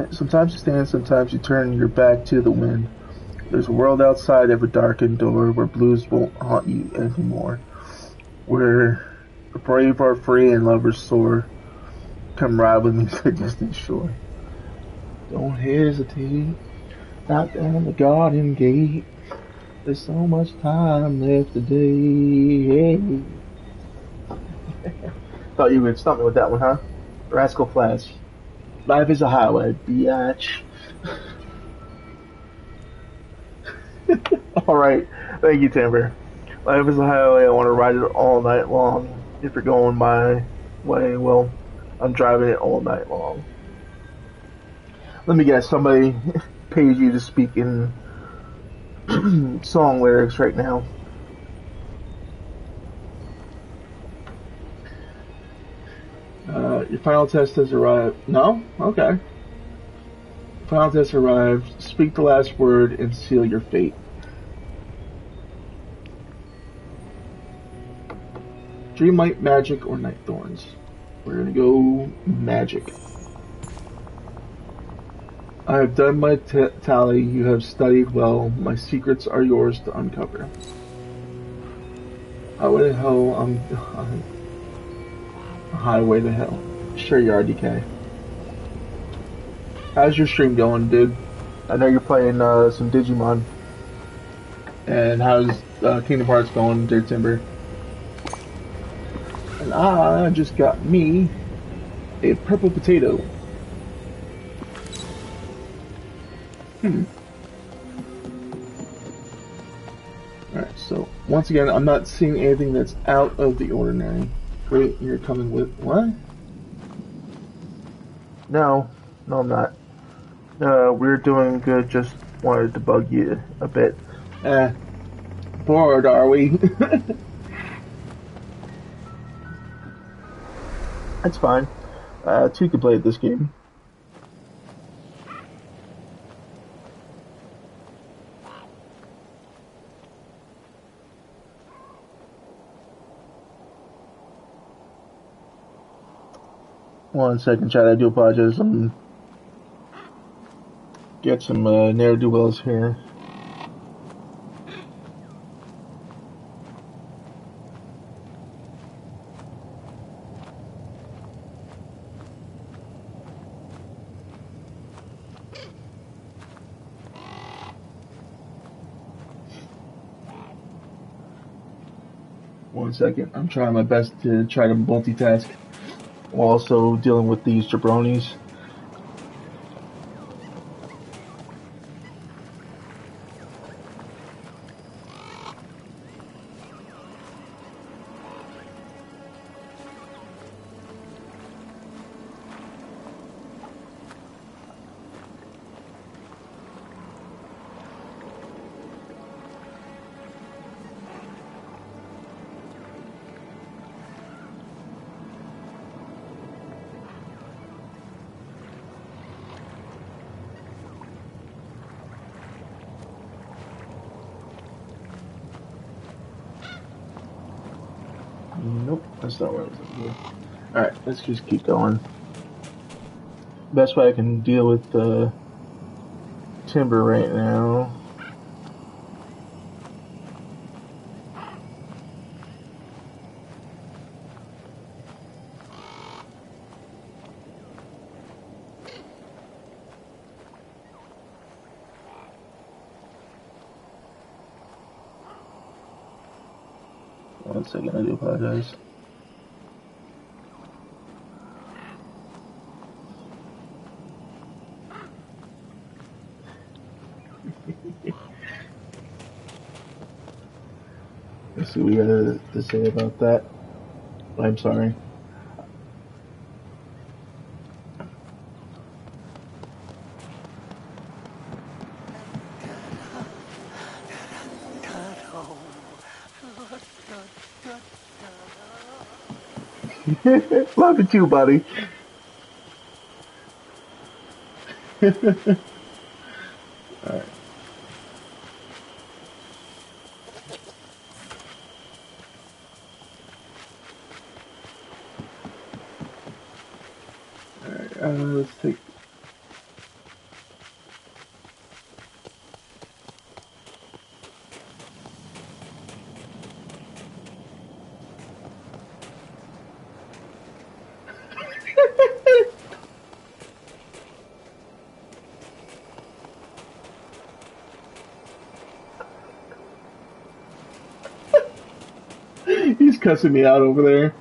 Sometimes you stand, sometimes you turn your back to the wind. There's a world outside every darkened door where blues won't haunt you anymore. Where the brave are free and lovers soar. Come ride with me to the distant shore. Don't hesitate. Knock down the garden gate. There's so much time left today. Thought you would stump me with that one, huh? Rascal Flatts. Life is a highway, biatch. Alright, thank you, Timber. Life is a highway, I want to ride it all night long. If you're going my way, well, I'm driving it all night long. Let me guess, somebody pays you to speak in song lyrics right now. Your final test has arrived. No? Okay. Final test arrived. Speak the last word and seal your fate. Dreamlight, magic, or night thorns? We're gonna go magic. I have done my tally. You have studied well. My secrets are yours to uncover. Highway to hell. I'm highway to hell. Sure you are, DK. How's your stream going, dude? I know you're playing some Digimon. And how's Kingdom Hearts going, Dear Timber? And I just got me a purple potato. Alright, so once again, I'm not seeing anything that's out of the ordinary. Wait, you're coming with what? No, no, I'm not. We're doing good. Just wanted to bug you a bit. Bored, are we? That's fine. Two can play this game. One second, chat. I do apologize. Get some ne'er-do-wells here. One second. I'm trying my best to try to multitask while also dealing with these jabronis. Nope, that's not what I was looking for. Alright, let's just keep going. Best way I can deal with the timber right now. One second, I do apologize. Let's see what we got to say about that. I'm sorry. Love you too, buddy. Alright. Alright, let's take... He's cussing me out over there.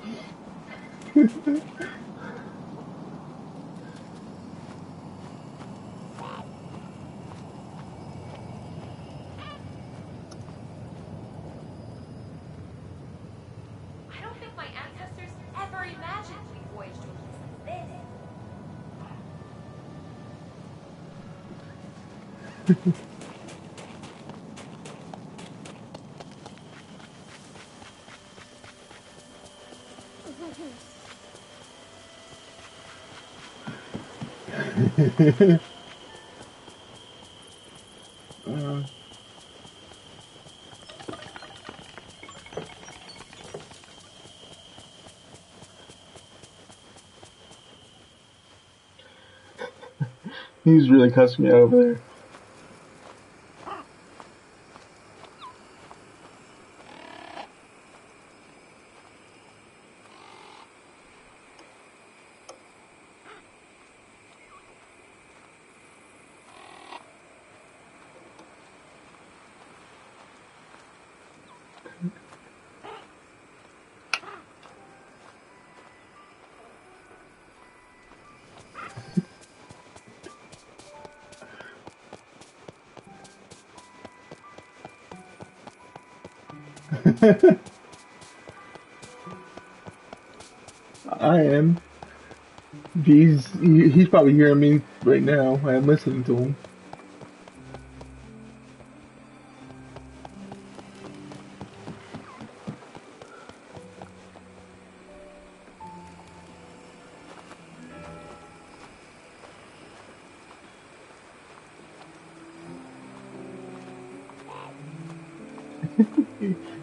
He's really cussing me out over there. I am. He's probably hearing me right now. I'm listening to him.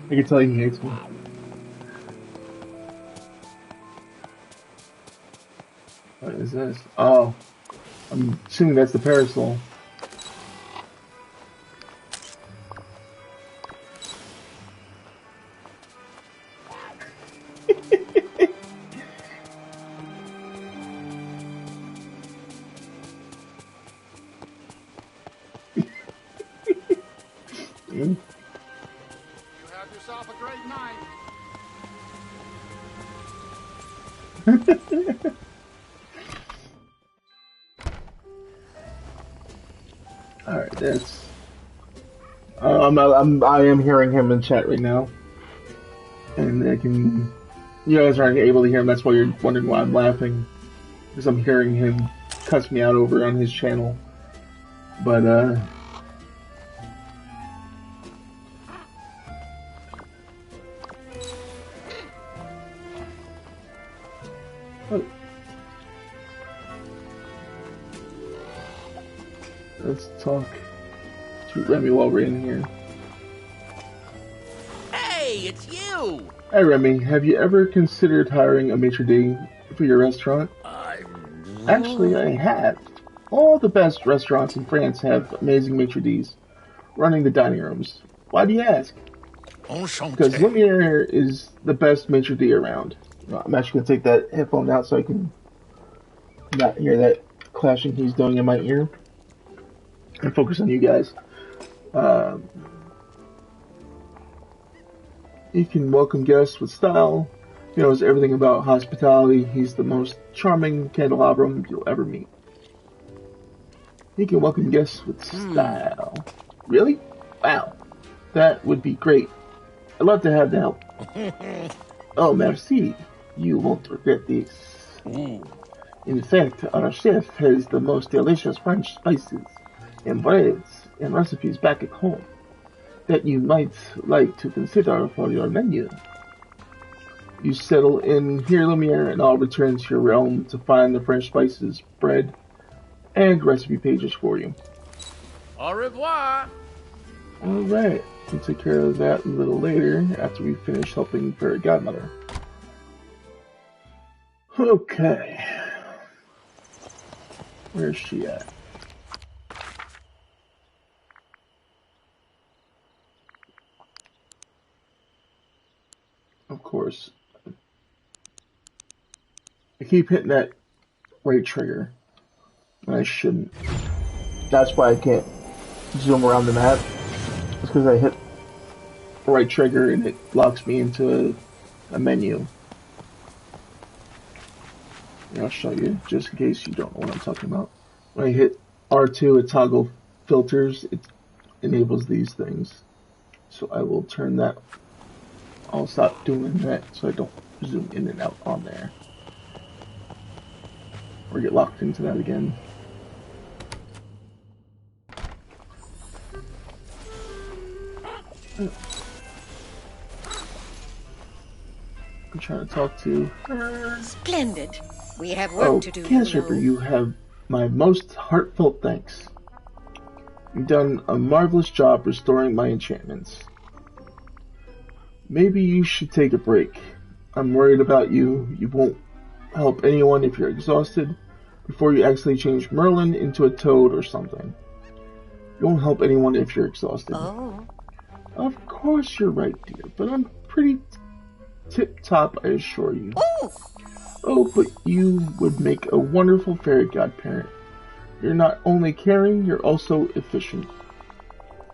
I can tell he hates me. What is this? Oh, I'm assuming that's the parasol. You have yourself a great night. All right, that's. I am hearing him in chat right now, and I can. You guys aren't able to hear him. That's why you're wondering why I'm laughing, because I'm hearing him cuss me out over on his channel. But let's talk to Remy while we're in here. Hey, it's you! Hi Remy, have you ever considered hiring a maitre d' for your restaurant? Actually, I have. All the best restaurants in France have amazing maitre d's running the dining rooms. Why do you ask? Because Lumiere is the best maitre d' around. I'm actually going to take that headphone out so I can not hear that clashing he's doing in my ear and focus on you guys. He can welcome guests with style. He knows everything about hospitality. He's the most charming candelabrum you'll ever meet. He can welcome guests with style. Really? Wow. That would be great. I'd love to have the help. Oh, merci. You won't regret this. In fact, our chef has the most delicious French spices and breads and recipes back at home that you might like to consider for your menu. You settle in here, Lumiere, and I'll return to your realm to find the French spices, bread, and recipe pages for you. Au revoir! Alright, we'll take care of that a little later after we finish helping Fairy Godmother. Okay. Where's she at? Of course. I keep hitting that right trigger. And I shouldn't. That's why I can't zoom around the map. It's because I hit the right trigger and it locks me into a menu. And I'll show you, just in case you don't know what I'm talking about. When I hit R2, it toggle filters, it enables these things. So I will turn that. I'll stop doing that so I don't zoom in and out on there. Or get locked into that again. I'm trying to talk to her. Splendid. We have work to do. Yes, Ripper, you have my most heartfelt thanks. You've done a marvelous job restoring my enchantments. Maybe you should take a break. I'm worried about you. You won't help anyone if you're exhausted before you accidentally change Merlin into a toad or something. You won't help anyone if you're exhausted. Oh. Of course you're right, dear, but I'm pretty tip-top, I assure you. Oh. Oh, but you would make a wonderful fairy godparent. You're not only caring, you're also efficient.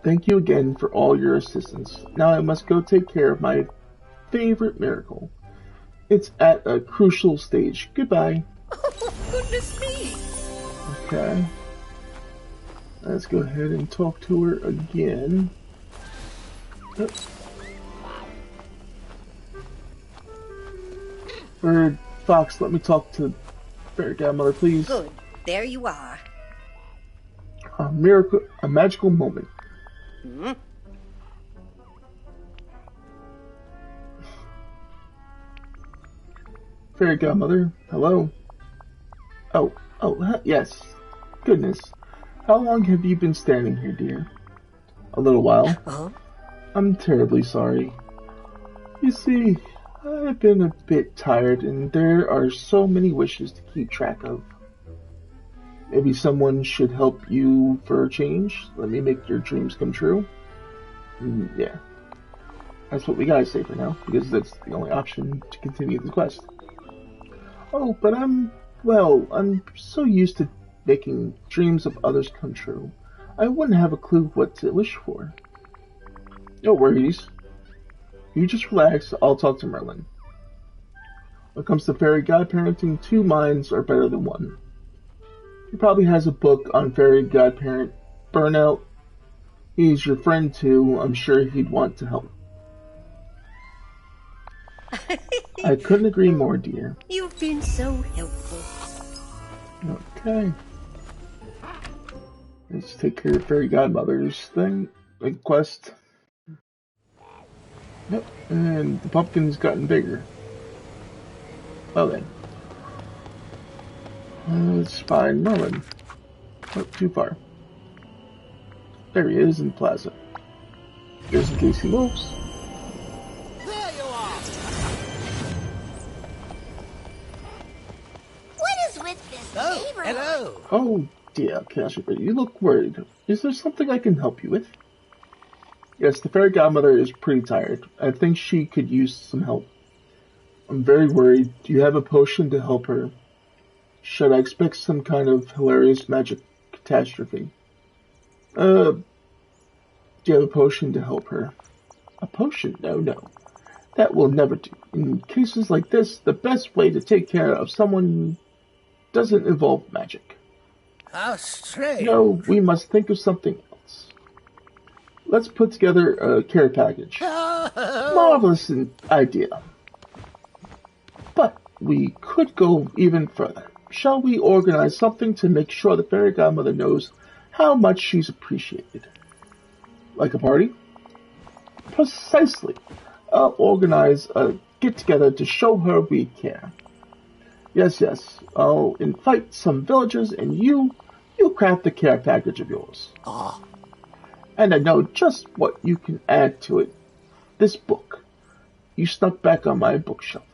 Thank you again for all your assistance. Now I must go take care of my favorite miracle. It's at a crucial stage. Goodbye. Oh, goodness me. Okay. Let's go ahead and talk to her again. Oops. Bird, Fox, let me talk to Fairy Godmother, please. Good. There you are. A magical moment. Hmm? Fairy Godmother, hello? Yes. Goodness. How long have you been standing here, dear? A little while. Oh? I'm terribly sorry. You see, I've been a bit tired and there are so many wishes to keep track of. Maybe someone should help you for a change? Let me make your dreams come true? Yeah. That's what we gotta say for now, because that's the only option to continue the quest. Oh, but I'm so used to making dreams of others come true. I wouldn't have a clue what to wish for. No worries. You just relax, I'll talk to Merlin. When it comes to fairy godparenting, 2 minds are better than 1. He probably has a book on fairy godparent burnout. He's your friend too, I'm sure he'd want to help. I couldn't agree more, dear. You've been so helpful. Okay. Let's take care of Fairy Godmother's thing. Big quest. Yep, and the pumpkin's gotten bigger. Well then. Let's find Merlin. Not too far. There he is in the plaza. Just in case he moves. There you are. What is with this neighborhood? Hello. Oh dear, Casper, you look worried. Is there something I can help you with? Yes, the fairy godmother is pretty tired. I think she could use some help. I'm very worried. Do you have a potion to help her? Should I expect some kind of hilarious magic catastrophe? Do you have a potion to help her? A potion? No. That will never do. In cases like this, the best way to take care of someone doesn't involve magic. How strange. No, we must think of something else. Let's put together a care package. Marvelous idea. But we could go even further. Shall we organize something to make sure the fairy godmother knows how much she's appreciated? Like a party? Precisely. I'll organize a get-together to show her we care. Yes. I'll invite some villagers and you craft the care package of yours. And I know just what you can add to it. This book. You snuck back on my bookshelf.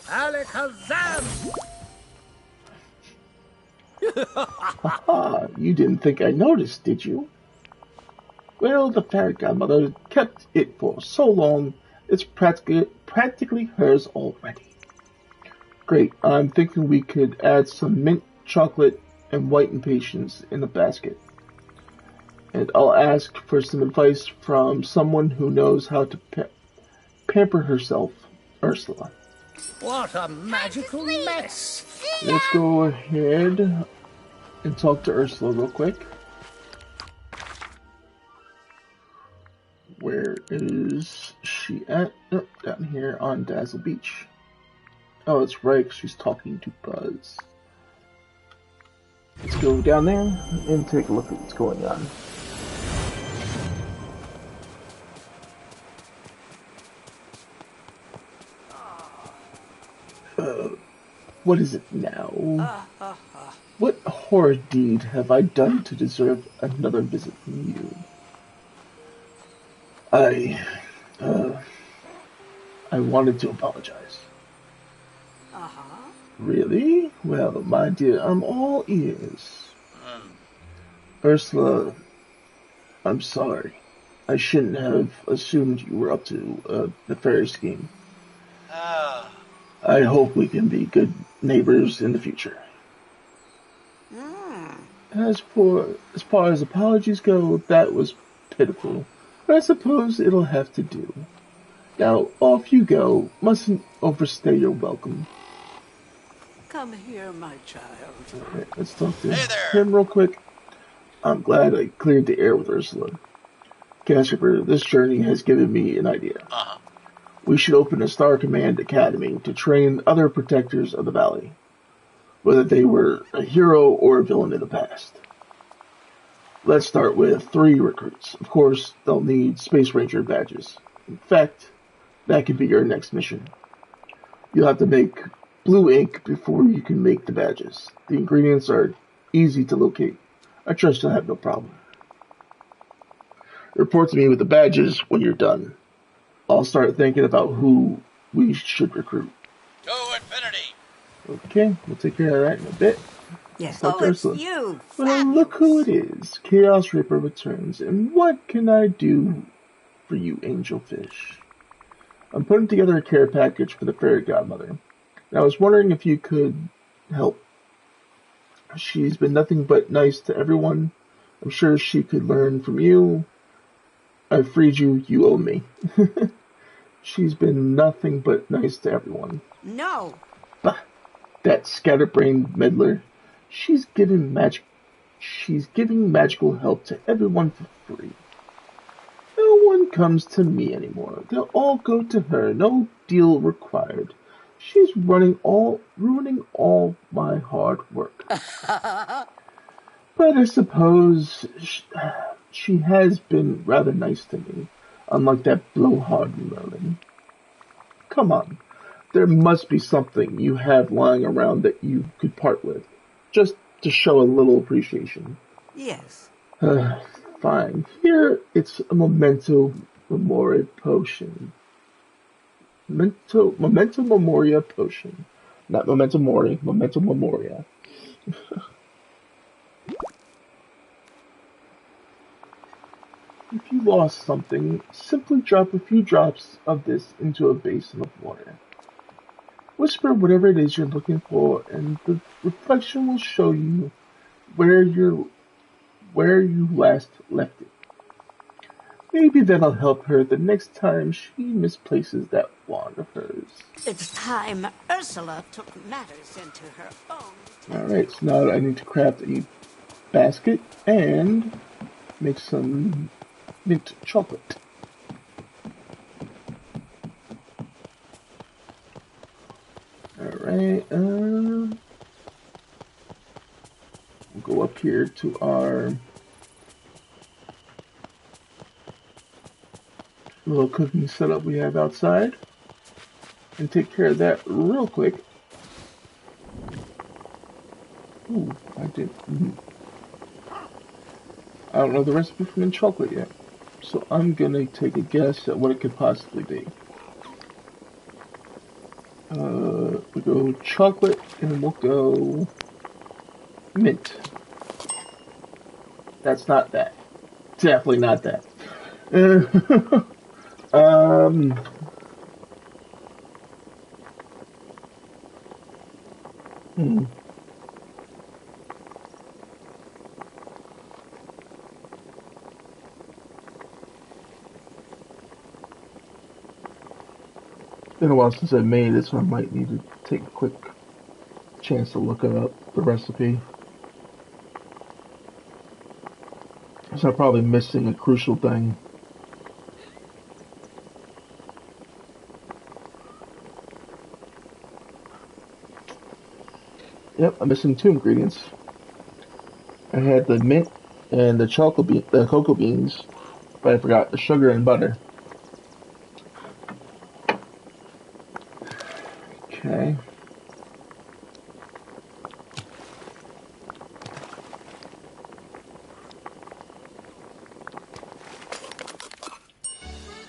Alakazam! Haha, you didn't think I noticed, did you? Well, the fairy godmother kept it for so long, it's practically hers already. Great, I'm thinking we could add some mint chocolate and white impatiens in the basket. And I'll ask for some advice from someone who knows how to pamper herself, Ursula. What a magical mess! Let's go ahead and talk to Ursula real quick. Where is she at? Oh, down here on Dazzle Beach. Oh, that's right, she's talking to Buzz. Let's go down there and take a look at what's going on. What is it now? What horrid deed have I done to deserve another visit from you? I wanted to apologize. Really? Well, my dear, I'm all ears. Ursula, I'm sorry. I shouldn't have assumed you were up to a nefarious scheme. I hope we can be good neighbors in the future. As far as apologies go, that was pitiful. But I suppose it'll have to do. Now, off you go. Mustn't overstay your welcome. Come here, my child. Alright, let's talk to him real quick. I'm glad I cleared the air with Ursula. Casper, this journey has given me an idea. We should open a Star Command Academy to train other protectors of the valley, whether they were a hero or a villain in the past. Let's start with 3 recruits. Of course, they'll need Space Ranger badges. In fact, that could be your next mission. You'll have to make blue ink before you can make the badges. The ingredients are easy to locate. I trust you'll have no problem. Report to me with the badges when you're done. I'll start thinking about who we should recruit. To infinity! Okay, we'll take care of that in a bit. Yes, Like oh, it's Ursula. you. Well, look who it is. Chaos Reaper returns. And what can I do for you, Angelfish? I'm putting together a care package for the fairy godmother. And I was wondering if you could help. She's been nothing but nice to everyone. I'm sure she could learn from you. I freed you, you owe me. She's been nothing but nice to everyone. No. Bah, that scatterbrained meddler. She's giving magical help to everyone for free. No one comes to me anymore. They'll all go to her. No deal required. She's ruining all my hard work. But I suppose she has been rather nice to me, unlike that blowhard Merlin. Come on, there must be something you have lying around that you could part with, just to show a little appreciation. Yes. Fine. Here, it's a Memento Memoria potion. Memento Memoria potion. Not Memento Mori, Memento Memoria. If you lost something, simply drop a few drops of this into a basin of water. Whisper whatever it is you're looking for, and the reflection will show you where you last left it. Maybe that'll help her the next time she misplaces that wand of hers. It's time Ursula took matters into her own. Alright, so now I need to craft a basket and make some mint chocolate. Alright, we'll go up here to our little cooking setup we have outside and take care of that real quick. Ooh, I don't know the recipe for mint chocolate yet, so I'm gonna take a guess at what it could possibly be. We go chocolate and we'll go mint. That's not that. Definitely not that. Been a while since I made it, so I might need to take a quick chance to look up the recipe. So I'm probably missing a crucial thing. Yep, I'm missing 2 ingredients. I had the mint and the cocoa beans, but I forgot the sugar and butter. Okay.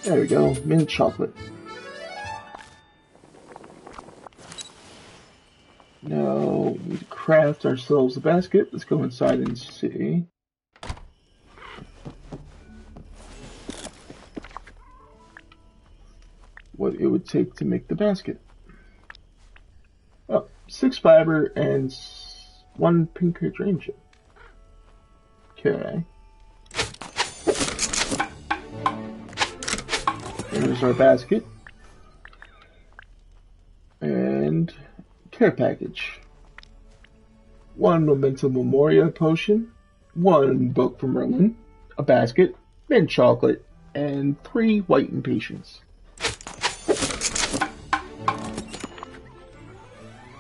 There we go, mint chocolate. Now, we need to craft ourselves a basket. Let's go inside and see. What it would take to make the basket. Oh, 6 fiber and 1 pink hydrangea. Okay. There's our basket. And care package. 1 Memento Memoria potion, 1 book from Merlin, a basket, mint chocolate, and 3 white impatiens.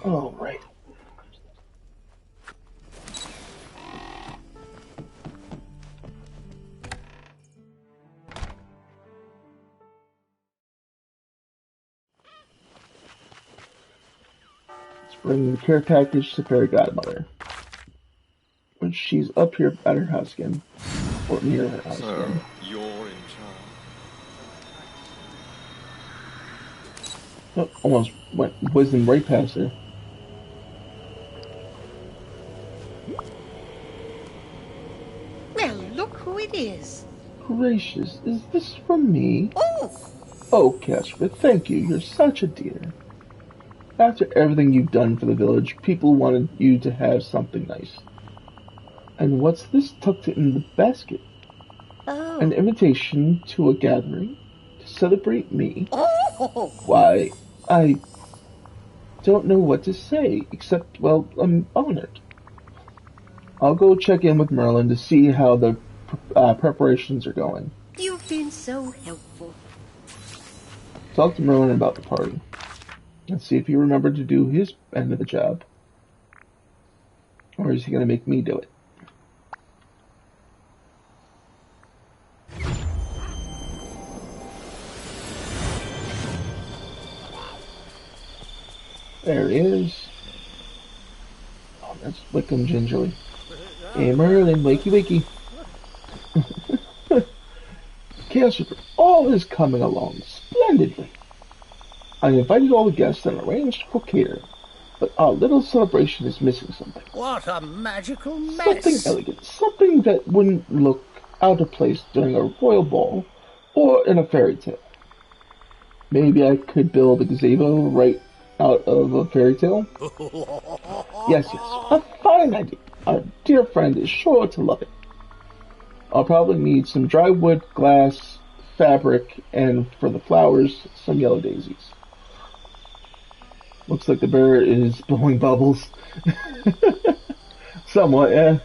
All right. Let's bring the care package to Fairy Godmother. When she's up here at her house again. Or near her house So, again. you're in charge. Oh, almost whizzed right past her. Well, look who it is. Gracious, is this from me? Oh! Oh, Casper, thank you. You're such a dear. After everything you've done for the village, people wanted you to have something nice. And what's this tucked in the basket? Oh. An invitation to a gathering to celebrate me. Oh! Why, I don't know what to say, except, well, I'm honored. I'll go check in with Merlin to see how the preparations are going. You've been so helpful. Talk to Merlin about the party. And see if he remembered to do his end of the job. Or is he going to make me do it? There he is. Oh, let's lick him gingerly. Hey Merlin, wakey wakey. Casper, all is coming along splendidly. I invited all the guests and arranged for catering, but our little celebration is missing something. What a magical mess! Something elegant, something that wouldn't look out of place during a royal ball or in a fairy tale. Maybe I could build a gazebo right out of a fairy tale? Yes, a fine idea. Our dear friend is sure to love it. I'll probably need some dry wood, glass, fabric, and for the flowers, some yellow daisies. Looks like the bear is blowing bubbles. Somewhat, yeah.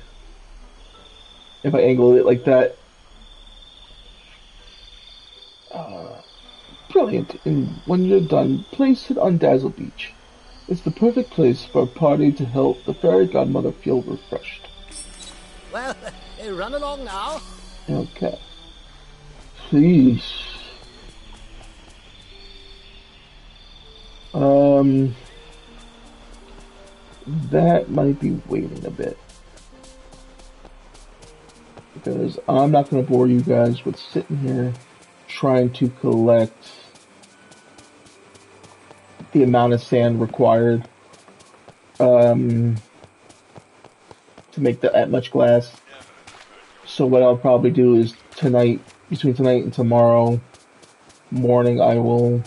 If I angle it like that. Brilliant. And when you're done, place it on Dazzle Beach. It's the perfect place for a party to help the fairy godmother feel refreshed. Well, run along now. Okay. Please. That might be waiting a bit. Because I'm not going to bore you guys with sitting here trying to collect the amount of sand required to make that much glass. So what I'll probably do is tonight, between tonight and tomorrow morning, I will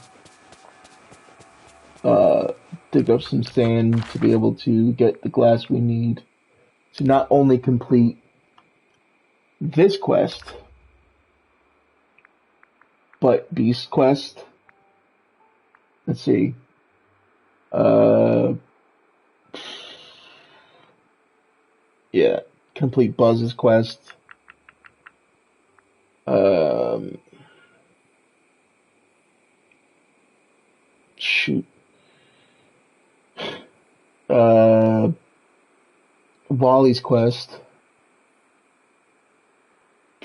dig up some sand to be able to get the glass we need to not only complete this quest, but Beast Quest. Let's see. Yeah, complete Buzz's quest. Shoot. Wally's quest.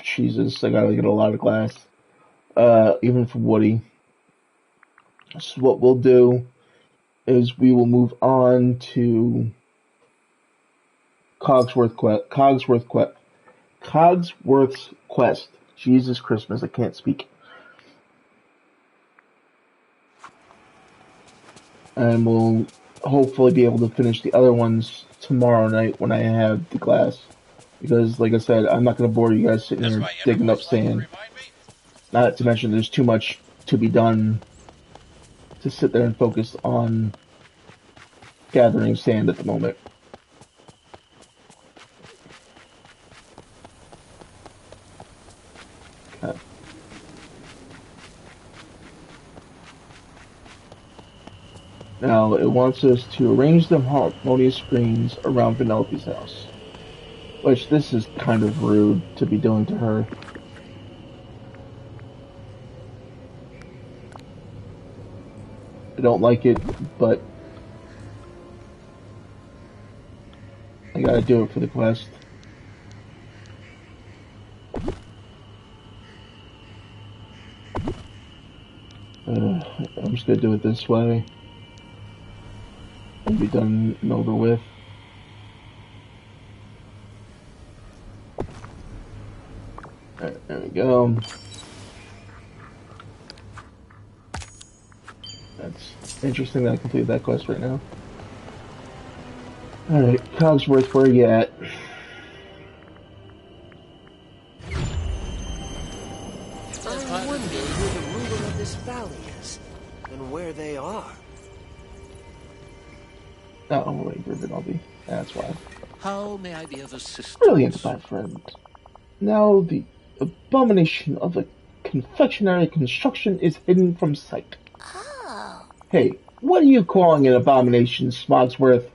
Jesus, I gotta get a lot of glass. Even for Woody. So what we'll do is we will move on to Cogsworth's quest. Jesus Christmas, I can't speak. And we'll hopefully be able to finish the other ones tomorrow night when I have the glass. Because, like I said, I'm not going to bore you guys sitting here digging up sand. Not to mention there's too much to be done to sit there and focus on gathering sand at the moment. Okay. Now, it wants us to arrange the harmonious screens around Penelope's house. Which, this is kind of rude to be doing to her. I don't like it, but I gotta do it for the quest. I'm just gonna do it this way. And be done and over with. Alright, there we go. That's interesting that I completed that quest right now. Alright, Cogsworth, where you at? I wonder who the ruler of this valley is, and where they are. Oh, wait, Ribbon, that's why. How may I be of assistance? Brilliant, my friend. Now the abomination of the confectionery construction is hidden from sight. Oh. Hey, what are you calling an abomination, Smogsworth?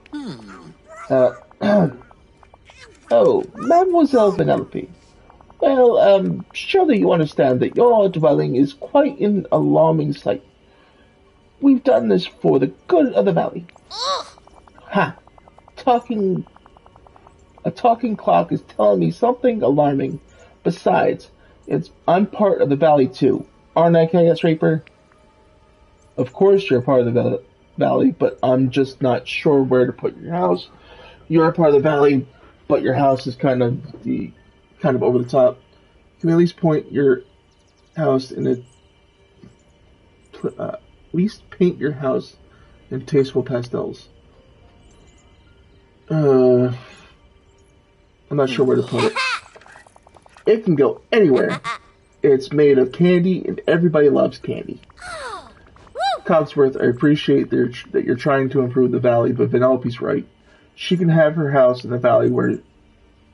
Oh, Mademoiselle Vanellope. Well, surely you understand that your dwelling is quite an alarming sight. We've done this for the good of the valley. Ha! A talking clock is telling me something alarming. Besides, I'm part of the valley too. Aren't I, Chaos Reaper? Of course you're part of the valley, but I'm just not sure where to put your house. You're a part of the valley, but your house is kind of over the top. Can we at least point your house in at least paint your house in tasteful pastels? I'm not sure where to put it. It can go anywhere. It's made of candy, and everybody loves candy. Cogsworth, I appreciate that you're trying to improve the valley, but Vanellope's right. She can have her house in the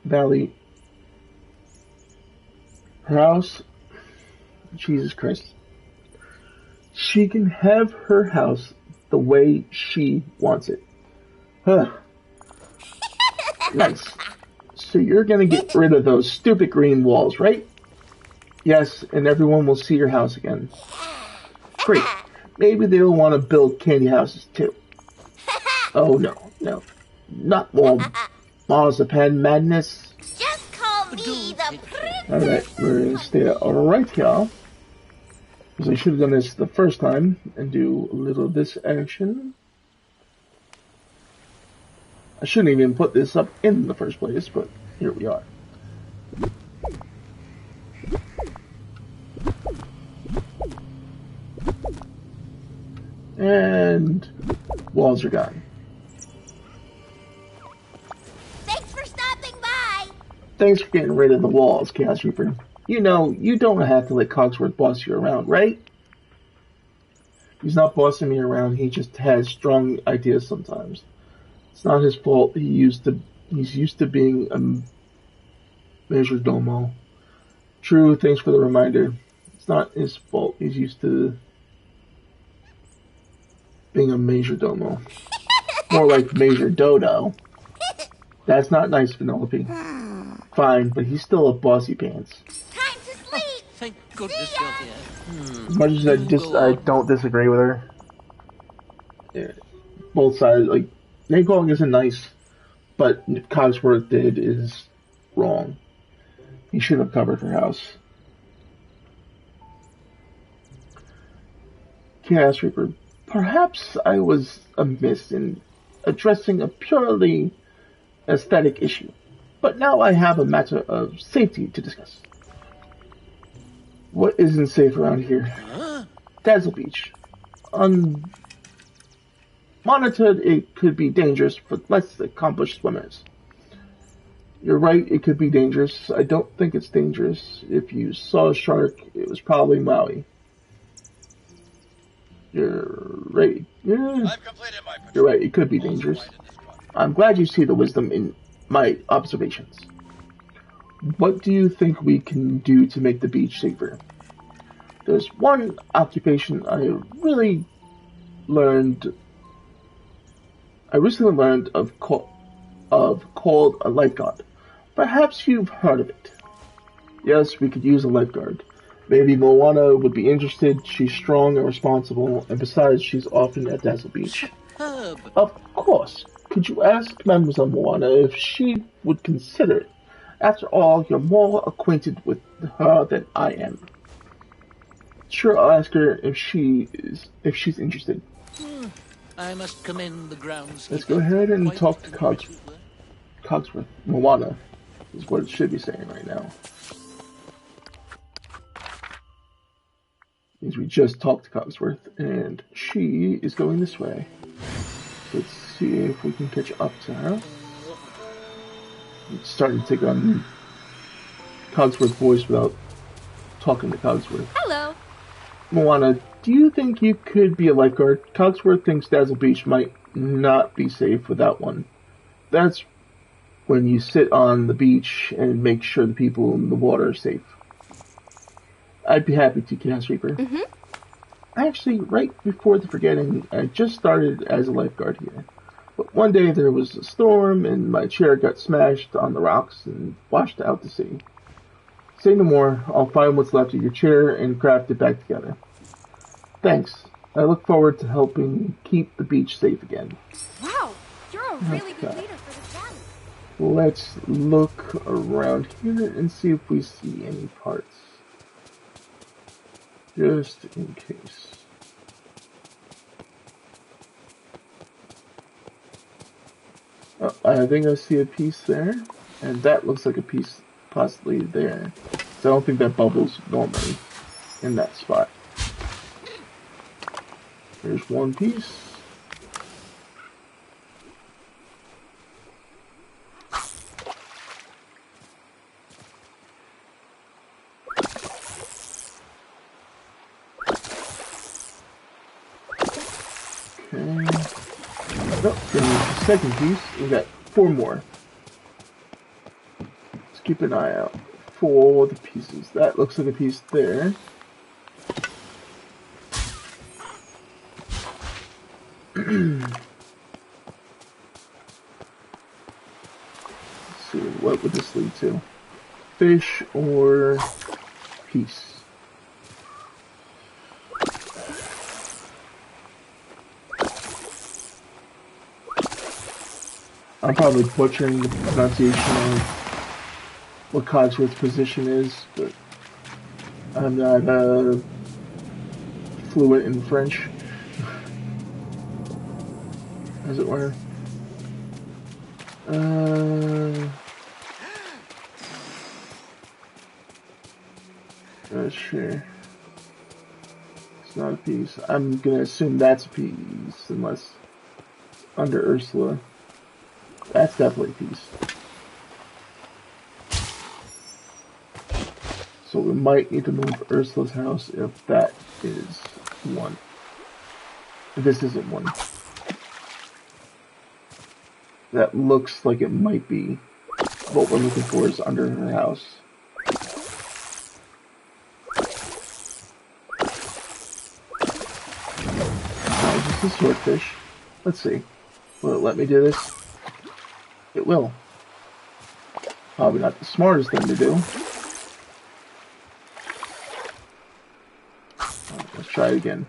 valley her house, Jesus Christ. She can have her house the way she wants it. Huh. Nice. So you're gonna get rid of those stupid green walls, right? Yes, and everyone will see your house again. Great. Maybe they'll want to build candy houses too. Oh no. Not more marzipan madness. Just call me the princess. Alright, we're gonna stay right here. Because I should have done this the first time and do a little of this action. I shouldn't even put this up in the first place, but here we are. And walls are gone. Thanks for stopping by. Thanks for getting rid of the walls, Chaos Reaper. You know, you don't have to let Cogsworth boss you around, right? He's not bossing me around, he just has strong ideas sometimes. It's not his fault. He's used to being a majordomo. True, thanks for the reminder. It's not his fault. He's used to being a majordomo. More like Major Dodo. That's not nice, Vanellope. Fine, but he's still a bossy pants. Time to sleep. Thank goodness you're here. As much as I don't disagree with her. Yeah, both sides, like, name calling isn't nice, but Cogsworth did is wrong. He shouldn't have covered her house. Chaos Reaper, perhaps I was amiss in addressing a purely aesthetic issue, but now I have a matter of safety to discuss. What isn't safe around here? Dazzle Beach. Monitored, it could be dangerous for less accomplished swimmers. You're right, it could be dangerous. I don't think it's dangerous. If you saw a shark, it was probably Maui. You're right. Yeah. You're right, it could be dangerous. I'm glad you see the wisdom in my observations. What do you think we can do to make the beach safer? There's one occupation I recently learned of called a lifeguard. Perhaps you've heard of it. Yes, we could use a lifeguard. Maybe Moana would be interested. She's strong and responsible, and besides, she's often at Dazzle Beach. Of course. Could you ask Mademoiselle Moana if she would consider it? After all, you're more acquainted with her than I am. Sure, I'll ask her if she's interested. I must commend the Let's go groundskeeper. ahead and Quite talk to an image with her. Cogsworth. Moana is what it should be saying right now. Means we just talked to Cogsworth, and she is going this way. Let's see if we can catch up to her. It's starting to take on Cogsworth's voice without talking to Cogsworth. Hello. Moana, do you think you could be a lifeguard? Cogsworth thinks Dazzle Beach might not be safe without one. That's when you sit on the beach and make sure the people in the water are safe. I'd be happy to, Chaos Reaper. Actually, right before the forgetting, I just started as a lifeguard here. But one day there was a storm and my chair got smashed on the rocks and washed out to sea. Say no more, I'll find what's left of your chair and craft it back together. Thanks. I look forward to helping keep the beach safe again. Wow, you're a really good leader for this valley. Let's look around here and see if we see any parts. Just in case. Oh, I think I see a piece there, and that looks like a piece possibly there. So I don't think that bubbles normally in that spot. There's one piece. Nope, there's the second piece. We got 4 more. Let's keep an eye out for the pieces. That looks like a piece there. Let's see, what would this lead to? Fish or piece? I'm probably butchering the pronunciation of what Cogsworth's position is, but I'm not fluent in French, as it were. Sure. It's not a piece. I'm gonna assume that's a piece, unless under Ursula. That's definitely a piece. So we might need to move Ursula's house if that is one. If this isn't one. That looks like it might be. What we're looking for is under her house. Just a swordfish. Let's see. Will it let me do this? It will. Probably not the smartest thing to do. Let's try it again.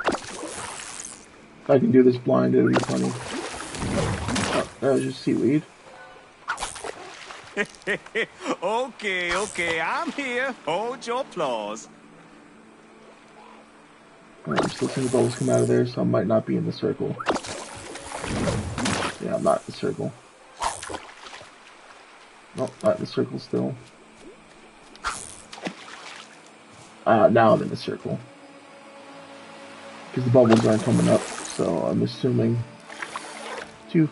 If I can do this blind, it'll be funny. Oh, that was just seaweed. Okay, I'm here. Hold your applause. I'm still seeing the bubbles come out of there, so I might not be in the circle. Yeah, I'm not in the circle. Nope, not in the circle still. Now I'm in the circle. Because the bubbles aren't coming up, so I'm assuming too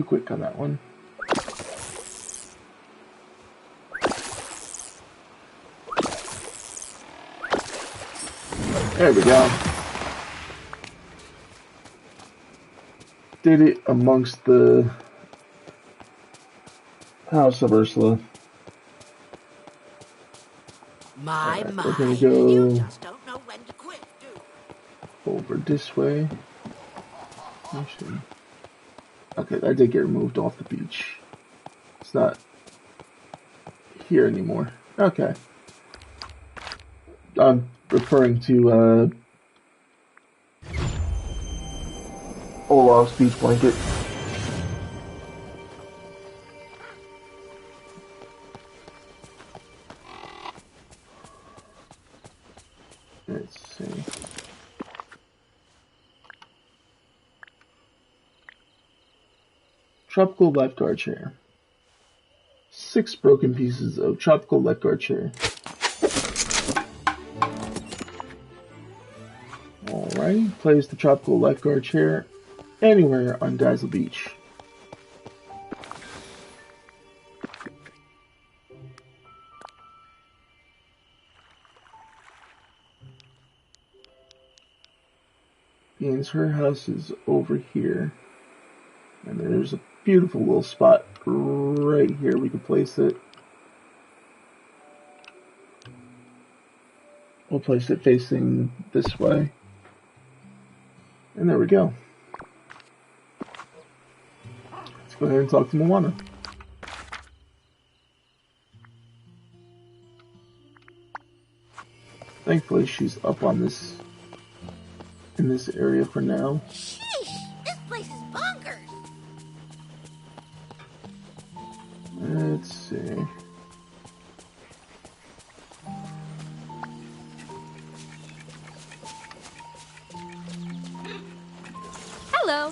quick on that one. There we go. Did it amongst the House of Ursula. My, We're gonna you go just don't know when to quit, do over this way. Actually, okay, that did get removed off the beach. It's not here anymore. Okay. referring to Olaf's beach blanket. Let's see. Tropical lifeguard chair. 6 broken pieces of tropical lifeguard chair. Alright, place the tropical lifeguard chair anywhere on Dazzle Beach. Means her house is over here. And there's a beautiful little spot right here we can place it. We'll place it facing this way. And there we go. Let's go ahead and talk to Moana. Thankfully, she's up on this, in this area for now. Sheesh, this place is bonkers. Let's see. Hello.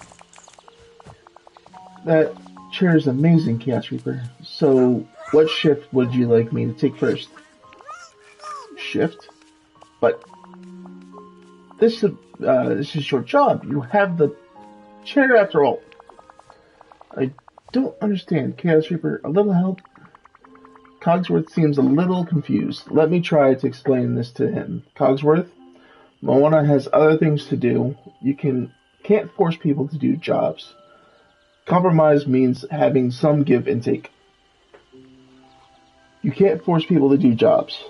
That chair is amazing, Chaos Reaper. So, what shift would you like me to take first? Shift? But this is your job. You have the chair after all. I don't understand, Chaos Reaper. A little help? Cogsworth seems a little confused. Let me try to explain this to him. Cogsworth, Moana has other things to do. You can't force people to do jobs. Compromise means having some give and take. You can't force people to do jobs.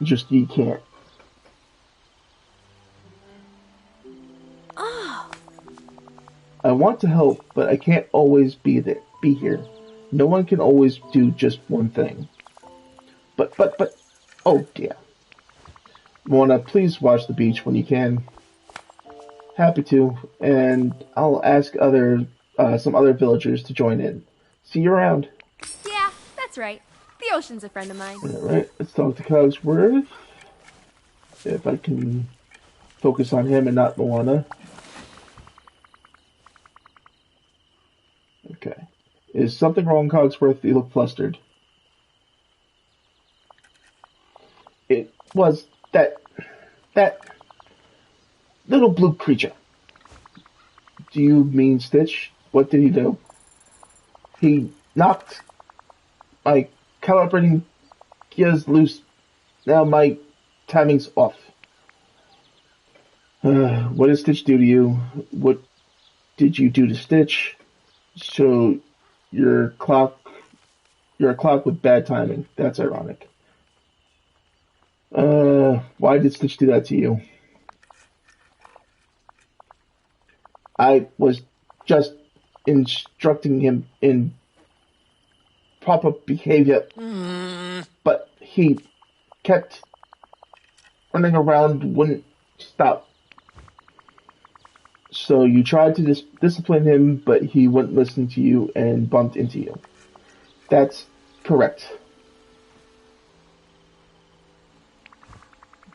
Just you can't. Oh. I want to help, but I can't always be here. No one can always do just one thing. But, oh dear. Moana, please watch the beach when you can. Happy to, and I'll ask some other villagers to join in. See you around. Yeah, that's right. The ocean's a friend of mine. Alright, let's talk to Cogsworth. If I can focus on him and not Moana. Okay. Is something wrong, Cogsworth? You look flustered. It was that little blue creature. Do you mean Stitch? What did he do? He knocked my calibrating gears loose. Now my timing's off. What did Stitch do to you? What did you do to Stitch? So you're a clock with bad timing. That's ironic. Why did Stitch do that to you? I was just instructing him in proper behavior, but he kept running around, wouldn't stop. So you tried to discipline him, but he wouldn't listen to you and bumped into you. That's correct.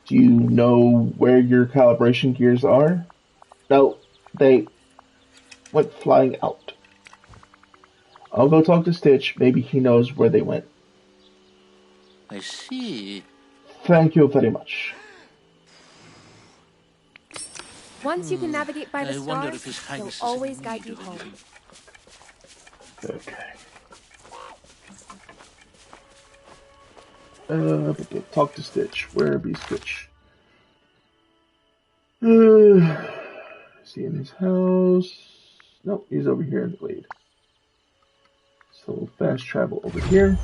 Do you know where your calibration gears are? No, they went flying out. I'll go talk to Stitch. Maybe he knows where they went. I see. Thank you very much. Once you can navigate by the I wonder if stars, His he'll Highness is always in guide need you of home. him. Okay. Talk to Stitch. Where be Stitch? Is he in his house? Nope, he's over here in the glade. So fast travel over here.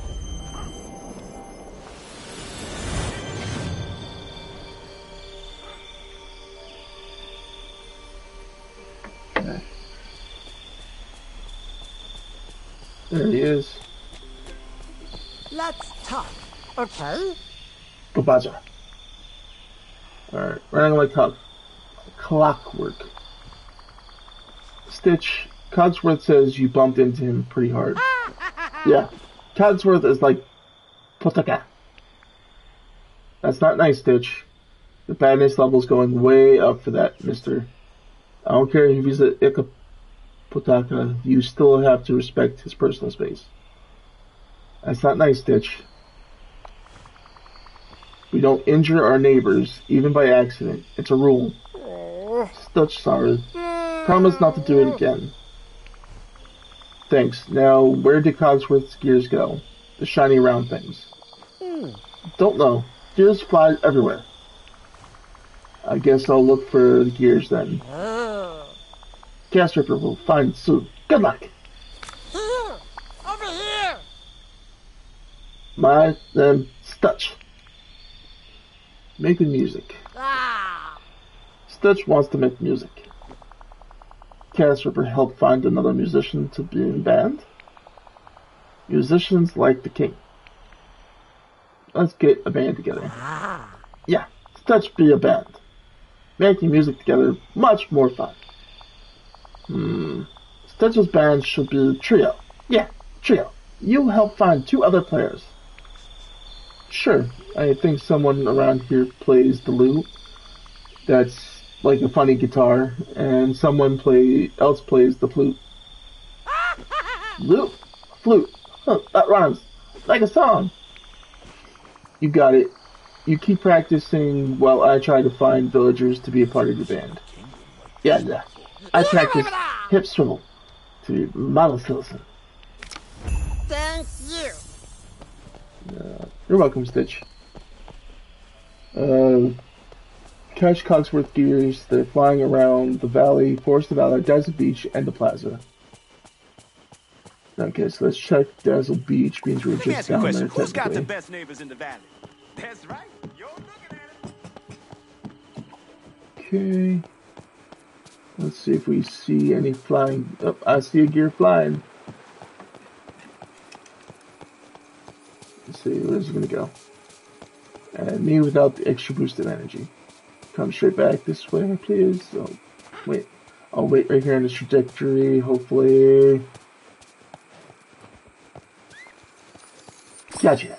Okay. There he is. Let's talk, okay? Babaja. Alright, running like clockwork. Stitch, Cogsworth says you bumped into him pretty hard. Yeah, Cogsworth is like Potaka. That's not nice, Stitch. The badness level's going way up for that, mister. I don't care if he's a Potaka, you still have to respect his personal space. That's not nice, Stitch. We don't injure our neighbors, even by accident. It's a rule. Stitch, sorry. Promise not to do it again. Thanks. Now, where did Cogsworth's gears go? The shiny round things. Don't know. Gears fly everywhere. I guess I'll look for the gears then. Gas Ripper will find soon. Good luck! Here! Over here! My Stutch. Making music. Stitch wants to make music. Gas Ripper helped find another musician to be in band. Musicians like the king. Let's get a band together. Yeah, Stitch be a band. Making music together, much more fun. Stitch's band should be a trio. Yeah, trio. You help find 2 other players. Sure, I think someone around here plays the lute. That's like a funny guitar, and someone else plays the flute. Lute? Flute. Huh, that rhymes. Like a song. You got it. You keep practicing while I try to find villagers to be a part of your band. Yeah. I practice hip swivel to be model citizen. Thank you. You're welcome, Stitch. Catch Cogsworth gears. They're flying around the valley, Forest of Valor, Dazzle Beach, and the plaza. Okay, so let's check Dazzle Beach. Means we're just down there. Who's got the best neighbors in the valley? That's right. You're looking at it. Okay. Let's see if we see any flying. Oh, I see a gear flying. Let's see, where's it gonna go? And me without the extra boost of energy. Come straight back this way, please. Oh, wait. I'll wait right here on this trajectory, hopefully. Gotcha.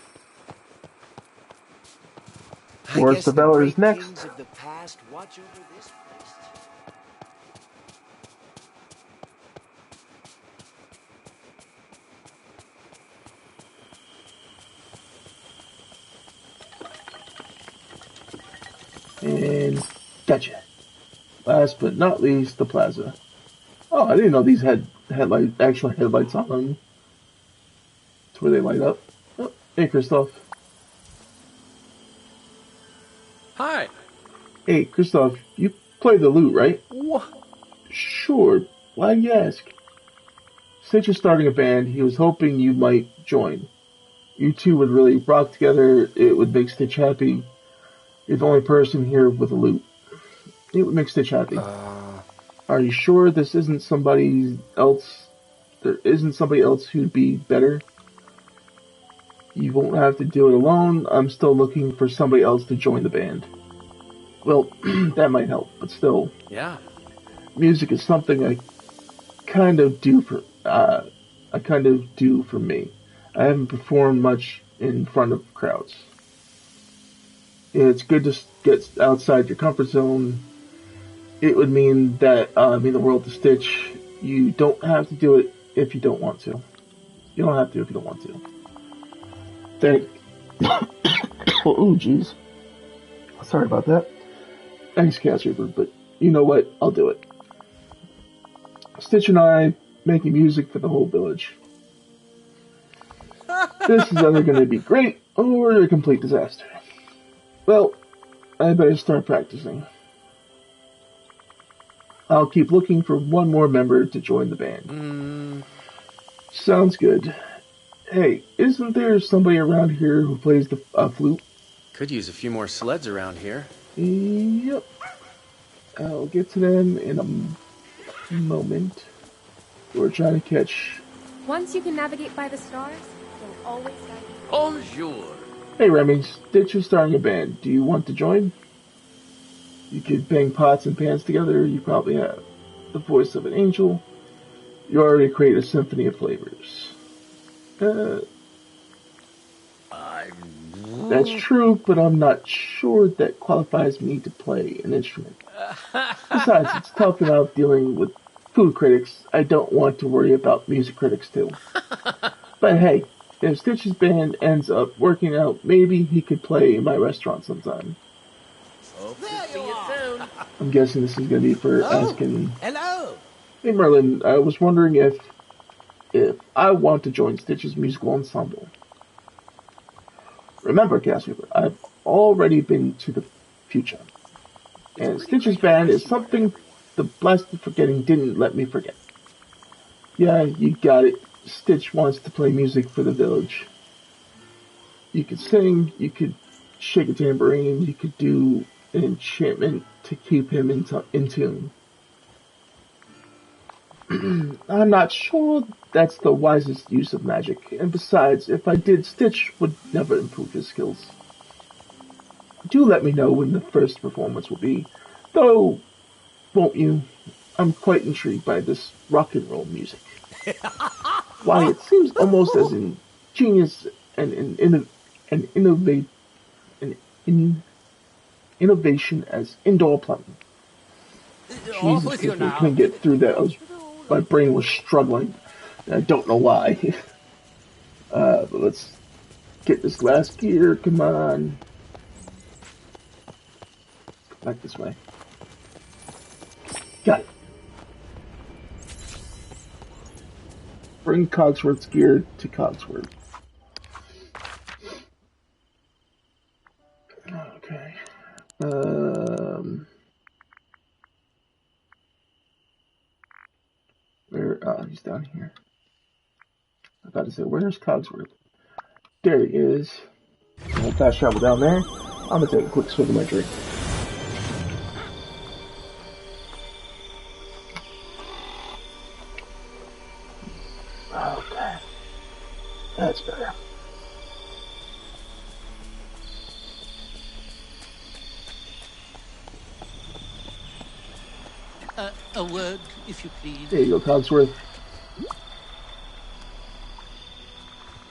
Forest of Valor is next. Kings of the past watch over this place. And gotcha. Last but not least, the plaza. Oh, I didn't know these had actual headlights on them. That's where they light up. Oh, hey, Christoph. Hi. Hey, Christoph, you play the lute, right? What? Sure. Why do you ask? Stitch is starting a band. He was hoping you might join. You two would really rock together. It would make Stitch happy. You're the only person here with a lute. It would make Stitch happy. Are you sure this isn't somebody else? There isn't somebody else who'd be better? You won't have to do it alone. I'm still looking for somebody else to join the band. Well, that might help, but still. Yeah. Music is something I kind of do for me. I haven't performed much in front of crowds. It's good to get outside your comfort zone. It would mean that mean the world to Stitch. You don't have to do it if you don't want to. You don't have to if you don't want to. Oh, jeez. Sorry about that. Thanks, Gas Reaper, but you know what? I'll do it. Stitch and I making music for the whole village. This is either going to be great or a complete disaster. Well, I better start practicing. I'll keep looking for one more member to join the band. Sounds good. Hey, isn't there somebody around here who plays the flute? Could use a few more sleds around here. Yep. I'll get to them in a moment. We're trying to catch... Once you can navigate by the stars, you'll always guide you. Bonjour. Hey Remy, Stitch is starting a band. Do you want to join? You could bang pots and pans together. You probably have the voice of an angel. You already create a symphony of flavors. That's true, but I'm not sure that qualifies me to play an instrument. Besides, it's tough enough dealing with food critics. I don't want to worry about music critics too. But hey, if Stitch's band ends up working out, maybe he could play in my restaurant sometime. Hope to see you soon. I'm guessing this is going to be for asking... Hello. Hey Merlin, I was wondering if I want to join Stitch's musical ensemble. Remember, Casper, I've already been to the future. And Stitch's band is something the blasted forgetting didn't let me forget. Yeah, you got it. Stitch wants to play music for the village. You could sing, you could shake a tambourine, you could do an enchantment to keep him in tune. I'm not sure that's the wisest use of magic, and besides, if I did, Stitch would never improve his skills. Do let me know when the first performance will be, though, won't you? I'm quite intrigued by this rock and roll music. Why, it seems almost as ingenious and innovation as indoor plumbing. Jesus, if I couldn't get through that. My brain was struggling. I don't know why. But let's get this glass gear. Come on. Back this way. Got it. Bring Cogsworth's gear to Cogsworth. Okay. Where? Oh, he's down here. I was about to say, where's Cogsworth? There he is. I'll fast travel down there. I'm gonna take a quick swig of my drink. Okay. That's better. A word, if you please. There you go, Cogsworth.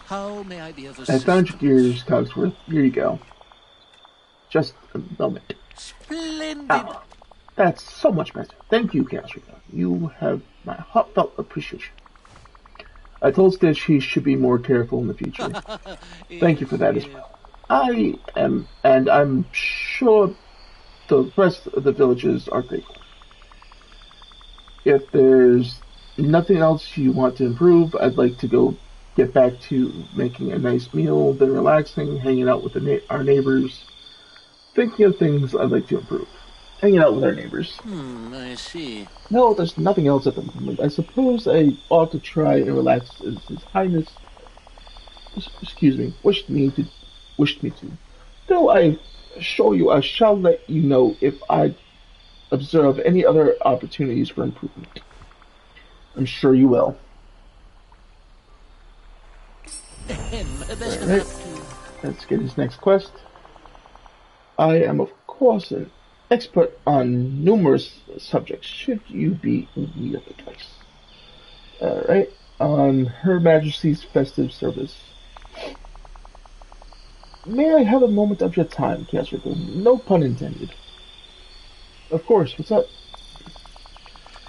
How may I be of I assistance? found your gears, Cogsworth. Here you go. Just a moment. Splendid. Oh, that's so much better. Thank you, Cogsworth. You have my heartfelt appreciation. I told Stitch he should be more careful in the future. Thank you for that as well. I am, and I'm sure the rest of the villagers are grateful. If there's nothing else you want to improve, I'd like to go get back to making a nice meal, then relaxing, hanging out with our neighbors, thinking of things I'd like to improve. Hanging out with our neighbors. I see. No, there's nothing else at the moment. I suppose I ought to try and relax as His Highness, wished me to. Though I assure you I shall let you know if I observe any other opportunities for improvement. I'm sure you will. Alright, let's get his next quest. I am, of course, an expert on numerous subjects, should you be in need of advice. Alright, on Her Majesty's festive service. May I have a moment of your time, Casrico? No pun intended. Of course, what's up?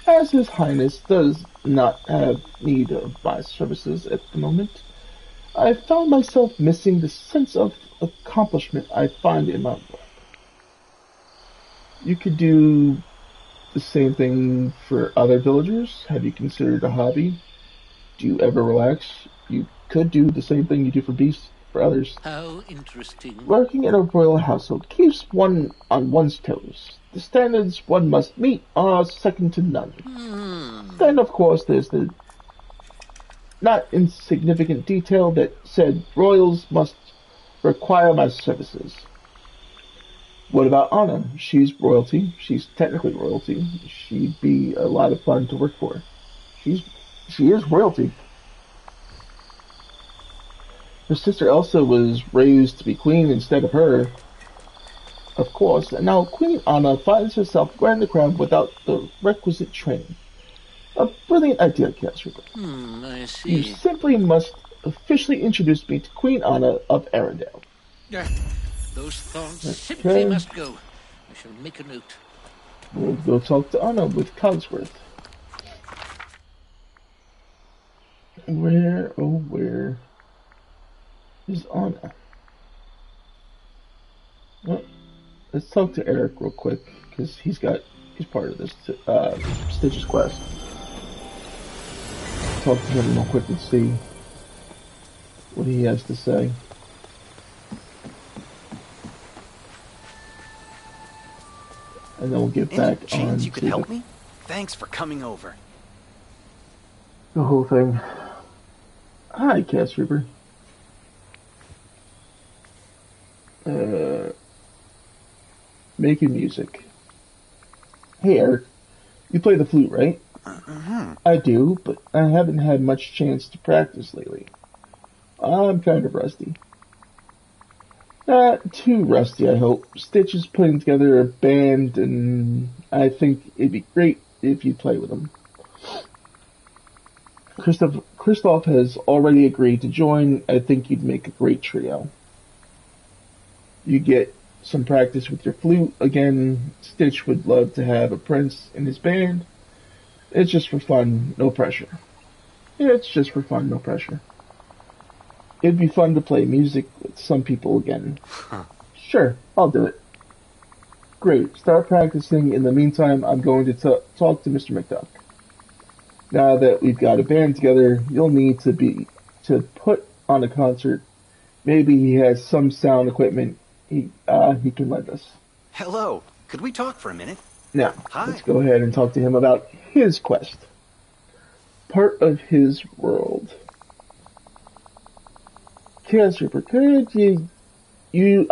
As His Highness does not have need of my services at the moment, I found myself missing the sense of accomplishment I find in my work. You could do the same thing for other villagers. Have you considered a hobby? Do you ever relax? You could do the same thing you do for beasts, for others. How interesting. Working in a royal household keeps one on one's toes. The standards one must meet are second to none. Then, of course, there's the not insignificant detail that said royals must require my services. What about Anna? She's royalty. She's technically royalty. She'd be a lot of fun to work for. She is royalty. Her sister Elsa was raised to be queen instead of her. of course, and now Queen Anna finds herself wearing the crown without the requisite training. A brilliant idea, Cassandra. I see. You simply must officially introduce me to Queen Anna of Arendelle. Those thorns simply must go. I shall make a note. We'll go talk to Anna with Cogsworth. Where is Anna? Well, let's talk to Eric real quick, because he's part of this Stitch's quest. Talk to him real quick and see what he has to say. And then we'll get back on chance you could help the, me? Thanks for coming over. the whole thing. Hi, Cass Reaper. Making music. Hey, Eric. You play the flute, right? I do, but I haven't had much chance to practice lately. I'm kind of rusty. Not too rusty, I hope. Stitch is putting together a band, and I think it'd be great if you play with him. Christoph has already agreed to join. I think you'd make a great trio. You get some practice with your flute. Again, Stitch would love to have a prince in his band. It's just for fun, no pressure. Yeah, it's just for fun, no pressure. It'd be fun to play music with some people again. Sure, I'll do it. Great, start practicing. In the meantime, I'm going to talk to Mr. McDuck. Now that we've got a band together, you'll need to put on a concert. Maybe he has some sound equipment he can lend us. Hello. Could we talk for a minute? Now, Hi. Let's go ahead and talk to him about his quest. Part of his world. Chaos Reaper, could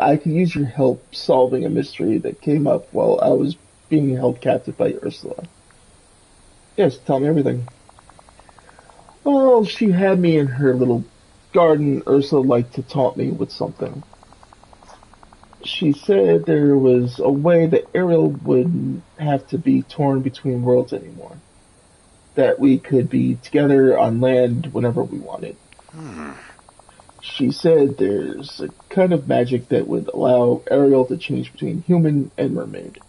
I could use your help solving a mystery that came up while I was being held captive by Ursula. Yes, tell me everything. Well, she had me in her little garden. Ursula liked to taunt me with something. She said there was a way that Ariel wouldn't have to be torn between worlds anymore. That we could be together on land whenever we wanted. She said there's a kind of magic that would allow Ariel to change between human and mermaid.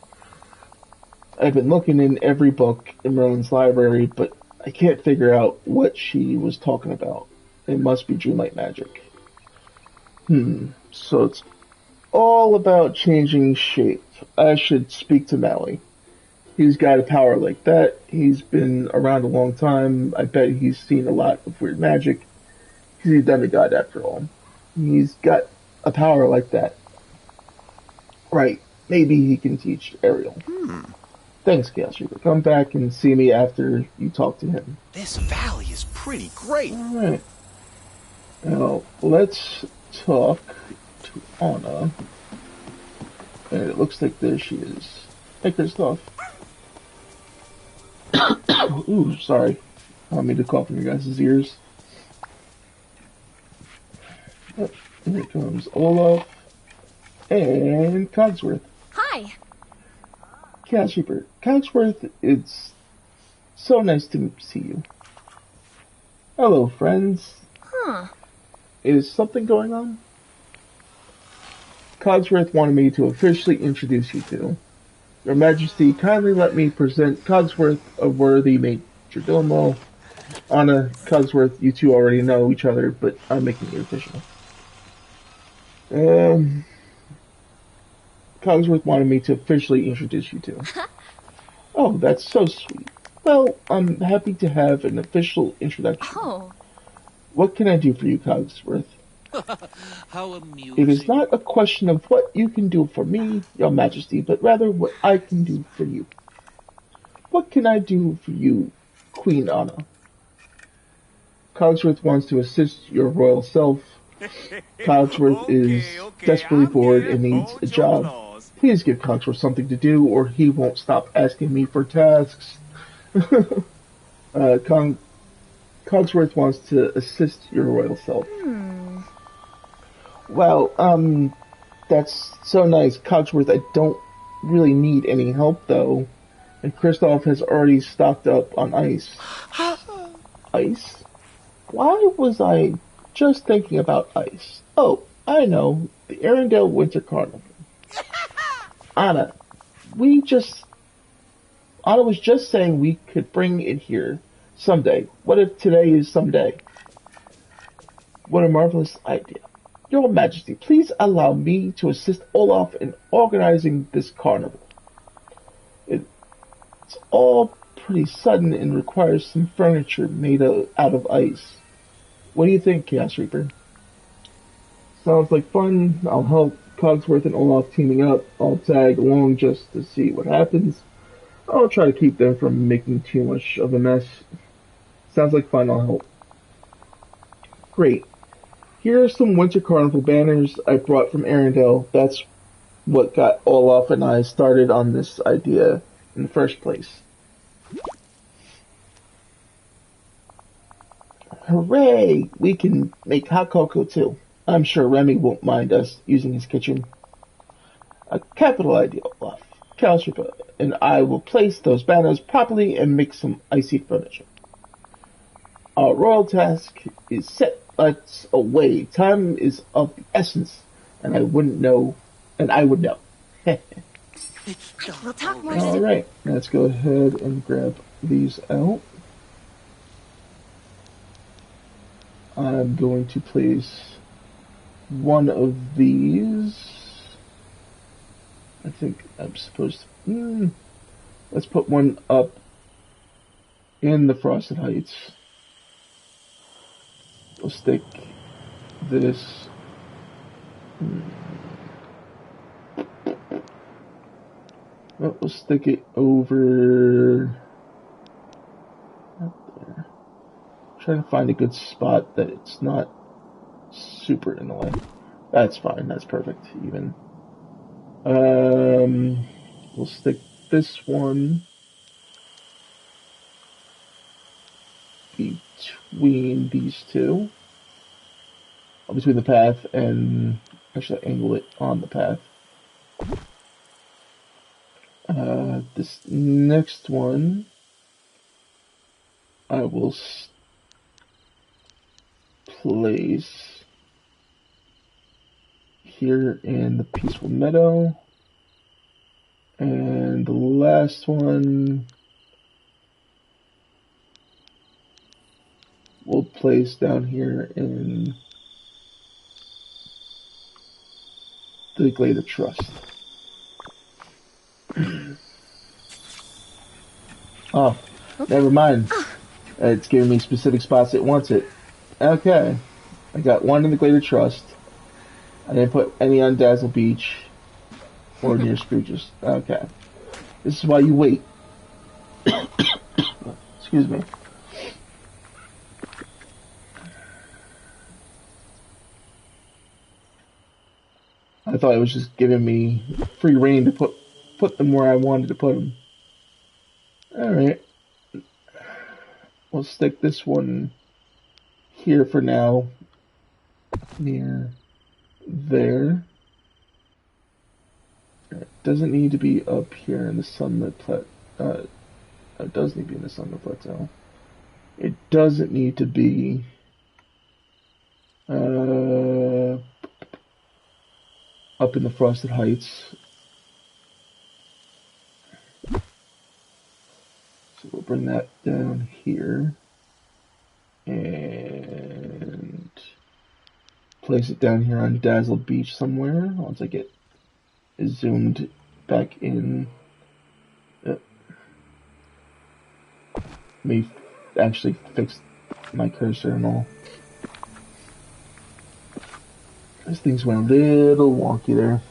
I've been looking in every book in Merlin's library, but I can't figure out what she was talking about. It must be Dreamlight magic. So it's all about changing shape. I should speak to Maui. He's got a power like that. He's been around a long time. I bet he's seen a lot of weird magic. He's a demigod after all. He's got a power like that. Right. Maybe he can teach Ariel. Thanks, Chaos Reaper. Come back and see me after you talk to him. This valley is pretty great. Alright. Now, let's talk to Anna. And it looks like there she is. Hey, Christoph. Ooh, sorry. I don't mean to cough in your guys' ears. Oh, here comes Olaf and Cogsworth. Hi. Chaos Reaper. Cogsworth, it's so nice to see you. Hello, friends. Is something going on? Cogsworth wanted me to officially introduce you to. Your Majesty, kindly let me present Cogsworth, a worthy majordomo. Anna, Cogsworth, you two already know each other, but I'm making it official. Cogsworth wanted me to officially introduce you to. Oh, that's so sweet. Well, I'm happy to have an official introduction. Oh. What can I do for you, Cogsworth? How amusing. It is not a question of what you can do for me, Your Majesty, but rather what I can do for you. What can I do for you, Queen Anna? Cogsworth wants to assist your royal self. Cogsworth is desperately bored and needs a job. Please give Cogsworth something to do, or he won't stop asking me for tasks. Cogsworth wants to assist your royal self. Well, That's so nice, Cogsworth. I don't really need any help though, and Kristoff has already stocked up on ice. Ice? Why was I just thinking about ice? Oh, I know, the Arendelle Winter Carnival. Anna, Anna was just saying we could bring it here someday. What if today is someday? What a marvelous idea. Your Majesty, please allow me to assist Olaf in organizing this carnival. It's all pretty sudden and requires some furniture made out of ice. What do you think, Chaos Reaper? Sounds like fun. I'll help Cogsworth and Olaf teaming up. I'll tag along just to see what happens. I'll try to keep them from making too much of a mess. Sounds like fun. I'll help. Great. Here are some Winter Carnival banners I brought from Arendelle. That's what got Olaf and I started on this idea in the first place. Hooray! We can make hot cocoa too. I'm sure Remy won't mind us using his kitchen. A capital idea, Olaf. Calcifer and I will place those banners properly and make some icy furniture. Our royal task is set lights away. Time is of the essence, and I would know. We'll talk more All soon. right, let's go ahead and grab these out. I'm going to place one of these. I think I'm supposed to. Let's put one up in the Frosted Heights. We'll stick this. Well, we'll stick it over up there. Trying to find a good spot that it's not super in the way. That's fine. That's perfect. Even. We'll stick this one between these two. Between the path and actually angle it on the path. This next one I will place here in the peaceful meadow, and the last one we'll place down here in the Glade of Trust. Oh, never mind. It's giving me specific spots it wants it. Okay. I got one in the Glade of Trust. I didn't put any on Dazzle Beach or near Scrooge's. Okay. This is why you wait. Excuse me. I thought it was just giving me free reign to put them where I wanted to put them. Alright. We'll stick this one here for now. Near there. It doesn't need to be up here in the Sunlit Plateau. It does need to be in the Sunlit Plateau. It doesn't need to be up in the Frosted Heights. So we'll bring that down here and place it down here on Dazzled Beach somewhere once I get zoomed back in. Let me actually fix my cursor and all. This thing's went a little wonky there.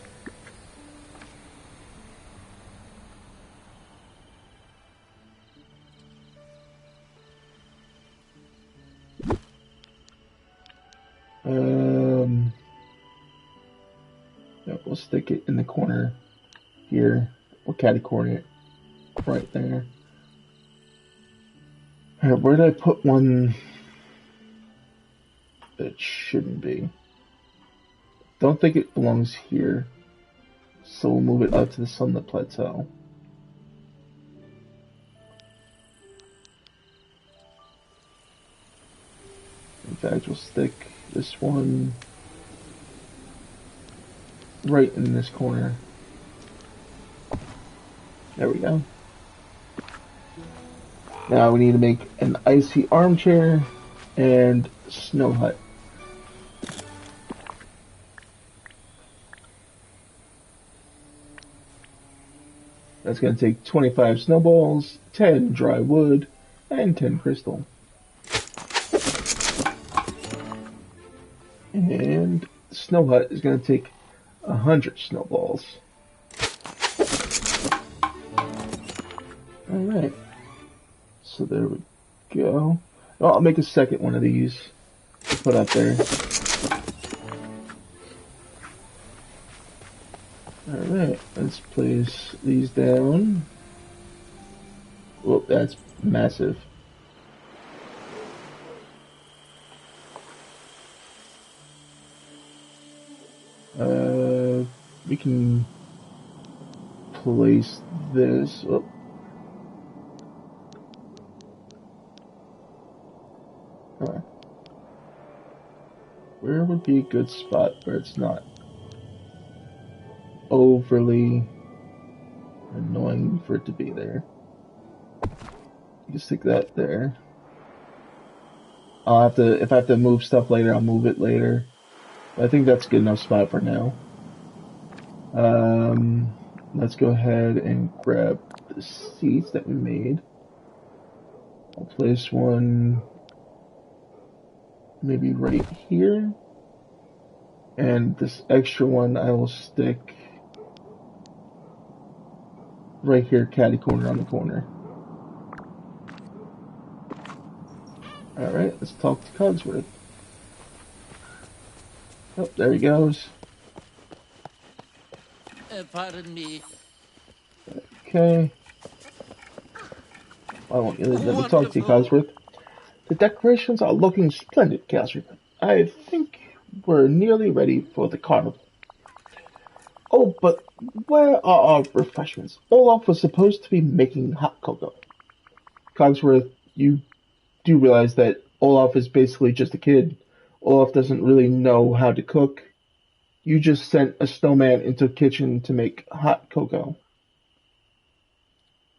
Yep, we'll stick it in the corner here. We'll catty corner it right there. Alright, where did I put one that shouldn't be? don't think it belongs here. So we'll move it up to the Sunlit Plateau. In fact, we'll stick this one right in this corner. There we go. Now we need to make an icy armchair and snow hut. That's going to take 25 snowballs, 10 dry wood, and 10 crystal. And the snow hut is going to take 100 snowballs. Alright. So there we go. Oh, I'll make a second one of these to put up there. Alright, let's place these down. Whoop, that's massive. We can place this. Oh. Huh. Where would be a good spot where it's not overly annoying for it to be there? You can stick that there. I'll have to, if I have to move stuff later, I'll move it later. I think that's a good enough spot for now. Let's go ahead and grab the seats that we made. I'll place one maybe right here. And this extra one I will stick right here, catty corner on the corner. Alright, let's talk to Cogsworth. Oh, there he goes. Pardon me. Okay. Why won't you let me talk to you, Cogsworth? The decorations are looking splendid, Cogsworth. I think we're nearly ready for the carnival. Oh, but where are our refreshments? Olaf was supposed to be making hot cocoa. Cogsworth, you do realize that Olaf is basically just a kid. Olaf doesn't really know how to cook. You just sent a snowman into a kitchen to make hot cocoa.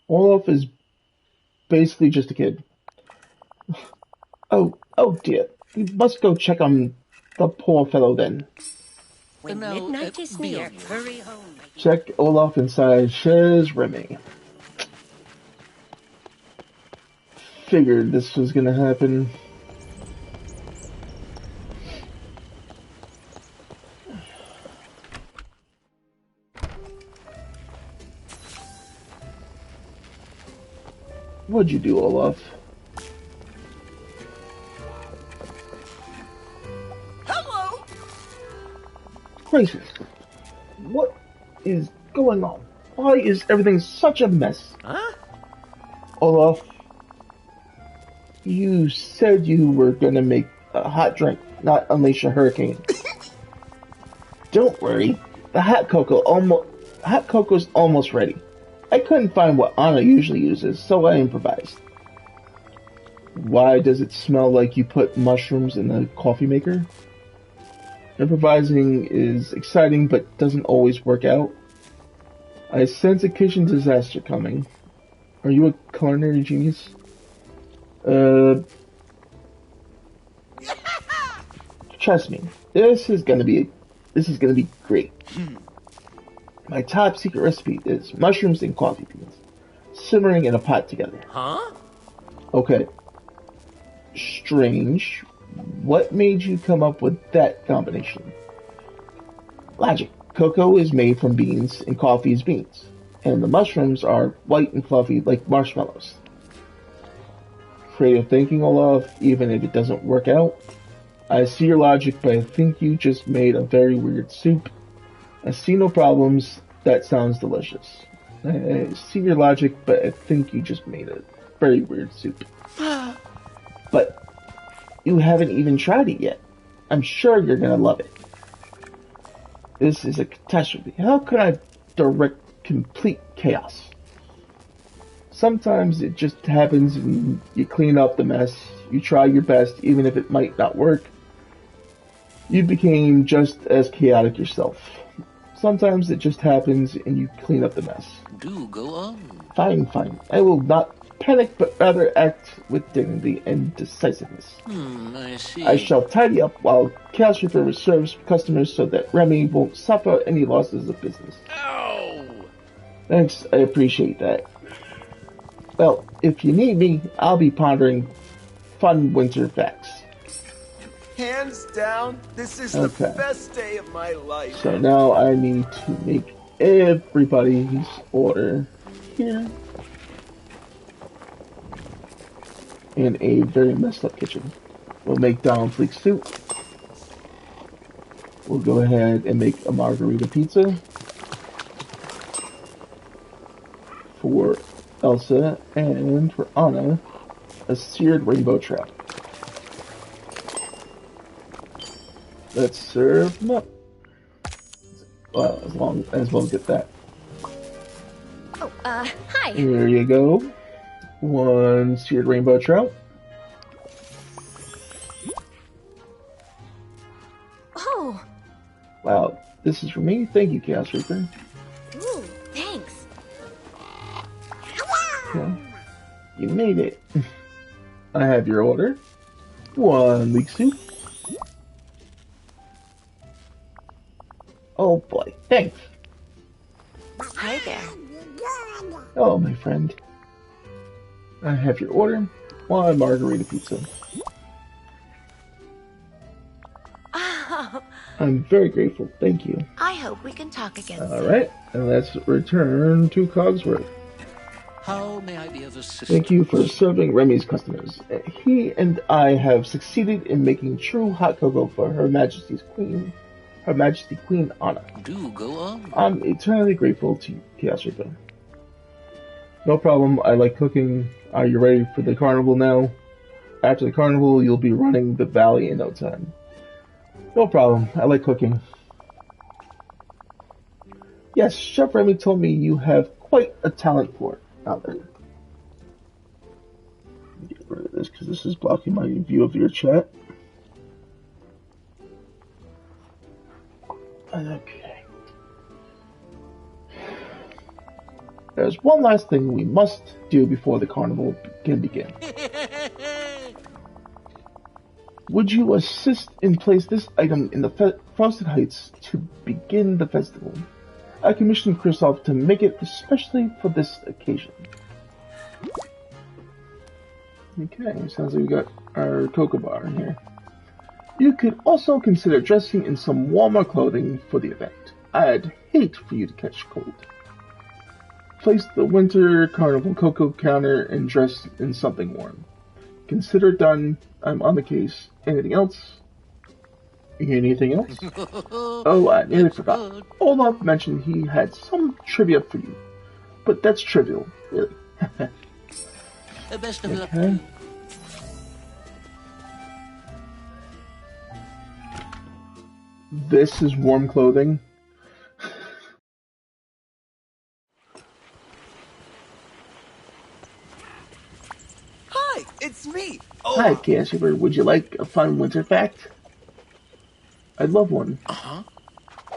Olaf is basically just a kid. Oh dear. We must go check on the poor fellow then. When midnight is near, hurry home. Check Olaf inside Cher's Remy. Figured this was gonna happen. What'd you do, Olaf? Hello! Gracious, what is going on? Why is everything such a mess? Huh? Olaf, you said you were gonna make a hot drink, not unleash a hurricane. Don't worry, the hot cocoa's almost ready. I couldn't find what Anna usually uses, so I improvised. Why does it smell like you put mushrooms in the coffee maker? Improvising is exciting, but doesn't always work out. I sense a kitchen disaster coming. Are you a culinary genius? Trust me, this is gonna be great. My top secret recipe is mushrooms and coffee beans, simmering in a pot together. Huh? Okay. Strange. What made you come up with that combination? Logic. Cocoa is made from beans and coffee is beans. And the mushrooms are white and fluffy like marshmallows. Creative thinking, Olaf, even if it doesn't work out. I see your logic, but I think you just made a very weird soup. I see no problems. That sounds delicious. I see your logic, but I think you just made a very weird soup. But you haven't even tried it yet. I'm sure you're gonna love it. This is a catastrophe. How could I direct complete chaos? Sometimes it just happens and you clean up the mess. You try your best even if it might not work. You became just as chaotic yourself. Sometimes it just happens and you clean up the mess. Do go on. Fine, fine. I will not panic but rather act with dignity and decisiveness. I see. I shall tidy up while Chaos Reaper serves customers so that Remy won't suffer any losses of business. Ow! Thanks, I appreciate that. Well, if you need me, I'll be pondering fun winter facts. Hands down, this is the best day of my life. So now I need to make everybody's order here. In a very messed up kitchen. We'll make Donald Fleek soup. We'll go ahead and make a margarita pizza for Elsa, and for Anna, a seared rainbow trout. Let's serve them up. Well, as well as get that. Oh, hi. Here you go. One seared rainbow trout. Oh. Wow, this is for me. Thank you, Chaos Reaper. Ooh, thanks. Okay. You made it. I have your order. One leek soup. Oh boy, thanks. Hi there. Oh, my friend. I have your order. One margarita pizza. Oh, I'm very grateful. Thank you. I hope we can talk again soon. Alright, and let's return to Cogsworth. How may I be of assistance? Thank you for serving Remy's customers. He and I have succeeded in making true hot cocoa for Her Majesty's Queen, Her Majesty Queen Anna. Do go on. I'm eternally grateful to you, Chaos Reaper. No problem, I like cooking. Are you ready for the carnival now? After the carnival, you'll be running the valley in no time. No problem, I like cooking. Yes, Chef Remy told me you have quite a talent for it out there. Get rid of this because this is blocking my view of your chat. Okay. There's one last thing we must do before the carnival can begin. Would you assist in place this item in the Frosted Heights to begin the festival? I commissioned Kristoff to make it especially for this occasion. Okay, sounds like we got our cocoa bar in here. You could also consider dressing in some warmer clothing for the event. I'd hate for you to catch cold. Place the winter carnival cocoa counter and dress in something warm. Consider done. I'm on the case. Anything else? Anything else? Oh, I nearly forgot. Olaf mentioned he had some trivia for you. But that's trivial, really. Best of luck. Okay. This is warm clothing. Hi, it's me. Hi, Chaos Reaper. Would you like a fun winter fact? I'd love one.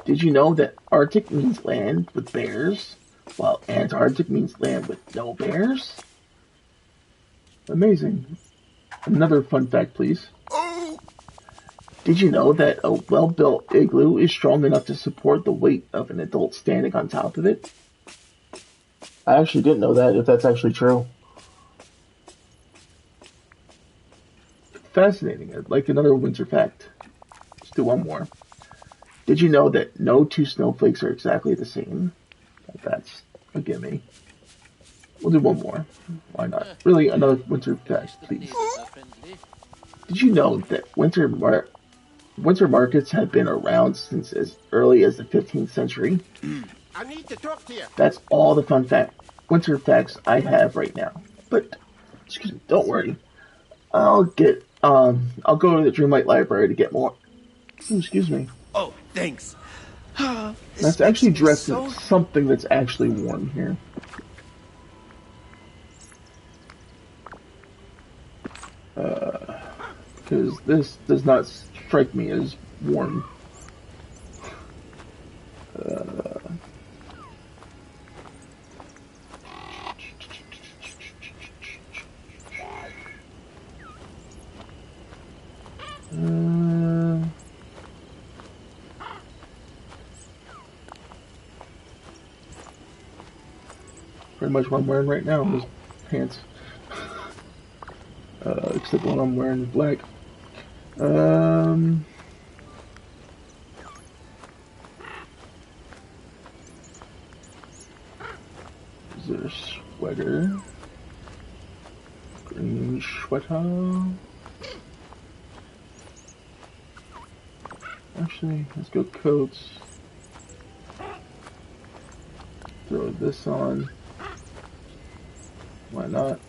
Did you know that Arctic means land with bears, while Antarctic means land with no bears? Amazing. Another fun fact, please. Did you know that a well-built igloo is strong enough to support the weight of an adult standing on top of it? I actually didn't know that, if that's actually true. Fascinating. I'd like another winter fact. Let's do one more. Did you know that no two snowflakes are exactly the same? That's a gimme. We'll do one more. Why not? Really, another winter fact, please. Did you know that winter markets have been around since as early as the 15th century? I need to talk to you. That's all the winter facts I have right now. But, excuse me, don't worry. I'll go to the Dreamlight library to get more. Ooh, excuse me. Oh, thanks. That's actually dressed in something that's actually warm here. Because this does not strike me as warm. Pretty much what I'm wearing right now is pants. Except what I'm wearing is black. Is there a sweater? Green sweater. Actually, let's go coats. Throw this on. Why not?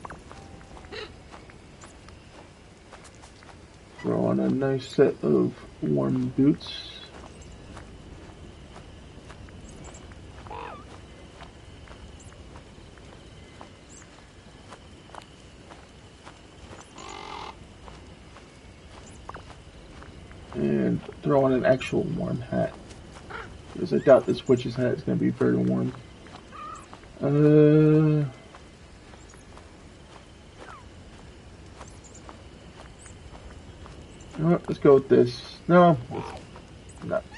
Throw on a nice set of warm boots. And throw on an actual warm hat. Because I doubt this witch's hat is going to be very warm. Let's go with this. No,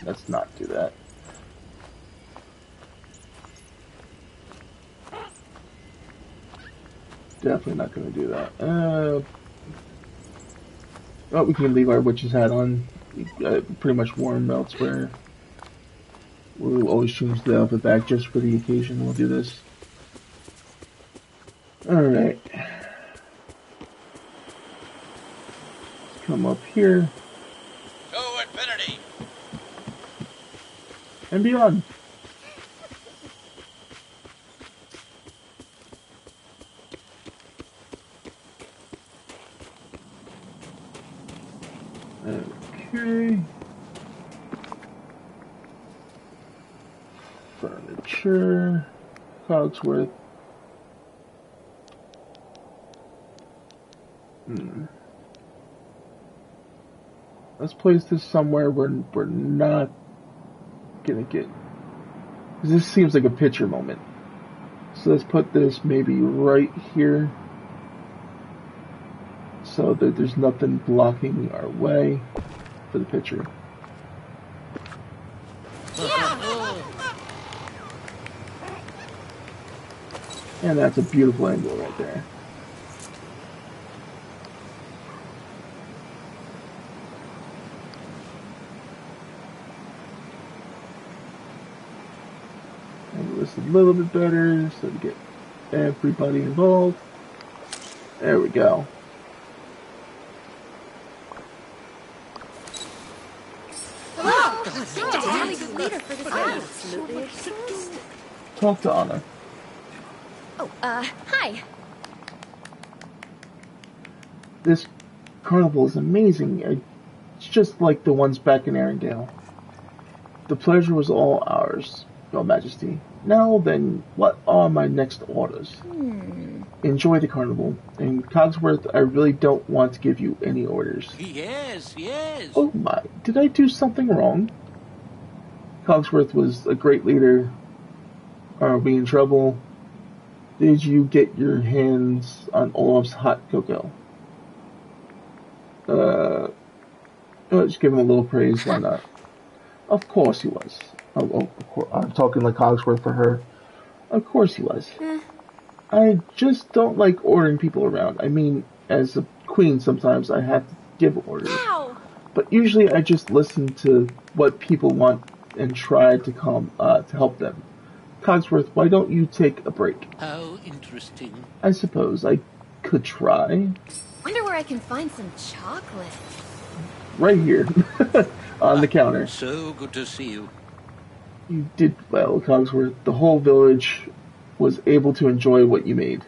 let's not do that. Definitely not going to do that. Well, we can leave our witch's hat on. Pretty much warm elsewhere. We'll always change the outfit back just for the occasion. We'll do this. Alright. Come up here. To infinity and beyond. Okay. Furniture. Cogsworth. Let's place this somewhere where we're not gonna get. Because this seems like a picture moment. So let's put this maybe right here. So that there's nothing blocking our way for the picture. And that's a beautiful angle right there. A little bit better so to get everybody involved. There we go. Talk to Anna. Oh, hi. This carnival is amazing. It's just like the ones back in Arendelle. The pleasure was all ours, Your Majesty. Now then, what are my next orders? Enjoy the carnival. And Cogsworth, I really don't want to give you any orders. Yes. Oh my, did I do something wrong? Cogsworth was a great leader. Are we in trouble? Did you get your hands on Olaf's hot cocoa? Just give him a little praise, why not? Of course he was. Of course, I'm talking like Cogsworth for her. Of course he was. I just don't like ordering people around. I mean, as a queen, sometimes I have to give orders. Ow. But usually I just listen to what people want and try to help them. Cogsworth, why don't you take a break? How interesting. I suppose I could try. Wonder where I can find some chocolate. Right here. On the counter. So good to see you. You did well, Cogsworth. The whole village was able to enjoy what you made.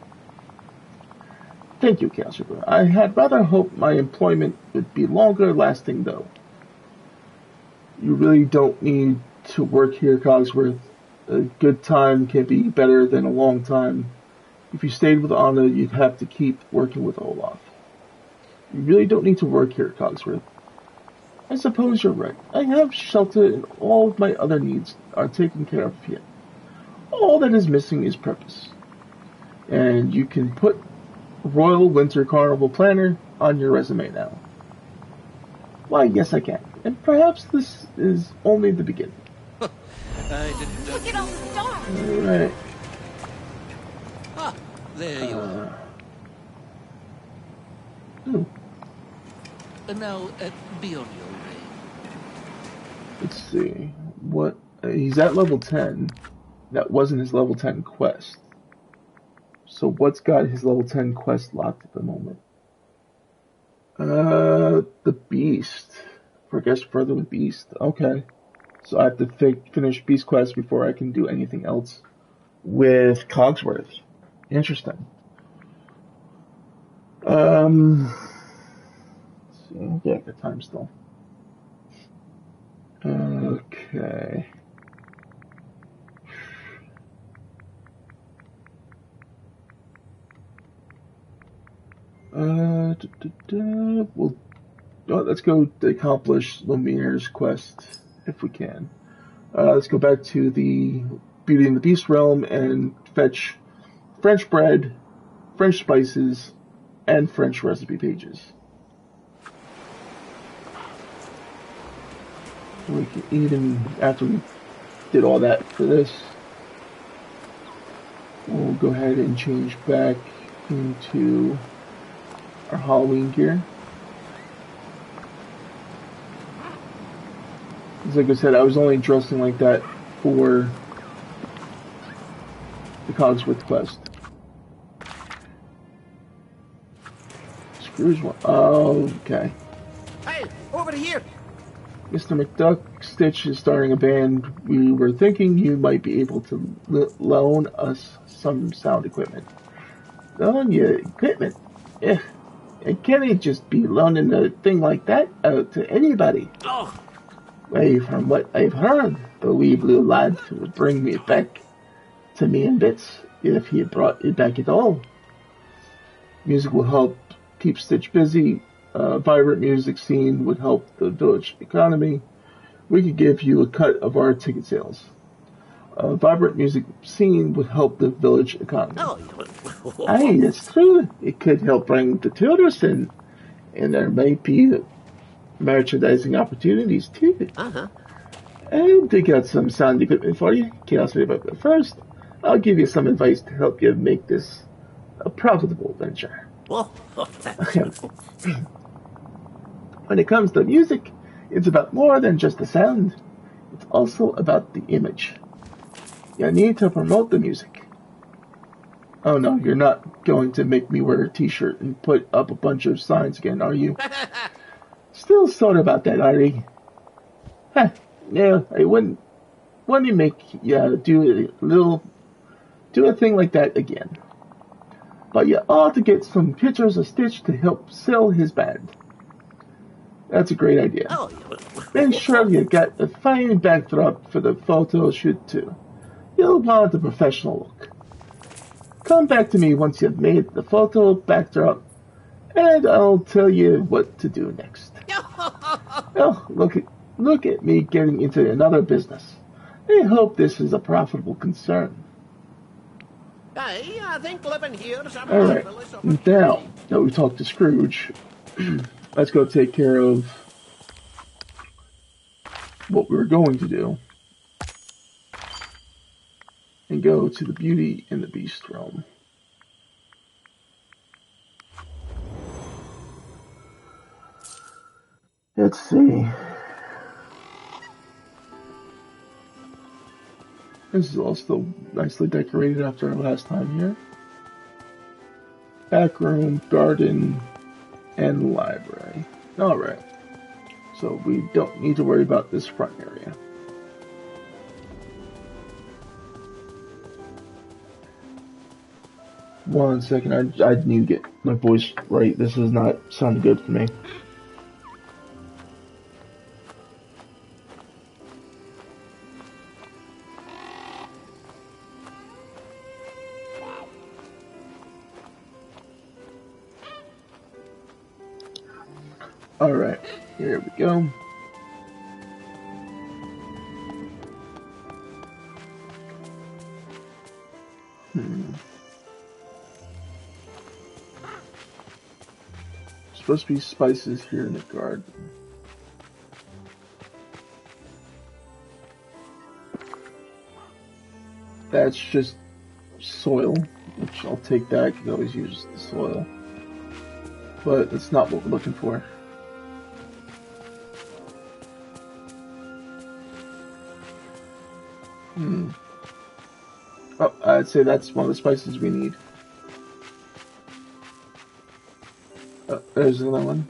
Thank you, Counselor. I had rather hoped my employment would be longer lasting, though. You really don't need to work here, Cogsworth. A good time can be better than a long time. If you stayed with Anna, you'd have to keep working with Olaf. You really don't need to work here, Cogsworth. I suppose you're right. I have shelter and all of my other needs are taken care of here. All that is missing is purpose. And you can put Royal Winter Carnival Planner on your resume now. Why, yes I can. And perhaps this is only the beginning. Look at all the stars! Alright. Ah, there you are. Ooh. And now, be on your way. Let's see. What? He's at level 10. That wasn't his level 10 quest. So what's got his level 10 quest locked at the moment? The Beast. Progress further with Beast. Okay. So I have to finish Beast quest before I can do anything else with Cogsworth. Interesting. Let's see. Yeah, good time still. Okay. Let's go accomplish Lumire's quest if we can. Let's go back to the Beauty and the Beast realm and fetch French bread, French spices, and French recipe pages. We can eat them after we did all that for this. We'll go ahead and change back into our Halloween gear. Like I said, I was only dressing like that for the Cogsworth quest. Scrooge one. Oh, okay. Hey, over here! Mr. McDuck, Stitch is starting a band. We were thinking you might be able to loan us some sound equipment. Loan you equipment? Yeah. Can't it just be loaning a thing like that out to anybody? Oh. Well, from what I've heard, the wee blue lad would bring me back to me in bits if he had brought it back at all. Music will help keep Stitch busy. Vibrant music scene would help the village economy. We could give you a cut of our ticket sales. Vibrant music scene would help the village economy. Aye, that's true. It could help bring the tourists in, and there might be merchandising opportunities too. I'll dig out some sound equipment for you. Chaos me about that first. I'll give you some advice to help you make this a profitable venture. When it comes to music, it's about more than just the sound. It's also about the image. You need to promote the music. Oh no, you're not going to make me wear a t-shirt and put up a bunch of signs again, are you? Still sort about that, Ari. Huh, yeah, I wouldn't make you do a thing like that again. But you ought to get some pictures of Stitch to help sell his band. That's a great idea. Make sure you got a fine backdrop for the photo shoot too. You'll want a professional look. Come back to me once you've made the photo backdrop, and I'll tell you what to do next. Oh, look at me getting into another business. I hope this is a profitable concern. Hey, I think living here is a Alright, now that we talked to Scrooge, let's go take care of what we were going to do and go to the Beauty and the Beast realm. Let's see. This is all still nicely decorated after our last time here. Back room, garden, and library. Alright. So we don't need to worry about this front area. One second, I need to get my voice right. This is not sounding good for me. Alright, here we go. Supposed to be spices here in the garden. That's just soil, which I'll take that. I can always use the soil. But that's not what we're looking for. Oh, I'd say that's one of the spices we need. Oh, there's another one.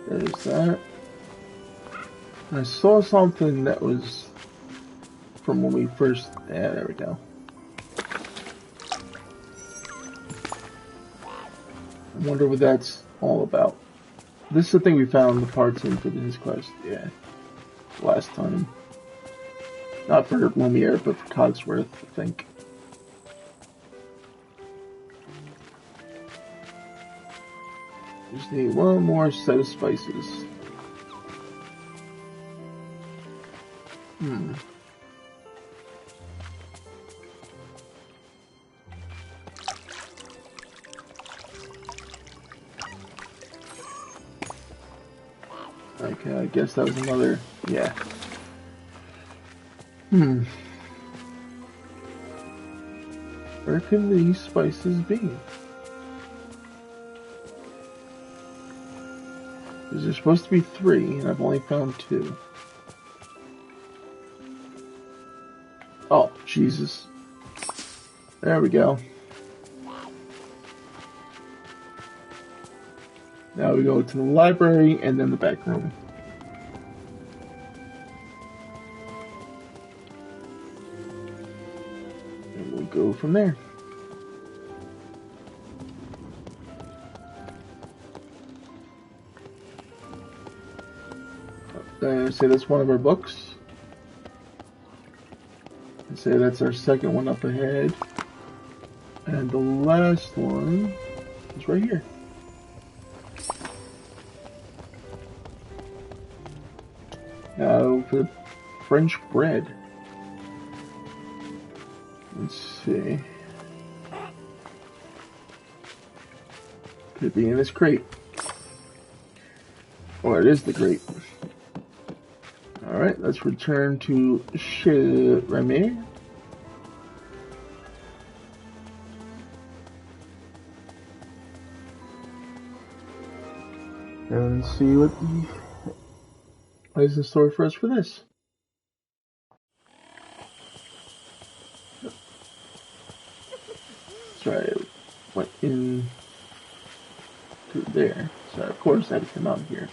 There's that. I saw something that was from when we first... Yeah, there we go. I wonder what that's all about. This is the thing we found the parts in for this quest. Yeah. Last time. Not for Lumiere, but for Cogsworth, I think. Just need one more set of spices. Okay, I guess that was another... Yeah. Where can these spices be? Because there's supposed to be 3, and I've only found 2. Oh, Jesus. There we go. Now we go to the library, and then the back room. And we'll go from there. Say that's one of our books. And say that's our second one up ahead. And the last one is right here. Now for French bread. Let's see. Could be in this crate. Oh, it is the crate. Alright, let's return to Chez Remy. And see what is in store for us for this. Sorry, I went in through there. So of course I had to come out here.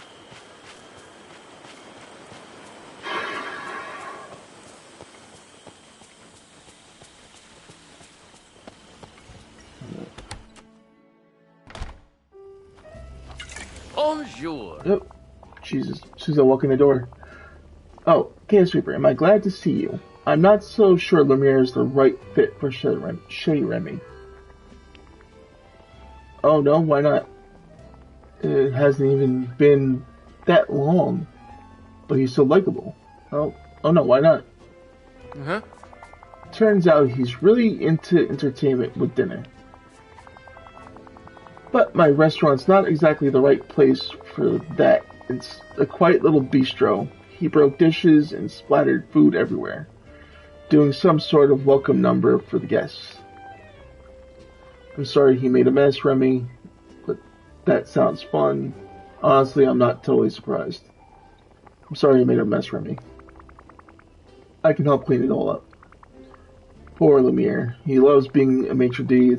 Bonjour. Oh, Jesus. As soon as I walk in the door. Oh, Chaos Sweeper, am I glad to see you? I'm not so sure Lumiere is the right fit for Chez Remy. Oh no, why not? It hasn't even been that long, but he's so likable. Oh no, why not? Turns out he's really into entertainment with dinner. But my restaurant's not exactly the right place for that. It's a quiet little bistro. He broke dishes and splattered food everywhere, doing some sort of welcome number for the guests. I'm sorry he made a mess, Remy, but that sounds fun. Honestly, I'm not totally surprised. I'm sorry he made a mess, Remy. I can help clean it all up. Poor Lumiere. He loves being a maitre d'.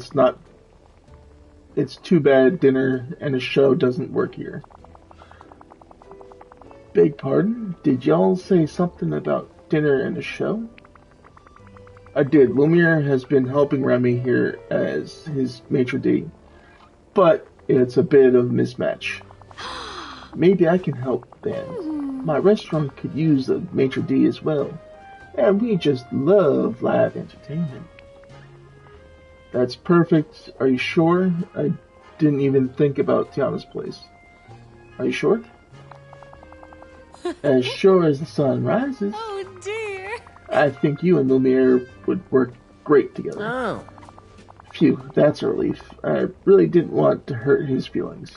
It's too bad dinner and a show doesn't work here. Beg pardon? Did y'all say something about dinner and a show? I did. Lumiere has been helping Remy here as his maitre d', but it's a bit of a mismatch. Maybe I can help then. My restaurant could use a maitre d' as well. and we just love live entertainment. That's perfect. Are you sure? I didn't even think about Tiana's place. Are you sure? As sure as the sun rises. Oh dear. I think you and Lumiere would work great together. Oh. Phew, that's a relief. I really didn't want to hurt his feelings.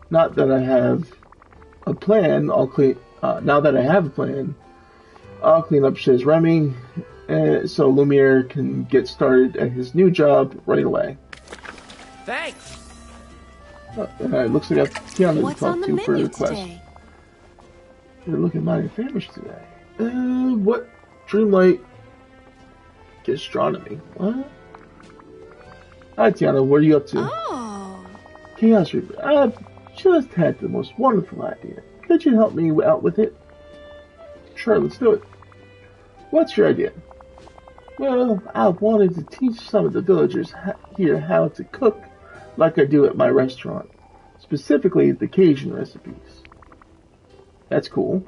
Not that I have a plan, now that I have a plan, I'll clean up Chez Remy, so Lumiere can get started at his new job right away. Thanks. It looks like I have Tiana to What's talk on the to for a menu request. today? You're looking mighty famished today. What? Dreamlight gastronomy? What? Hi, Tiana. What are you up to? Oh. Chaos Reaper. I've just had the most wonderful idea. Could you help me out with it? Sure, let's do it. What's your idea? Well, I wanted to teach some of the villagers here how to cook like I do at my restaurant. Specifically, the Cajun recipes. That's cool.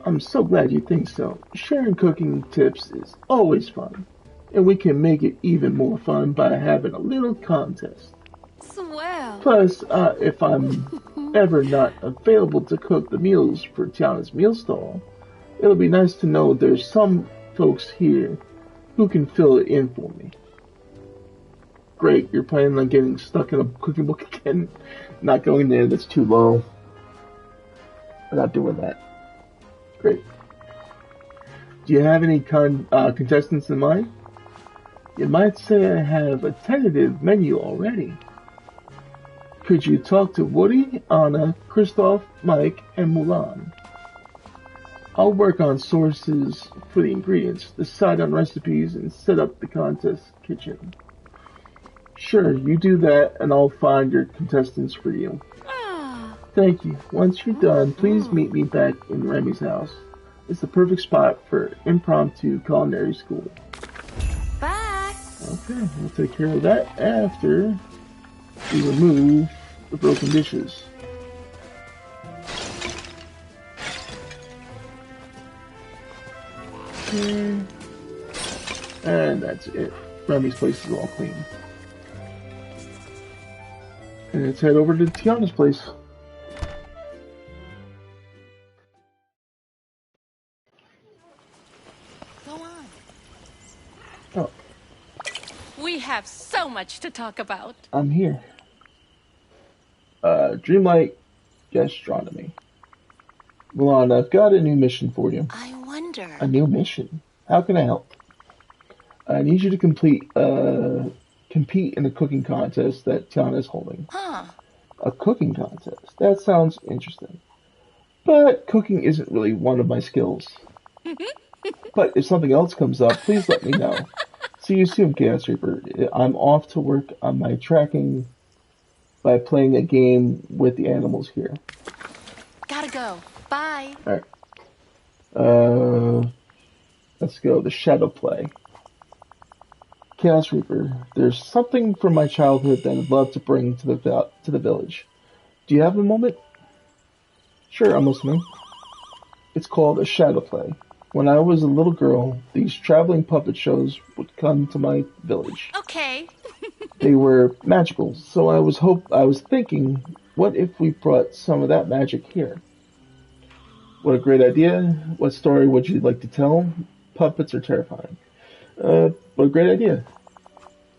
I'm so glad you think so. Sharing cooking tips is always fun. And we can make it even more fun by having a little contest. Swell. Plus, if I'm ever not available to cook the meals for Tiana's meal stall, it'll be nice to know there's some folks here who can fill it in for me. Great, you're planning on getting stuck in a cooking book again? Not going there, that's too low. I'm not doing that. Great. Do you have any contestants in mind? You might say I have a tentative menu already. Could you talk to Woody, Anna, Kristoff, Mike, and Mulan? I'll work on sources for the ingredients, decide on recipes, and set up the contest kitchen. Sure, you do that, and I'll find your contestants for you. Thank you. Once you're done, please meet me back in Remy's house. It's the perfect spot for impromptu culinary school. Bye. Okay, we'll take care of that after we remove the broken dishes. Okay. And that's it. Remy's place is all clean. And let's head over to Tiana's place. Go on. Oh, We have so much to talk about. I'm here. Dreamlight gastronomy. Mulan, I've got a new mission for you. I wonder. A new mission? How can I help? I need you to compete in a cooking contest that Tiana is holding. Huh. A cooking contest? That sounds interesting. But cooking isn't really one of my skills. But if something else comes up, please let me know. See you soon, Chaos Reaper. I'm off to work on my tracking by playing a game with the animals here. Gotta go. Bye. Alright. Let's go. The shadow play. Chaos Reaper, there's something from my childhood that I'd love to bring to the village. Do you have a moment? Sure, I'm listening. It's called a shadow play. When I was a little girl, these traveling puppet shows would come to my village. Okay. They were magical, so I was thinking, what if we brought some of that magic here? What a great idea. What story would you like to tell? Puppets are terrifying. What a great idea.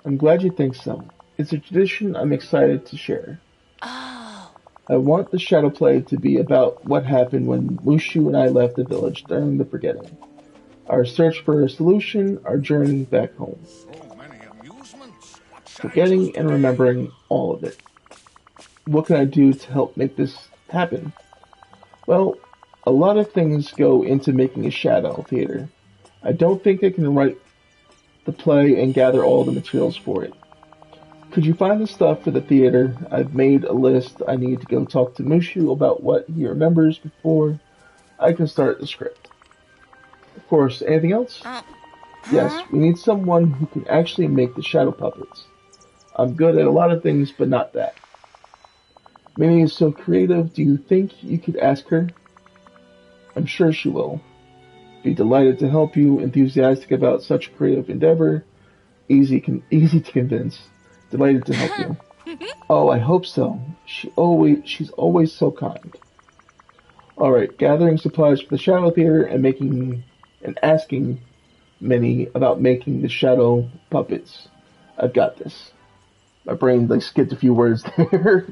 I'm glad you think so. It's a tradition I'm excited to share. Oh. I want the shadow play to be about what happened when Mushu and I left the village during the Forgetting. Our search for a solution, our journey back home. Forgetting and remembering all of it. What can I do to help make this happen? Well, a lot of things go into making a shadow theater. I don't think I can write the play and gather all the materials for it. Could you find the stuff for the theater? I've made a list. I need to go talk to Mushu about what he remembers before I can start the script. Of course, anything else? Yes, we need someone who can actually make the shadow puppets. I'm good at a lot of things, but not that. Minnie is so creative. Do you think you could ask her? I'm sure she will. Be delighted to help you. Enthusiastic about such a creative endeavor. Easy to convince. Delighted to help you. Oh, I hope so. She's always so kind. All right, gathering supplies for the Shadow Theater and asking Minnie about making the shadow puppets. I've got this. My brain skipped a few words there.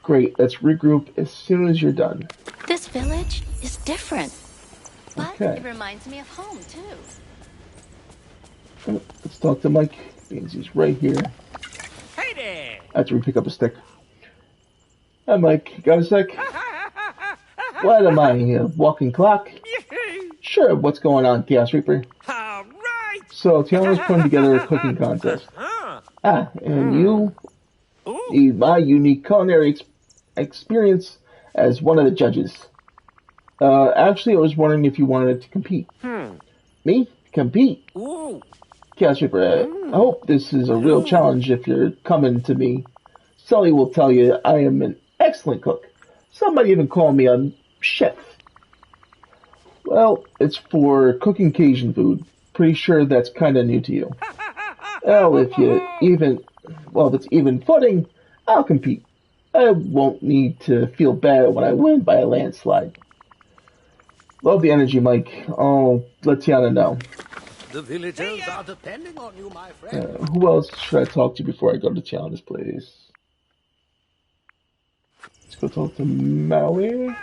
Great, let's regroup as soon as you're done. This village is different, but Okay. it reminds me of home too. Let's talk to Mike. He's right here. Hey there! After we pick up a stick. Hi, Mike. Got a sec? What am I, a walking clock? Sure, what's going on, Chaos Reaper? All right! So, Tiana's putting together a cooking contest. And you need my unique culinary experience as one of the judges. Actually, I was wondering if you wanted to compete. Me? Compete? Chaos Reaper, I hope this is a real challenge if you're coming to me. Sully will tell you I am an excellent cook. Some might even call me a chef. Well, it's for cooking Cajun food. Pretty sure that's kind of new to you. Well, if it's even footing, I'll compete. I won't need to feel bad when I win by a landslide. Love the energy, Mike. I'll let Tiana know. The villagers are depending on you, my friend. Who else should I talk to before I go to Tiana's place? Let's go talk to Maui.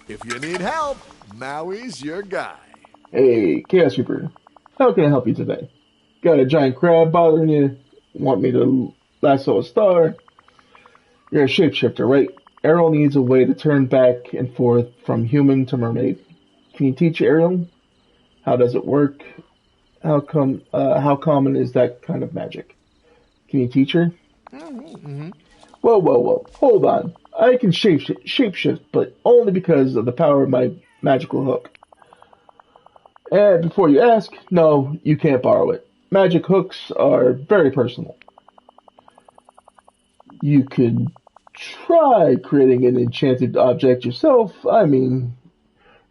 If you need help, Maui's your guy. Hey, Chaos Reaper. How can I help you today? Got a giant crab bothering you? Want me to lasso a star? You're a shapeshifter, right? Ariel needs a way to turn back and forth from human to mermaid. Can you teach Ariel? How does it work? How common is that kind of magic? Can you teach her? Whoa. Hold on. I can shapeshift, but only because of the power of my magical hook. And before you ask, no, you can't borrow it. Magic hooks are very personal. You could try creating an enchanted object yourself. I mean,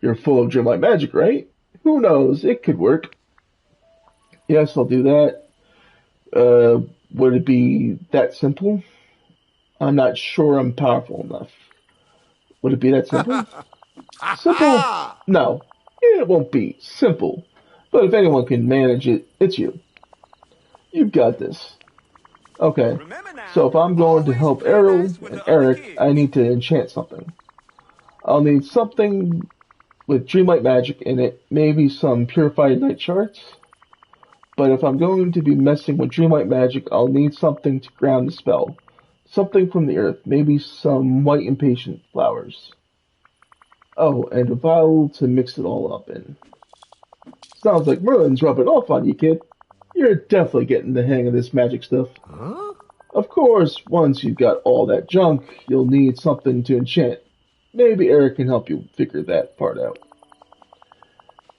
you're full of Dreamlight magic, right? Who knows? It could work. Yes, I'll do that. Would it be that simple? I'm not sure I'm powerful enough. Would it be that simple? Simple? No, it won't be simple. But if anyone can manage it, it's you. You've got this. Okay, so if I'm going to help Errol and Eric, I need to enchant something. I'll need something with Dreamlight magic in it, maybe some purified night shards. But if I'm going to be messing with Dreamlight magic, I'll need something to ground the spell. Something from the earth, maybe some white impatient flowers. Oh, and a vial to mix it all up in. Sounds like Merlin's rubbing off on you, kid. You're definitely getting the hang of this magic stuff. Huh? Of course, once you've got all that junk, you'll need something to enchant. Maybe Eric can help you figure that part out.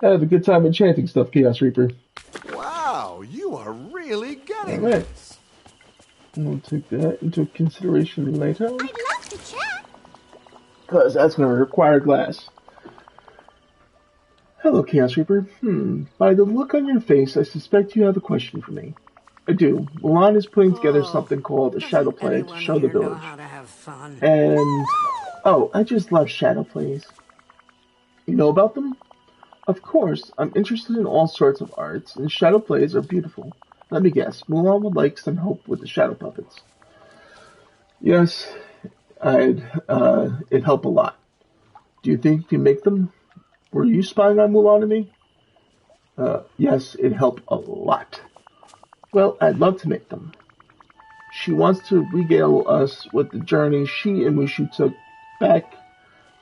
Have a good time enchanting stuff, Chaos Reaper. Wow, you are really getting All right. this. We'll take that into consideration later. I'd love to chat. Because that's going to require glass. Hello, Chaos Reaper. By the look on your face, I suspect you have a question for me. I do. Mulan is putting together something called a shadow play to show the village. And, oh, I just love shadow plays. You know about them? Of course, I'm interested in all sorts of arts, and shadow plays are beautiful. Let me guess, Mulan would like some help with the shadow puppets. Yes, it'd help a lot. Do you think you can make them? Were you spying on Mulan and me? Yes, it'd help a lot. Well, I'd love to make them. She wants to regale us with the journey she and Mushu took back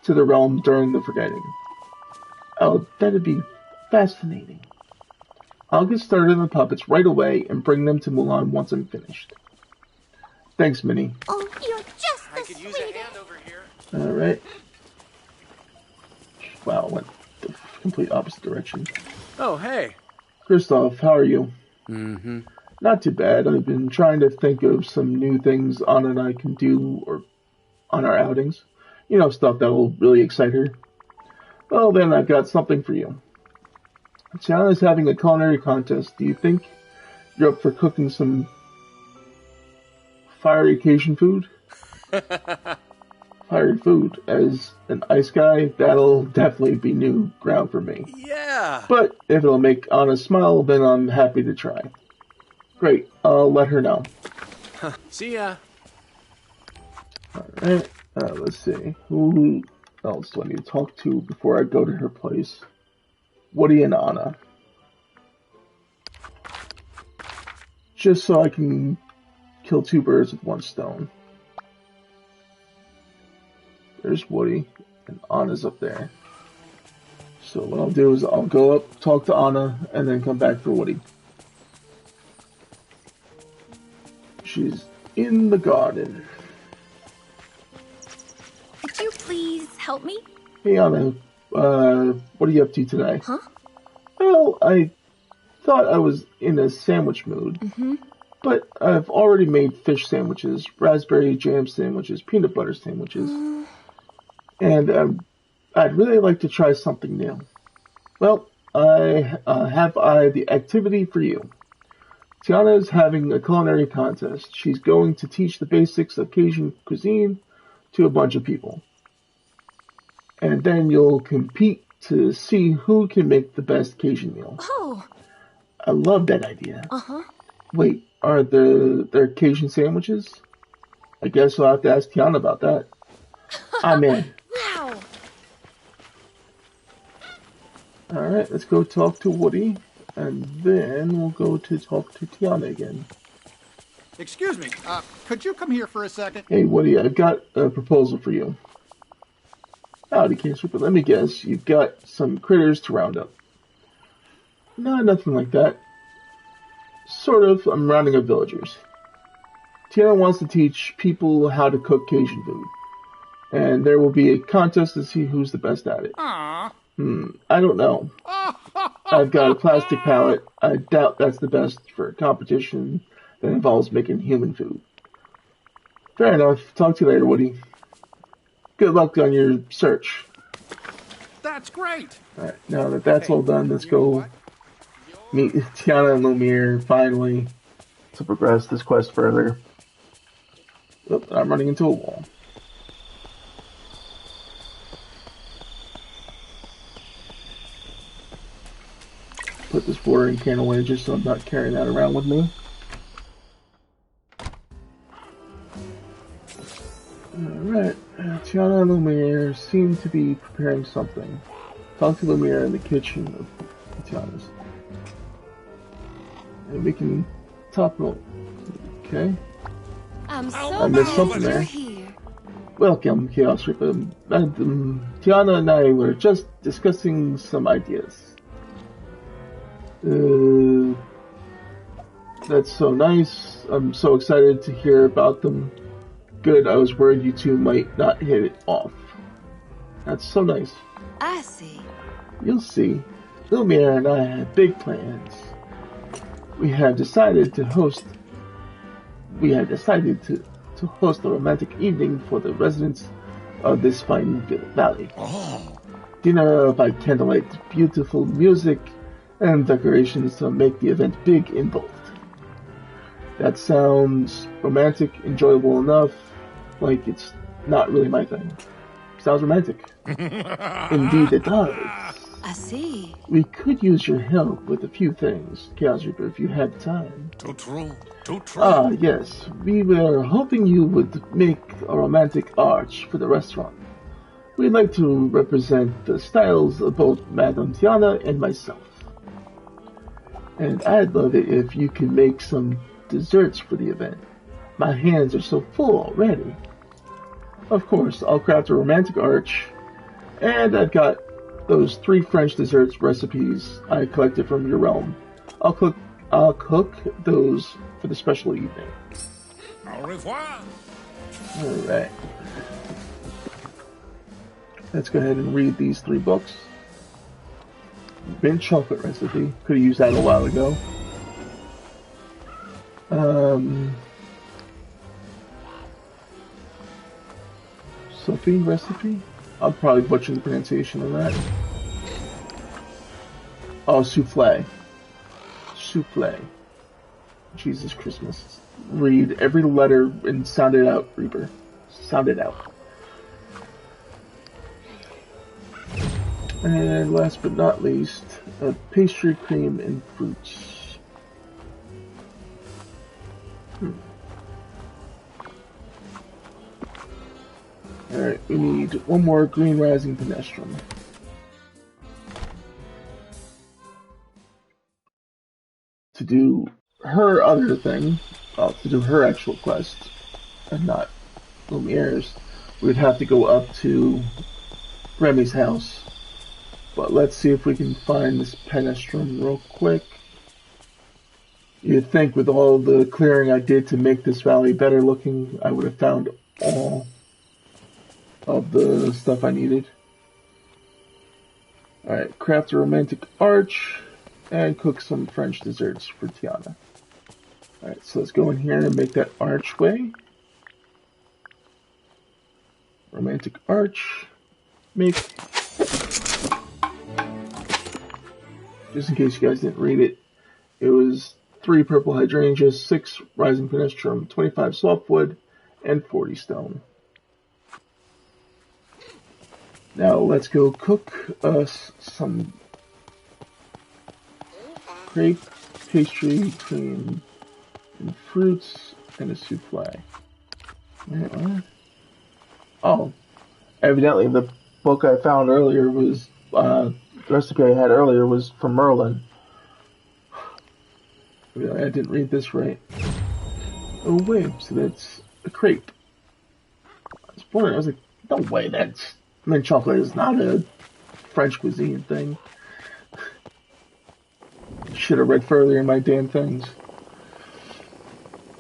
to the realm during the Forgetting. Oh, that'd be fascinating. I'll get started on the puppets right away and bring them to Mulan once I'm finished. Thanks, Minnie. Oh, you're just the I could use a hand over here. Alright. Wow, went the complete opposite direction. Oh, hey. Kristoff, how are you? Mm-hmm. Not too bad. I've been trying to think of some new things Anna and I can do, or on our outings. You know, stuff that will really excite her. Well, then I've got something for you. Tiana's having a culinary contest. Do you think you're up for cooking some fiery Cajun food? Fiery food. As an ice guy, that'll definitely be new ground for me. Yeah! But if it'll make Anna smile, then I'm happy to try. Great, I'll let her know. See ya. Alright, let's see. Who else do I need to talk to before I go to her place? Woody and Anna. Just so I can kill two birds with one stone. There's Woody, and Anna's up there. So what I'll do is I'll go up, talk to Anna, and then come back for Woody. She's in the garden. Could you please help me? Hey Anna, what are you up to today? Huh? Well, I thought I was in a sandwich mood. But I've already made fish sandwiches, raspberry jam sandwiches, peanut butter sandwiches. And I'd really like to try something new. Well, I have the activity for you. Tiana is having a culinary contest. She's going to teach the basics of Cajun cuisine to a bunch of people. And then you'll compete to see who can make the best Cajun meal. Oh. I love that idea. Uh-huh. Wait, are there Cajun sandwiches? I guess I'll have to ask Tiana about that. I'm in. Wow. Alright, let's go talk to Woody, and then we'll go to talk to Tiana again. Excuse me, could you come here for a second? Hey Woody, I've got a proposal for you. Howdy, Cancer, but let me guess, you've got some critters to round up. No, nothing like that. Sort of, I'm rounding up villagers. Tiana wants to teach people how to cook Cajun food. And there will be a contest to see who's the best at it. Aww. I don't know. I've got a plastic palette. I doubt that's the best for a competition that involves making human food. Fair enough. Talk to you later, Woody. Good luck on your search. That's great. Alright, now that that's all done, let's go meet Tiana and Lumiere finally to progress this quest further. Oop, I'm running into a wall. Put this watering can away just so I'm not carrying that around with me. Alright, Tiana and Lumiere seem to be preparing something. Talk to Lumiere in the kitchen of Tiana's. And we can top roll. Okay. I'm so I missed something there. here. Welcome, Chaos Reaper. Tiana and I were just discussing some ideas. That's so nice. I'm so excited to hear about them. Good, I was worried you two might not hit it off. That's so nice. I see. You'll see. Lumiere and I have big plans. We have decided to host a romantic evening for the residents of this fine valley. Dinner by candlelight, beautiful music, and decorations to make the event big and bold. That sounds romantic, enjoyable enough, like it's not really my thing. Sounds romantic. Indeed it does. I see. We could use your help with a few things, Chaos Reaper, if you have time. Too true. Too true. Ah, yes. We were hoping you would make a romantic arch for the restaurant. We'd like to represent the styles of both Madame Tiana and myself. And I'd love it if you could make some desserts for the event. My hands are so full already. Of course, I'll craft a romantic arch, and I've got those 3 French desserts recipes I collected from your realm. I'll cook those for the special evening. Au revoir. Alright. Let's go ahead and read these 3 books. Mint chocolate recipe. Could have used that a while ago. Sophie recipe? I'll probably butcher the pronunciation of that. Oh, souffle. Souffle. Jesus Christmas. Read every letter and sound it out, Reaper. Sound it out. And last but not least, pastry, cream, and fruits. Alright, we need one more green rising penestrum. To do her other thing, to do her actual quest, and not Lumiere's, we'd have to go up to Remy's house. But let's see if we can find this penestrum real quick. You'd think with all the clearing I did to make this valley better looking, I would have found all of the stuff I needed. Alright, craft a romantic arch, and cook some French desserts for Tiana. Alright, so let's go in here and make that archway. Romantic arch. Make. Just in case you guys didn't read it, it was 3 purple hydrangeas, 6 rising penestrum, 25 softwood, and 40 stone. Now let's go cook us some crepe, pastry, cream, and fruits, and a souffle. Oh, evidently the book I found earlier was, the recipe I had earlier was from Merlin. I didn't read this right. Oh wait, so that's a crepe. I was like, no way, that's mint chocolate is not a French cuisine thing. Should have read further in my damn things.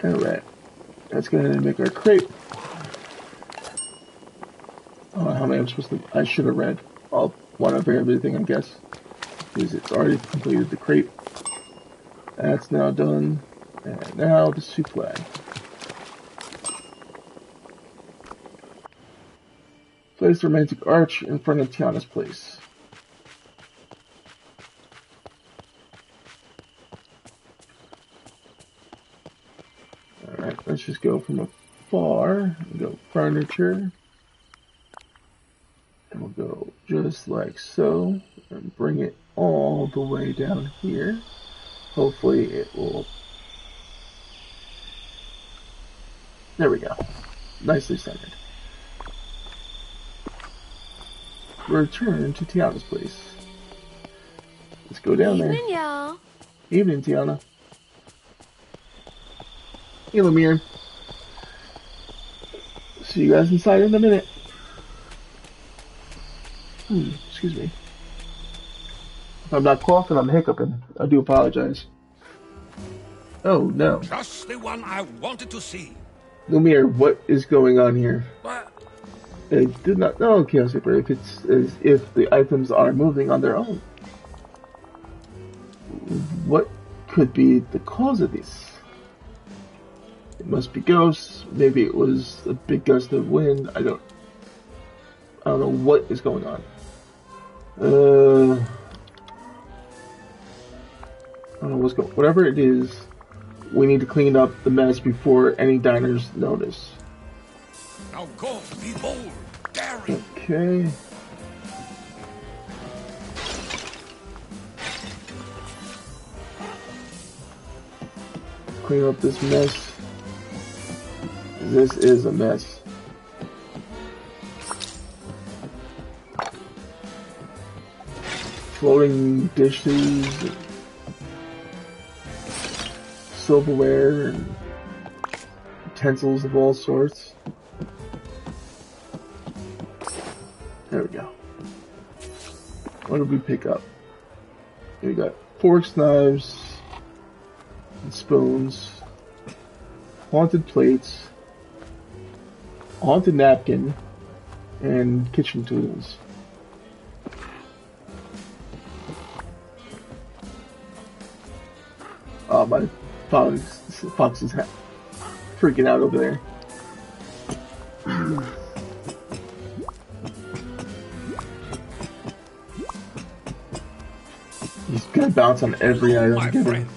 Alright, let's go ahead and make our crepe. Oh, how many I'm supposed to... I should have read all one of everything, I guess. Because it's already completed the crepe. That's now done. And now the souffle. Place the romantic arch in front of Tiana's place. Alright, let's just go from afar and go furniture. And we'll go just like so and bring it all the way down here. Hopefully it will... There we go. Nicely centered. Return to Tiana's place. Let's go down there. Evening, y'all. Evening, Tiana. Hey, Lemire. See you guys inside in a minute. Excuse me. If I'm not coughing, I'm hiccuping. I do apologize. Oh, no. Just the one I wanted to see. Lumire, what is going on here? What? I did not know, Chaos Reaper, if it's as if the items are moving on their own. What could be the cause of this? It must be ghosts. Maybe it was a big gust of wind. I don't know what is going on. I don't know what's going. Whatever it is, we need to clean up the mess before any diners notice. Now go, be bold, daring. Okay. Clean up this mess. This is a mess. Floating dishes, silverware, and utensils of all sorts. There we go. What did we pick up? Here we got forks, knives, and spoons, haunted plates, haunted napkin, and kitchen tools. Oh, my fox is freaking out over there. gotta bounce on every item given.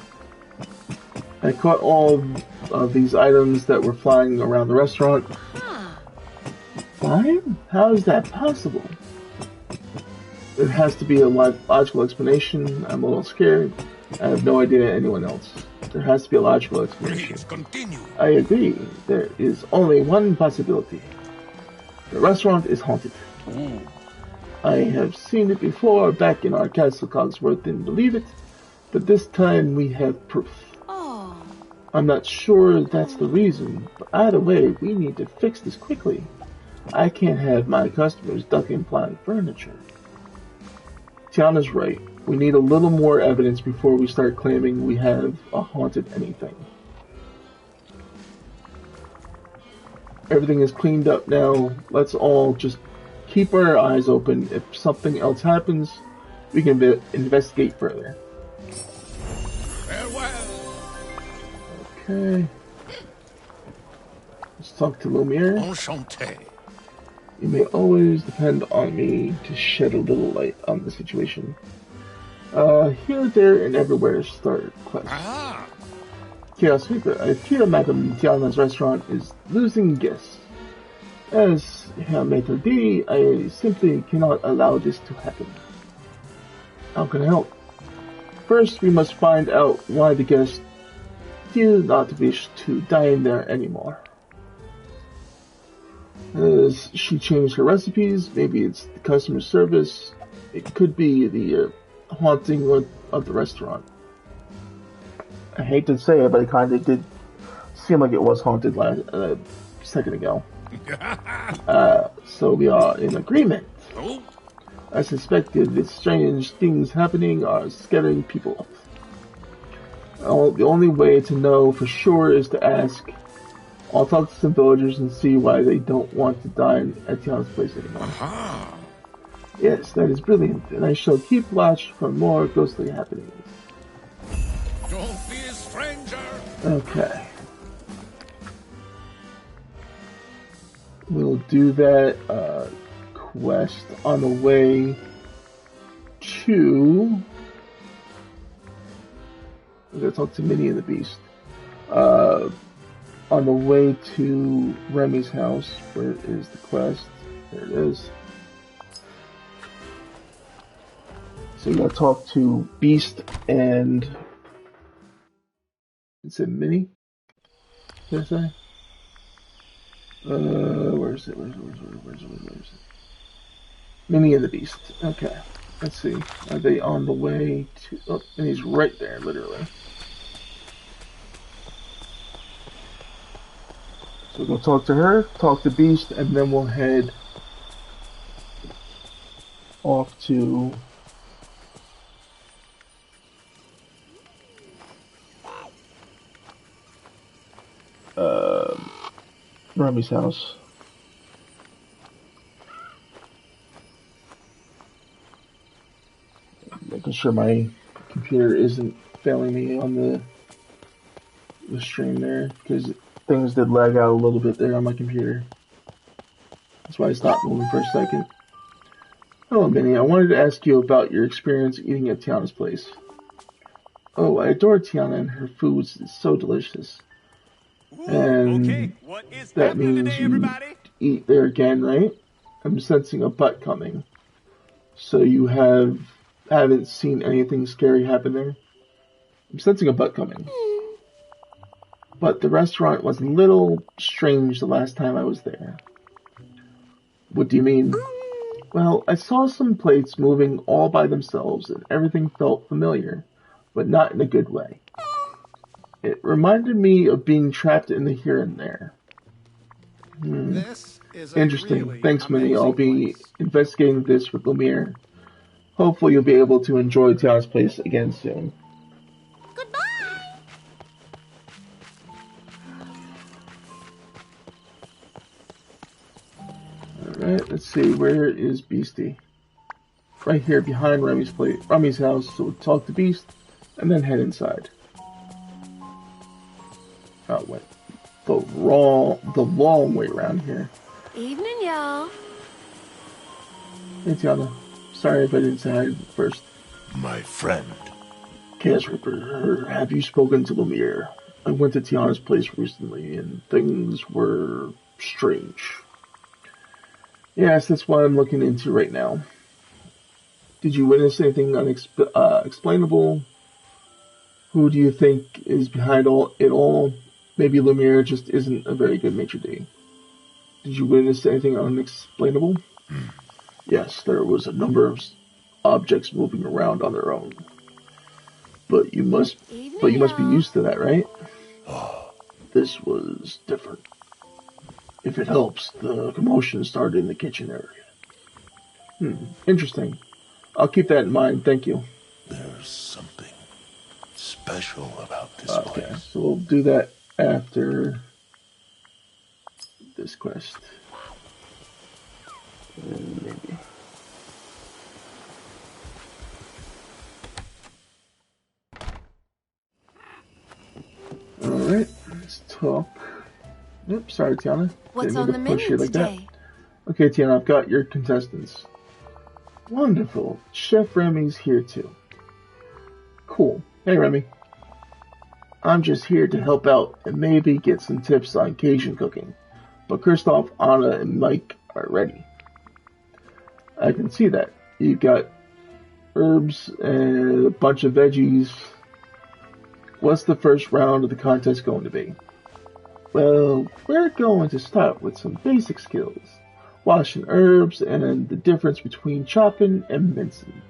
I caught all of these items that were flying around the restaurant. Flying? How is that possible? There has to be a logical explanation. I'm a little scared. I have no idea anyone else. There has to be a logical explanation. Please continue. I agree. There is only one possibility. The restaurant is haunted. Ooh. I have seen it before back in our Castle Cogsworth, didn't believe it, but this time we have proof. I'm not sure that's the reason, but either way, we need to fix this quickly. I can't have my customers ducking flying furniture. Tiana's right. We need a little more evidence before we start claiming we have a haunted anything. Everything is cleaned up now. Let's all just keep our eyes open. If something else happens, we can investigate further. Farewell. Okay. Let's talk to Lumiere. Enchanté. You may always depend on me to shed a little light on the situation. Here, there, and everywhere started quest. Chaos Sweeper, I fear Madame Tiana's restaurant is losing guests. As Herr Maître D, I simply cannot allow this to happen. How can I help? First, we must find out why the guests do not wish to dine there anymore. Has she changed her recipes? Maybe it's the customer service. It could be the haunting of the restaurant. I hate to say it, but it kind of did seem like it was haunted a second ago. So we are in agreement. Oh. I suspected the strange things happening are scaring people off. The only way to know for sure is to ask. I'll talk to some villagers and see why they don't want to dine at Tiana's place anymore. Yes, that is brilliant, and I shall keep watch for more ghostly happenings. Don't be a stranger. Okay. We'll do that quest on the way to... We're going to talk to Minnie and the Beast. On the way to Remy's house. Where is the quest? There it is. So you gotta talk to Beast and... Is it Minnie? Did I say? Where is it? Where is it? Minnie and the Beast. Okay. Let's see. Are they on the way to... Oh, and he's right there, literally. So we'll talk to her, talk to Beast, and then we'll head off to Remy's house. Making sure my computer isn't failing me on the stream there, because things did lag out a little bit there on my computer. That's why I stopped moving for a second. Hello, Minnie. I wanted to ask you about your experience eating at Tiana's place. Oh, I adore Tiana and her foods is so delicious. And okay. What is that means today, you everybody? eat there again, right? I'm sensing a butt coming. So you haven't seen anything scary happen there? I'm sensing a butt coming. But the restaurant was a little strange the last time I was there. What do you mean? Well, I saw some plates moving all by themselves and everything felt familiar, but not in a good way. It reminded me of being trapped in the here and there. This is a Interesting. really Thanks, Minnie. I'll be place. investigating this with Lumiere. Hopefully you'll be able to enjoy Tiana's place again soon. Alright, let's see, where is Beastie? Right here behind Remy's house, so we'll talk to Beast, and then head inside. Oh, wait. The long way around here. Evening, y'all. Hey, Tiana. Sorry if I didn't say hi first. My friend, Chaos Reaper, have you spoken to Lumiere? I went to Tiana's place recently and things were strange. Yes, that's what I'm looking into right now. Did you witness anything unexplainable? Who do you think is behind it all? Maybe Lumiere just isn't a very good maitre d'. Did you witness anything unexplainable? Yes, there was a number of objects moving around on their own. But you must be used to that, right? This was different. If it helps, the commotion started in the kitchen area. Interesting. I'll keep that in mind, thank you. There's something special about this Okay, place. so we'll do that after this quest. Maybe. Alright, let's talk. Oops, sorry, Tiana. What's Didn't on mean the to push menu you like today? that. Okay, Tiana, I've got your contestants. Wonderful. Chef Remy's here too. Cool. Hey, Remy. I'm just here to help out and maybe get some tips on Cajun cooking. But Christoph, Anna, and Mike are ready. I can see that. You've got herbs and a bunch of veggies. What's the first round of the contest going to be? Well, we're going to start with some basic skills. Washing herbs and the difference between chopping and mincing.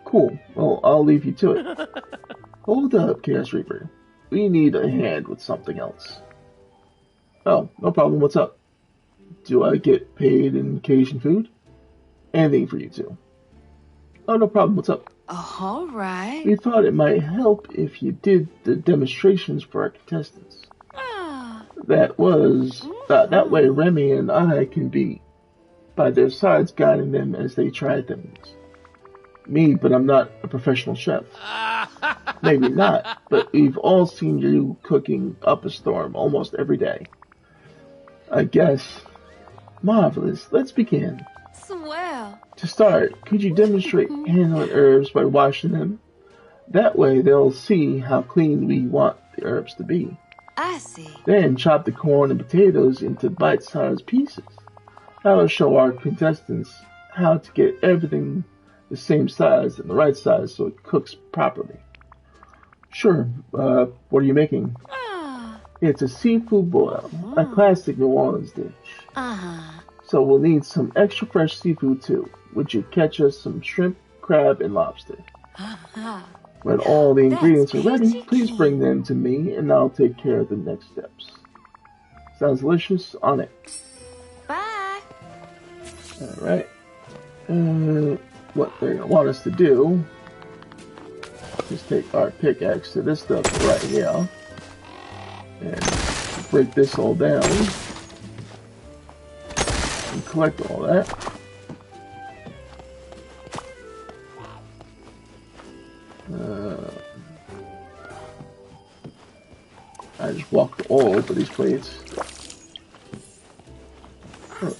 Cool. Well, I'll leave you to it. Hold up, Chaos Reaper. We need a hand with something else. Oh, no problem. What's up? Do I get paid in Cajun food? Anything for you two. Oh, no problem. What's up? All right. We thought it might help if you did the demonstrations for our contestants. That way Remy and I can be by their sides guiding them as they try things. Me, but I'm not a professional chef. Maybe not, but we've all seen you cooking up a storm almost every day. I guess. Marvelous. Let's begin. Swell. To start, could you demonstrate handling herbs by washing them? That way they'll see how clean we want the herbs to be. I see. Then chop the corn and potatoes into bite-sized pieces. That'll show our contestants how to get everything the same size and the right size so it cooks properly. Sure, what are you making? It's a seafood boil, a classic New Orleans dish. So we'll need some extra fresh seafood too. Would you catch us some shrimp, crab, and lobster? When all the ingredients are ready, please bring them to me and I'll take care of the next steps. Sounds delicious? On it. Bye. Alright. What they're going to want us to do is take our pickaxe to this stuff right here and break this all down and collect all that. I just walked all over these plates. Oh,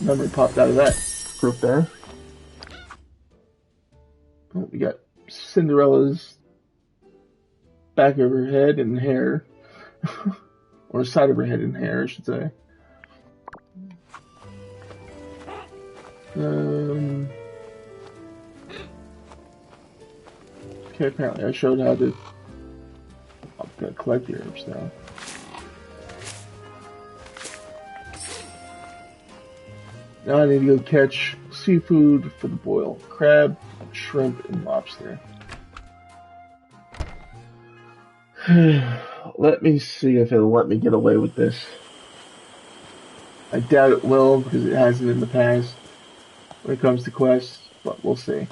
memory popped out of that group there. Oh, we got Cinderella's back of her head and hair. Or side of her head and hair, I should say. Okay, apparently I showed how to... I'm gonna collect the herbs now. Now I need to go catch seafood for the boil. Crab, shrimp, and lobster. Let me see if it'll let me get away with this. I doubt it will because it hasn't in the past when it comes to quests, but we'll see.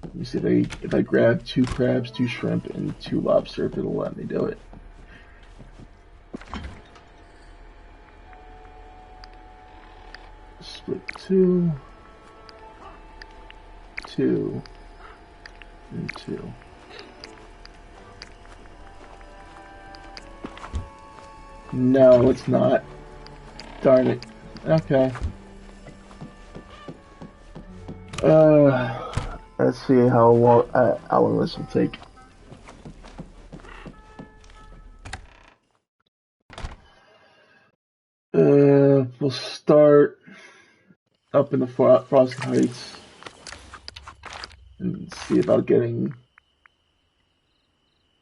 Let me see if I grab 2 crabs, 2 shrimp, and 2 lobster, if it'll let me do it. Split 2, 2, and 2. No, it's not. Darn it. Okay. Let's see how long this will take. We'll start up in the Frost Heights and see about getting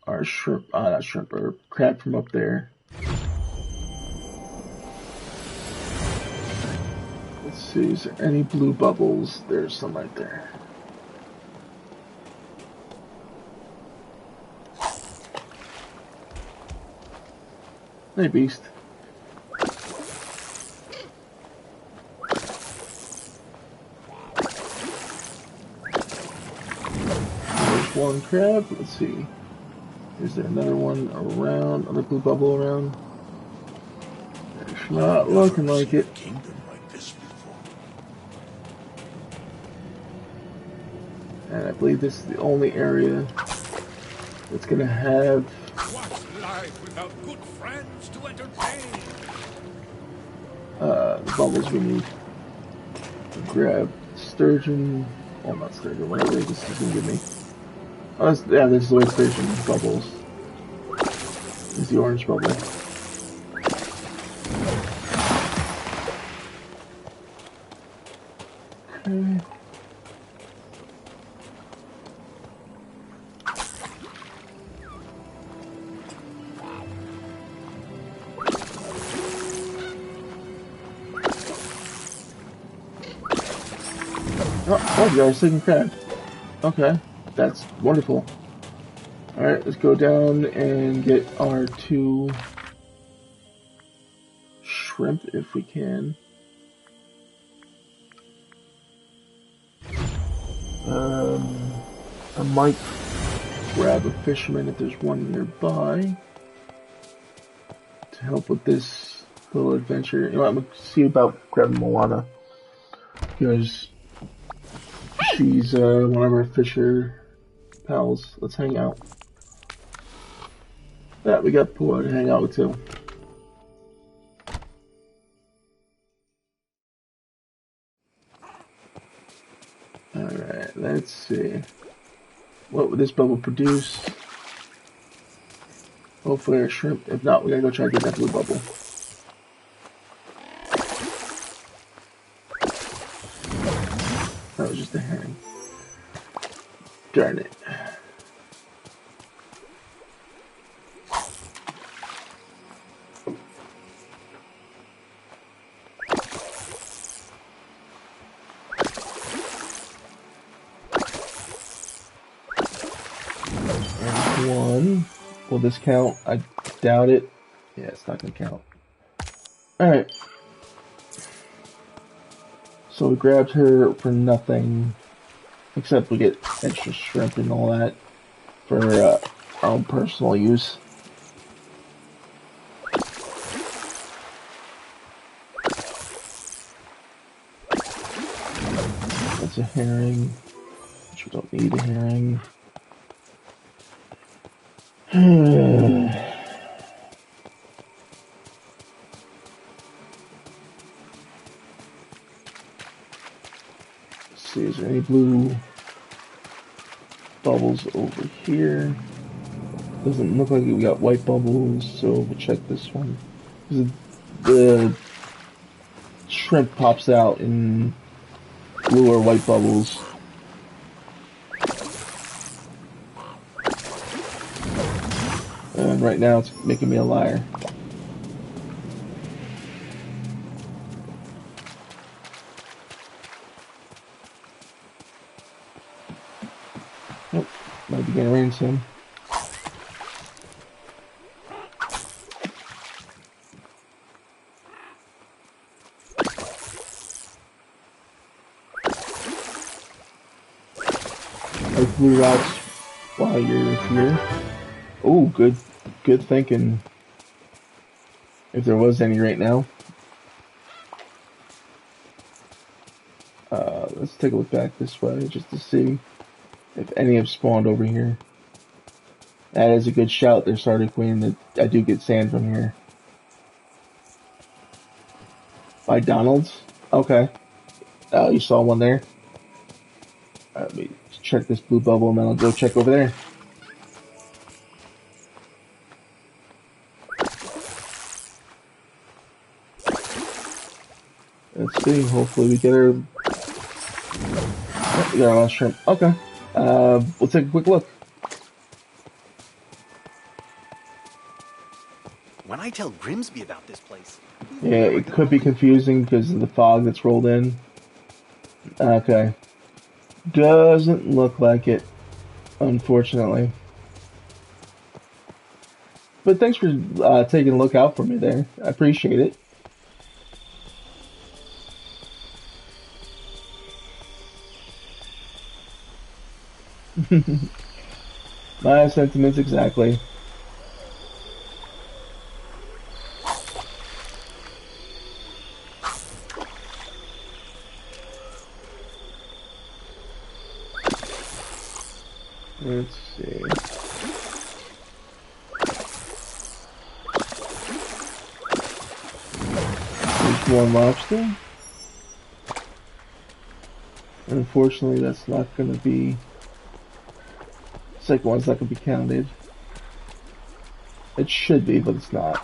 our shrimp, not shrimp, or crab from up there. Let's see, is there any blue bubbles? There's some right there. Hey, beast. There's one crab. Let's see. Is there another one around? Another blue bubble around? It's not looking like it. And I believe this is the only area that's gonna have Life without good friends to entertain. The bubbles we need. Grab sturgeon. Well, not sturgeon. Whatever this is gonna give me. Oh, yeah, this is the sturgeon bubbles. This is the orange bubble. Okay. Oh, you are second crab. Okay, that's wonderful. Alright, let's go down and get our 2 shrimp if we can. I might grab a fisherman if there's one nearby to help with this little adventure. You know, I'm gonna see about grabbing Moana because she's one of our fisher pals. Let's hang out. Yeah, we got Pua to hang out with too. Alright, let's see. What would this bubble produce? Hopefully a shrimp. If not, we gotta go try to get that blue bubble. That was just a herring. Darn it. And 1. Will this count? I doubt it. Yeah, it's not gonna count. Alright. So we grabbed her for nothing. Except we get extra shrimp and all that for our own personal use. That's a herring, which we don't need a herring. Let's see, is there any blue bubbles over here? Doesn't look like we got white bubbles, so we'll check this one. The shrimp pops out in blue or white bubbles. And right now it's making me a liar. Nope, might be gonna rain soon. Like blue rocks while you're here. Oh, good thinking. If there was any right now. Let's take a look back this way just to see if any have spawned over here. That is a good shout there, Starter Queen, that I do get sand from here. By Donald's? Okay. You saw one there? Let me check this blue bubble and then I'll go check over there. Let's see, hopefully we get our... Oh, we got our last shrimp. Okay. We'll take a quick look. When I tell Grimsby about this place... Yeah, it could be confusing because of the fog that's rolled in. Okay. Doesn't look like it, unfortunately. But thanks for taking a look out for me there. I appreciate it. My sentiments exactly. Let's see. There's one lobster. Unfortunately, that's not going to be... Second one's not going to be counted. It should be, but it's not.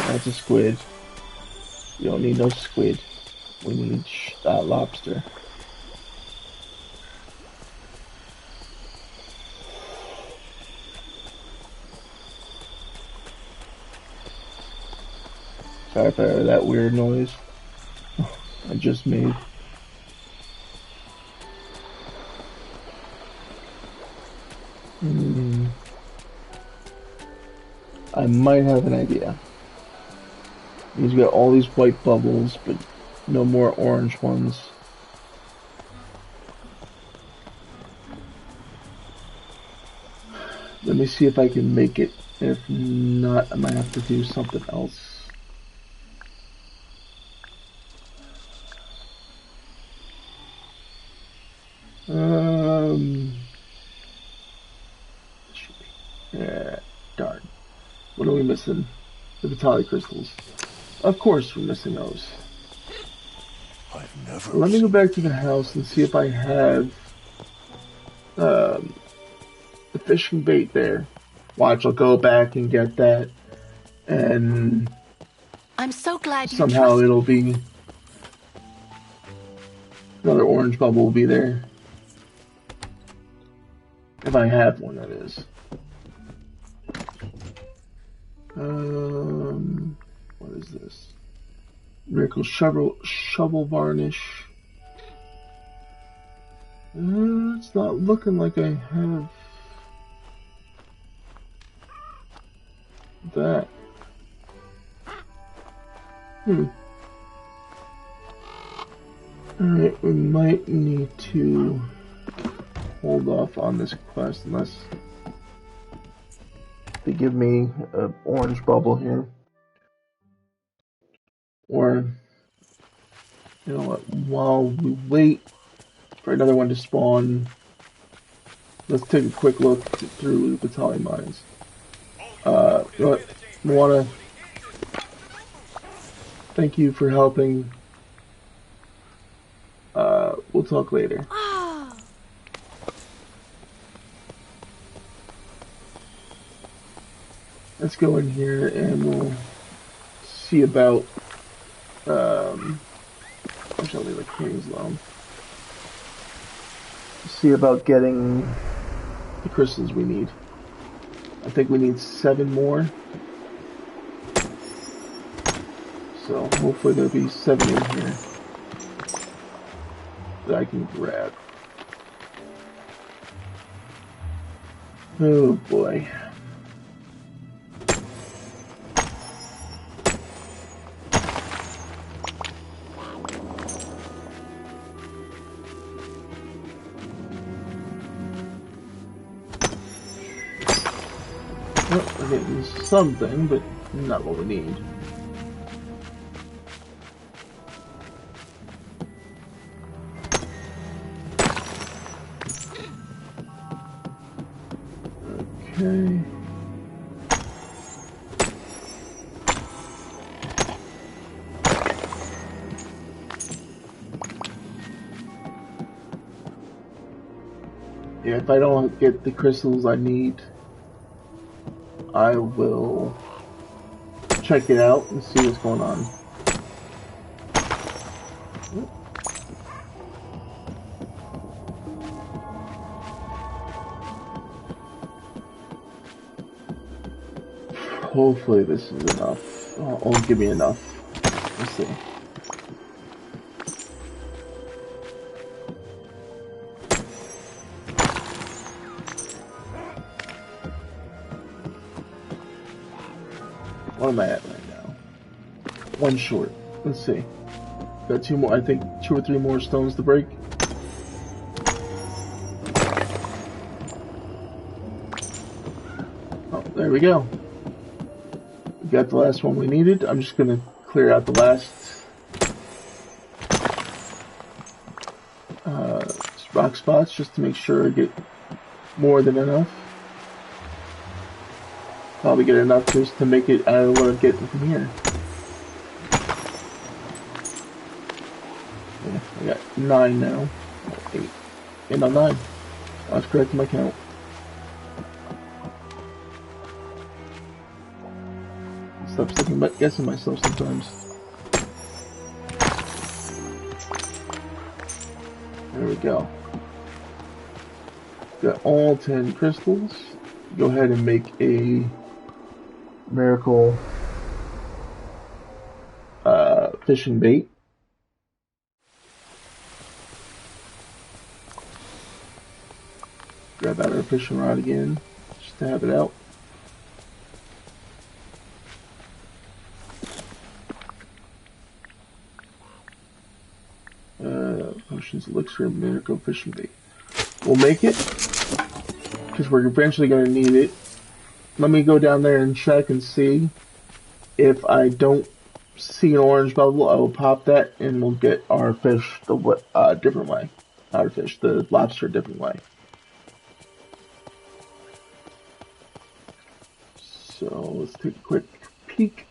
That's a squid. We don't need no squid. We need lobster. Sorry if I heard that weird noise I just made. I might have an idea. He's got all these white bubbles, but no more orange ones. Let me see if I can make it. If not, I might have to do something else. Yeah, darn. What are we missing? The Vitali crystals. Of course we're missing those. Let me go back to the house and see if I have the fishing bait there. Watch, I'll go back and get that, and I'm so glad you somehow it'll be another orange bubble will be there. If I have one, that is. What is this? Miracle shovel varnish. It's not looking like I have that. Alright, we might need to hold off on this quest unless they give me an orange bubble here. Or, you know what, while we wait for another one to spawn, let's take a quick look through the Vitali mines. You know what, Moana, thank you for helping. We'll talk later. Let's go in here and we'll see about, actually I'll leave the kings alone. See about getting the crystals we need. I think we need 7 more. So hopefully there'll be 7 in here that I can grab. Oh boy. Well, we're getting something, but not what we need. Okay. Yeah, if I don't get the crystals I need, I will check it out and see what's going on. Hopefully this is enough. Oh, give me enough. Let's see. What am I at right now? One short. Let's see. Got two more, I think 2 or 3 more stones to break. Oh, there we go. We got the last one we needed. I'm just gonna clear out the last rock spots just to make sure I get more than enough. Probably get enough just to make it out of what I'm getting from here. Yeah, I got 9 now. 8. And no, 9. I was correct in my count. Stop second guessing myself sometimes. There we go. Got all 10 crystals. Go ahead and make a miracle fishing bait. Grab out our fishing rod again, just to have it out. Potions, elixir, miracle fishing bait. We'll make it, because we're eventually going to need it. Let me go down there and check and see. If I don't see an orange bubble, I will pop that and we'll get our fish the different way. Our fish, the lobster, a different way. So let's take a quick peek.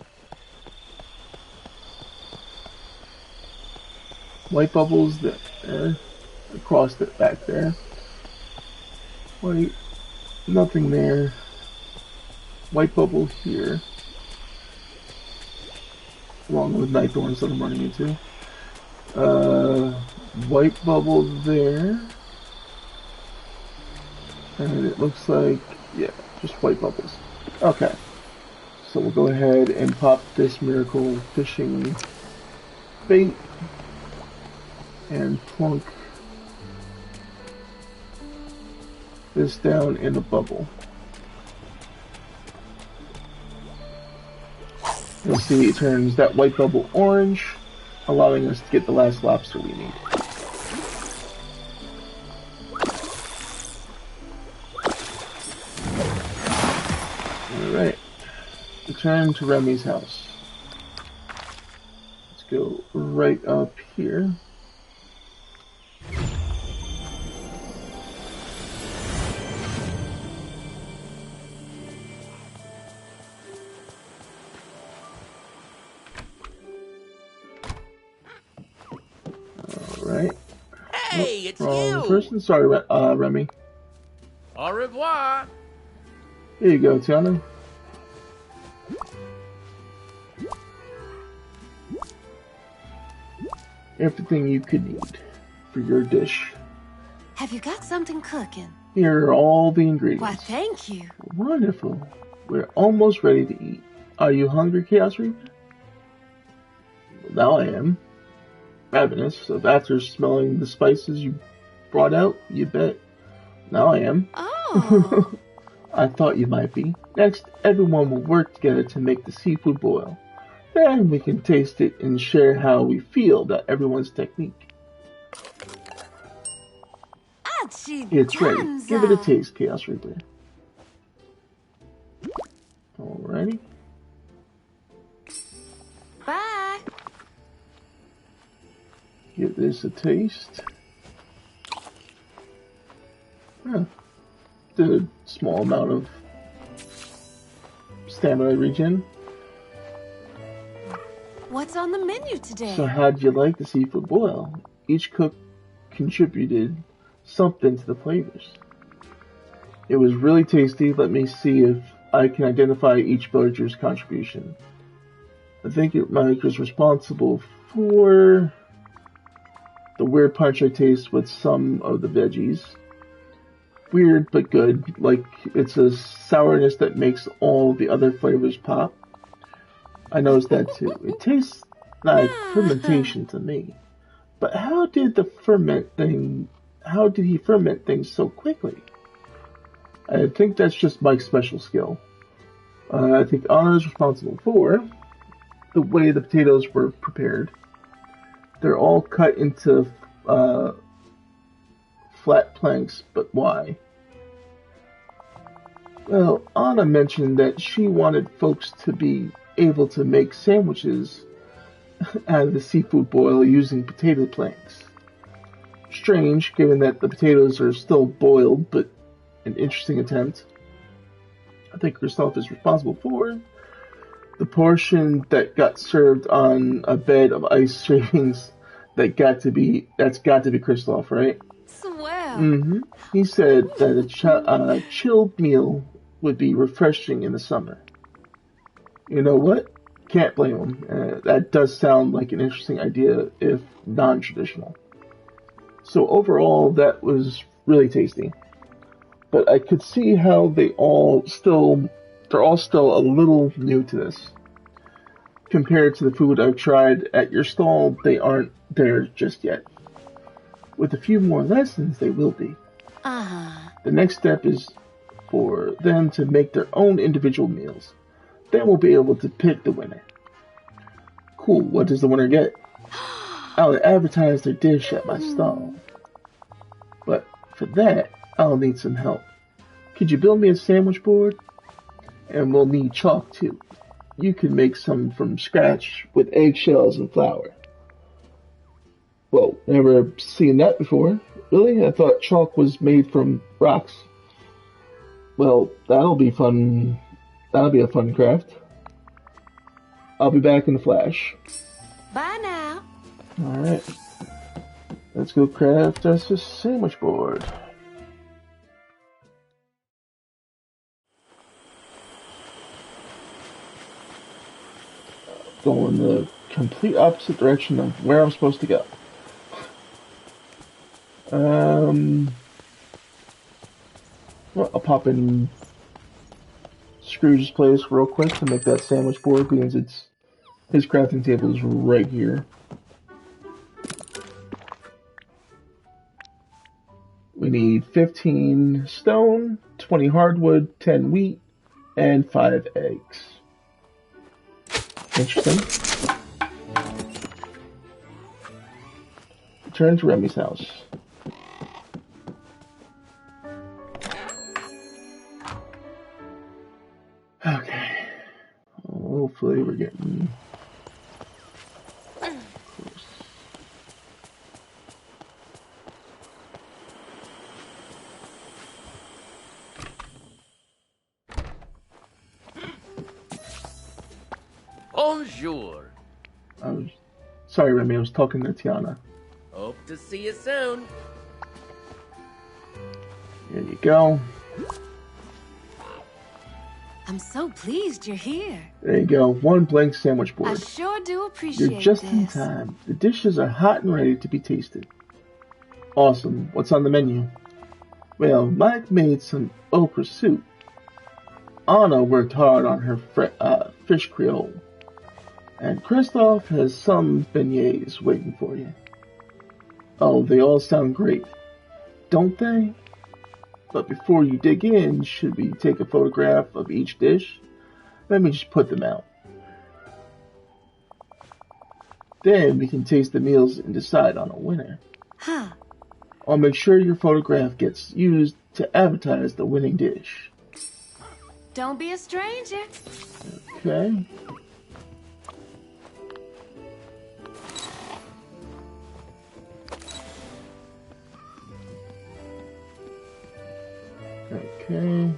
White bubbles there. I crossed it back there. White, nothing there. White bubble here. Along with night thorns that I'm running into. White bubble there. And it looks like, yeah, just white bubbles. Okay. So we'll go ahead and pop this miracle fishing bait and plunk this down in a bubble. You'll see it turns that white bubble orange, allowing us to get the last lobster we need. Alright, return to Remy's house. Let's go right up here. Alright. Hey, it's Wrong you! person. Sorry, Remy. Au revoir! Here you go, Tiana. Everything you could need for your dish. Have you got something cooking? Here are all the ingredients. Why, thank you. Wonderful. We're almost ready to eat. Are you hungry, Chaos Reaper? Now I am. Ravenous, so after smelling the spices you brought out, you bet. Now I am. Oh. I thought you might be. Next, everyone will work together to make the seafood boil. Then we can taste it and share how we feel about everyone's technique. It's ready. Give it a taste, Chaos Reaper. Alrighty. Bye. Give this a taste. Yeah. Did a small amount of stamina regen. What's on the menu today? So how'd you like the seafood boil? Each cook contributed something to the flavors. It was really tasty. Let me see if I can identify each villager's contribution. I think Mike was responsible for the weird punch I taste with some of the veggies. Weird but good, like it's a sourness that makes all the other flavors pop. I noticed that too. It tastes like fermentation to me. But how did he ferment things so quickly? I think that's just Mike's special skill. I think Anna is responsible for the way the potatoes were prepared. They're all cut into flat planks, but why? Well, Anna mentioned that she wanted folks to be able to make sandwiches out of the seafood boil using potato planks. Strange, given that the potatoes are still boiled, but an interesting attempt. I think Kristoff is responsible for the portion that got served on a bed of ice shavings. That's got to be Kristoff, right? Swell. He said that a chilled meal would be refreshing in the summer. You know what? Can't blame him. That does sound like an interesting idea, if non-traditional. So overall, that was really tasty. But I could see how they're all still a little new to this. Compared to the food I've tried at your stall, they aren't there just yet. With a few more lessons, they will be. The next step is for them to make their own individual meals. Then we'll be able to pick the winner. Cool, what does the winner get? I'll advertise their dish at my stall. But for that, I'll need some help. Could you build me a sandwich board? And we'll need chalk too. You can make some from scratch with eggshells and flour. Well, never seen that before. Really? I thought chalk was made from rocks. Well, that'll be fun. That'll be a fun craft. I'll be back in a flash. Bye now. Alright. Let's go craft us a sandwich board. Going the complete opposite direction of where I'm supposed to go. Well, I'll pop in Scrooge's place real quick to make that sandwich board because his crafting table is right here. We need 15 stone, 20 hardwood, 10 wheat, and 5 eggs. Interesting. Return to Remy's house. Okay. Hopefully we're getting close. Bonjour. Sorry, Remy, I was talking to Tiana. Hope to see you soon. There you go. I'm so pleased you're here. There you go. One blank sandwich board. I sure do appreciate You're just this. in time. The dishes are hot and ready to be tasted. Awesome. What's on the menu? Well, Mike made some okra soup. Anna worked hard on her fish creole. And Kristoff has some beignets waiting for you. Oh, they all sound great, don't they? But before you dig in, should we take a photograph of each dish? Let me just put them out. Then we can taste the meals and decide on a winner. I'll make sure your photograph gets used to advertise the winning dish. Don't be a stranger. Okay. Okay.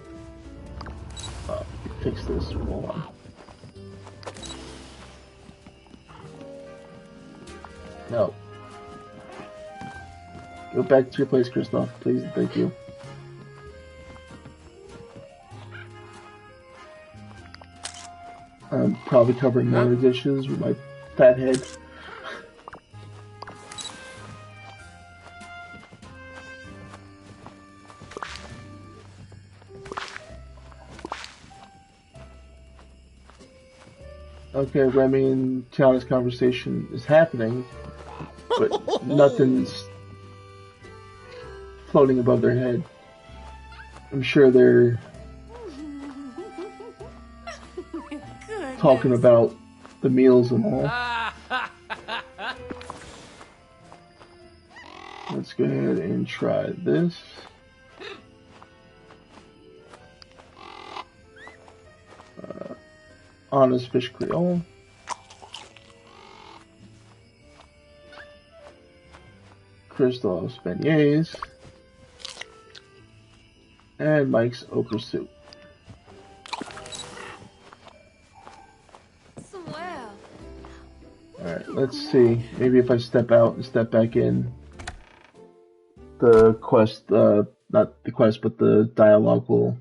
fix this. Hold on. No. Go back to your place, Kristoff, please and thank you. I'm probably covering more dishes with my fat head. Okay, Remy and Tiana's conversation is happening, but nothing's floating above their head. I'm sure they're talking about the meals and all. Let's go ahead and try this. Anna's fish creole. Kristoff's beignets. And Mike's okra soup. Swell. Alright, let's see. Maybe if I step out and step back in, the quest, not the quest, but the dialogue will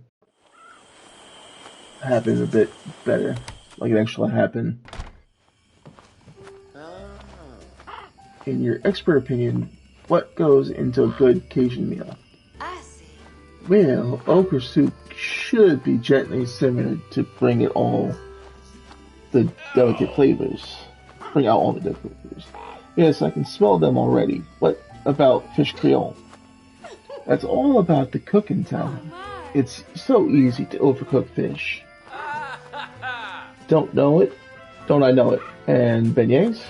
happen a bit better. Like it actually happened. In your expert opinion, what goes into a good Cajun meal? I see. Well, okra soup should be gently simmered to bring it all the delicate flavors. Bring out all the delicate flavors. Yes, I can smell them already. What about fish creole? That's all about the cooking time. It's so easy to overcook fish. Don't know it? Don't I know it? And beignets?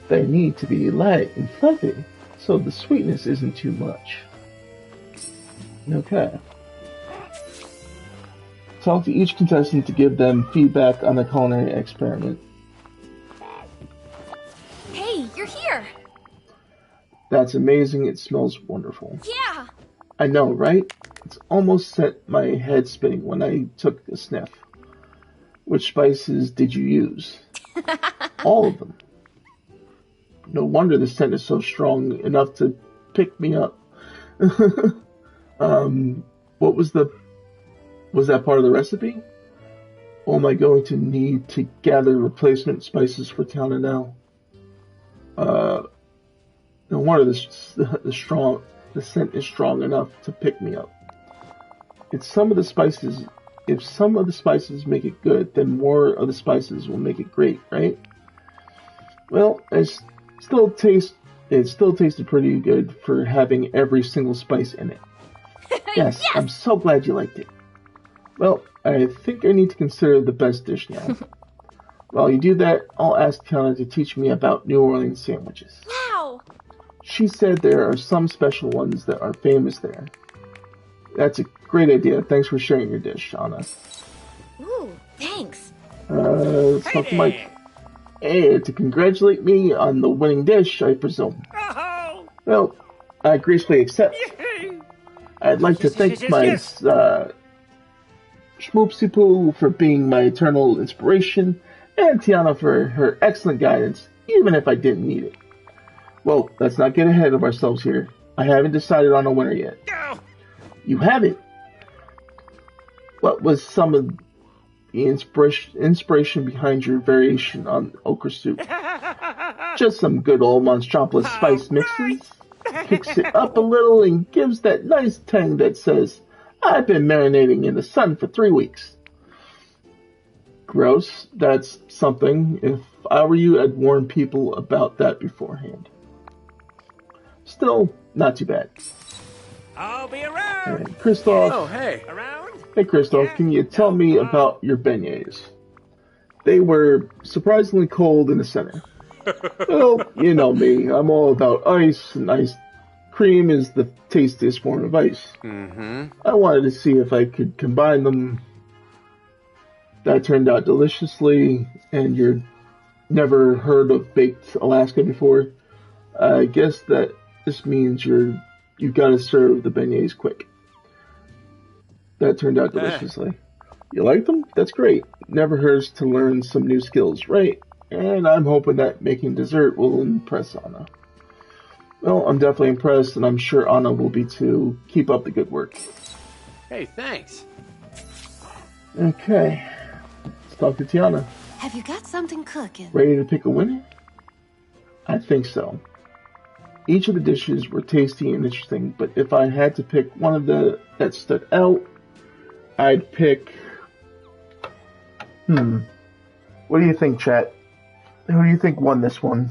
They need to be light and fluffy, so the sweetness isn't too much. Okay. Talk to each contestant to give them feedback on the culinary experiment. Hey, you're here. That's amazing. It smells wonderful. Yeah. I know, right? It's almost set my head spinning when I took a sniff. Which spices did you use? All of them. No wonder the scent is so strong enough to pick me up. What was that part of the recipe? Or am I going to need to gather replacement spices for Tiana now? No wonder the scent is strong enough to pick me up. If some of the spices make it good, then more of the spices will make it great, right? Well, it still tasted pretty good for having every single spice in it. Yes, yes! I'm so glad you liked it. Well, I think I need to consider the best dish now. While you do that, I'll ask Tiana to teach me about New Orleans sandwiches. Wow! She said there are some special ones that are famous there. That's a great idea. Thanks for sharing your dish, Anna. Ooh, thanks. Something hey like, hey, to congratulate me on the winning dish, I presume. Oh. Well, I gracefully accept. I'd like to thank my Schmoopsy-Poo for being my eternal inspiration, and Tiana for her excellent guidance, even if I didn't need it. Well, let's not get ahead of ourselves here. I haven't decided on a winner yet. No. You haven't? What was some of the inspiration behind your variation on okra soup? Just some good old Monstropolis spice mixes? Kicks it up a little and gives that nice tang that says, I've been marinating in the sun for 3 weeks. Gross. That's something. If I were you, I'd warn people about that beforehand. Still, not too bad. I'll be around. And Kristoff. Oh, hey. Around? Hey, Kristoff, yeah. Can you tell me about your beignets? They were surprisingly cold in the center. Well, you know me. I'm all about ice, and ice cream is the tastiest form of ice. Mm-hmm. I wanted to see if I could combine them. That turned out deliciously, and you've never heard of baked Alaska before. I guess that this means you've got to serve the beignets quick. That turned out deliciously. You like them? That's great. Never hurts to learn some new skills, right? And I'm hoping that making dessert will impress Anna. Well, I'm definitely impressed, and I'm sure Anna will be too. Keep up the good work. Hey, thanks. Okay. Let's talk to Tiana. Have you got something cooking? Ready to pick a winner? I think so. Each of the dishes were tasty and interesting, but if I had to pick one of the that stood out, I'd pick... What do you think, chat? Who do you think won this one?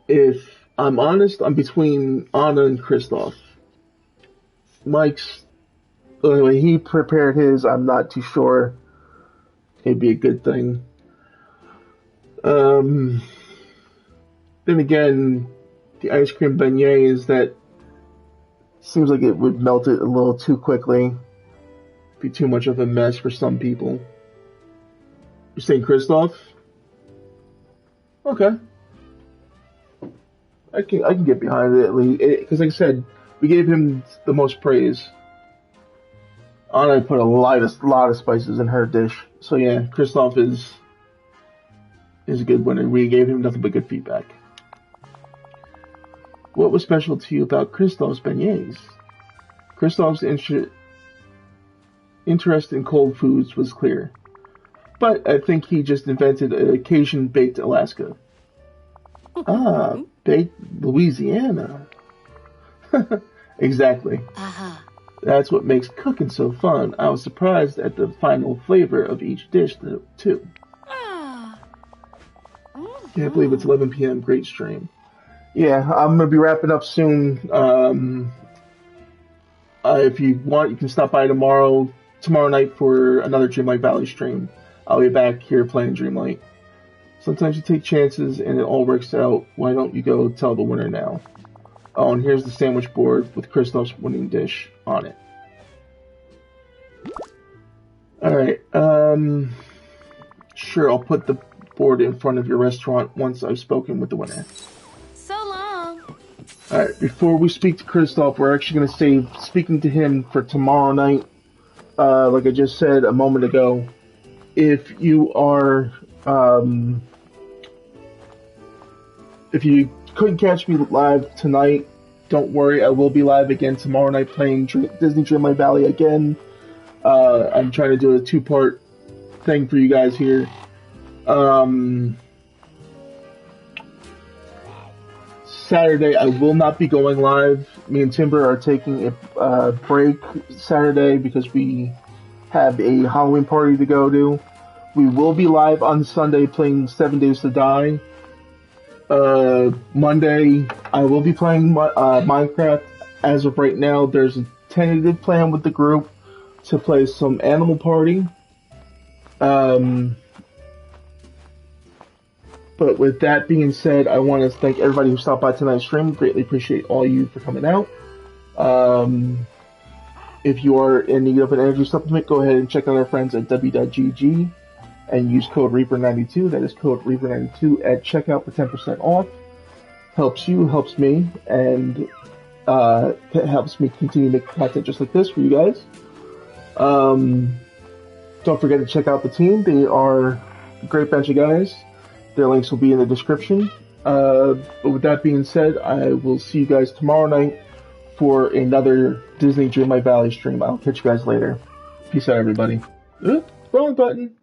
If I'm honest, I'm between Anna and Kristoff. Mike's, when he prepared his, I'm not too sure it'd be a good thing. Then again, the ice cream beignets, that seems like it would melt it a little too quickly. Be too much of a mess for some people. You're saying Kristoff? Okay. I can get behind it at least, because like I said, we gave him the most praise. Anna put a lot of spices in her dish, so yeah, Kristoff is a good winner. We gave him nothing but good feedback. What was special to you about Kristoff's beignets? Kristoff's interest in cold foods was clear, but I think he just invented a Cajun baked Alaska. Baked Louisiana. Exactly. That's what makes cooking so fun. I was surprised at the final flavor of each dish, too. Can't believe it's 11 p.m. Great stream. Yeah, I'm going to be wrapping up soon. If you want, you can stop by tomorrow night for another Dreamlight Valley stream. I'll be back here playing Dreamlight. Sometimes you take chances and it all works out. Why don't you go tell the winner now? Oh, and here's the sandwich board with Kristoff's winning dish on it. Alright, sure, I'll put the board in front of your restaurant once I've spoken with the winner. So long. Alright, before we speak to Kristoff, we're actually going to save speaking to him for tomorrow night. Like I just said a moment ago, if you are... if you couldn't catch me live tonight, don't worry, I will be live again tomorrow night playing Disney Dreamlight Valley again. I'm trying to do a two-part thing for you guys here. Saturday, I will not be going live. Me and Timber are taking a break Saturday because we have a Halloween party to go to. We will be live on Sunday playing 7 Days to Die. Monday, I will be playing Minecraft. As of right now, there's a tentative plan with the group to play some Animal Party. But with that being said, I want to thank everybody who stopped by tonight's stream. Greatly appreciate all you for coming out. If you are in need of an energy supplement, go ahead and check out our friends at w.gg and use code Reaper92. That is code Reaper92 at checkout for 10% off. Helps you, helps me, and helps me continue to make content just like this for you guys. Don't forget to check out the team. They are a great bunch of guys. Their links will be in the description. But with that being said, I will see you guys tomorrow night for another Disney Dreamlight Valley stream. I'll catch you guys later. Peace out, everybody. Wrong button.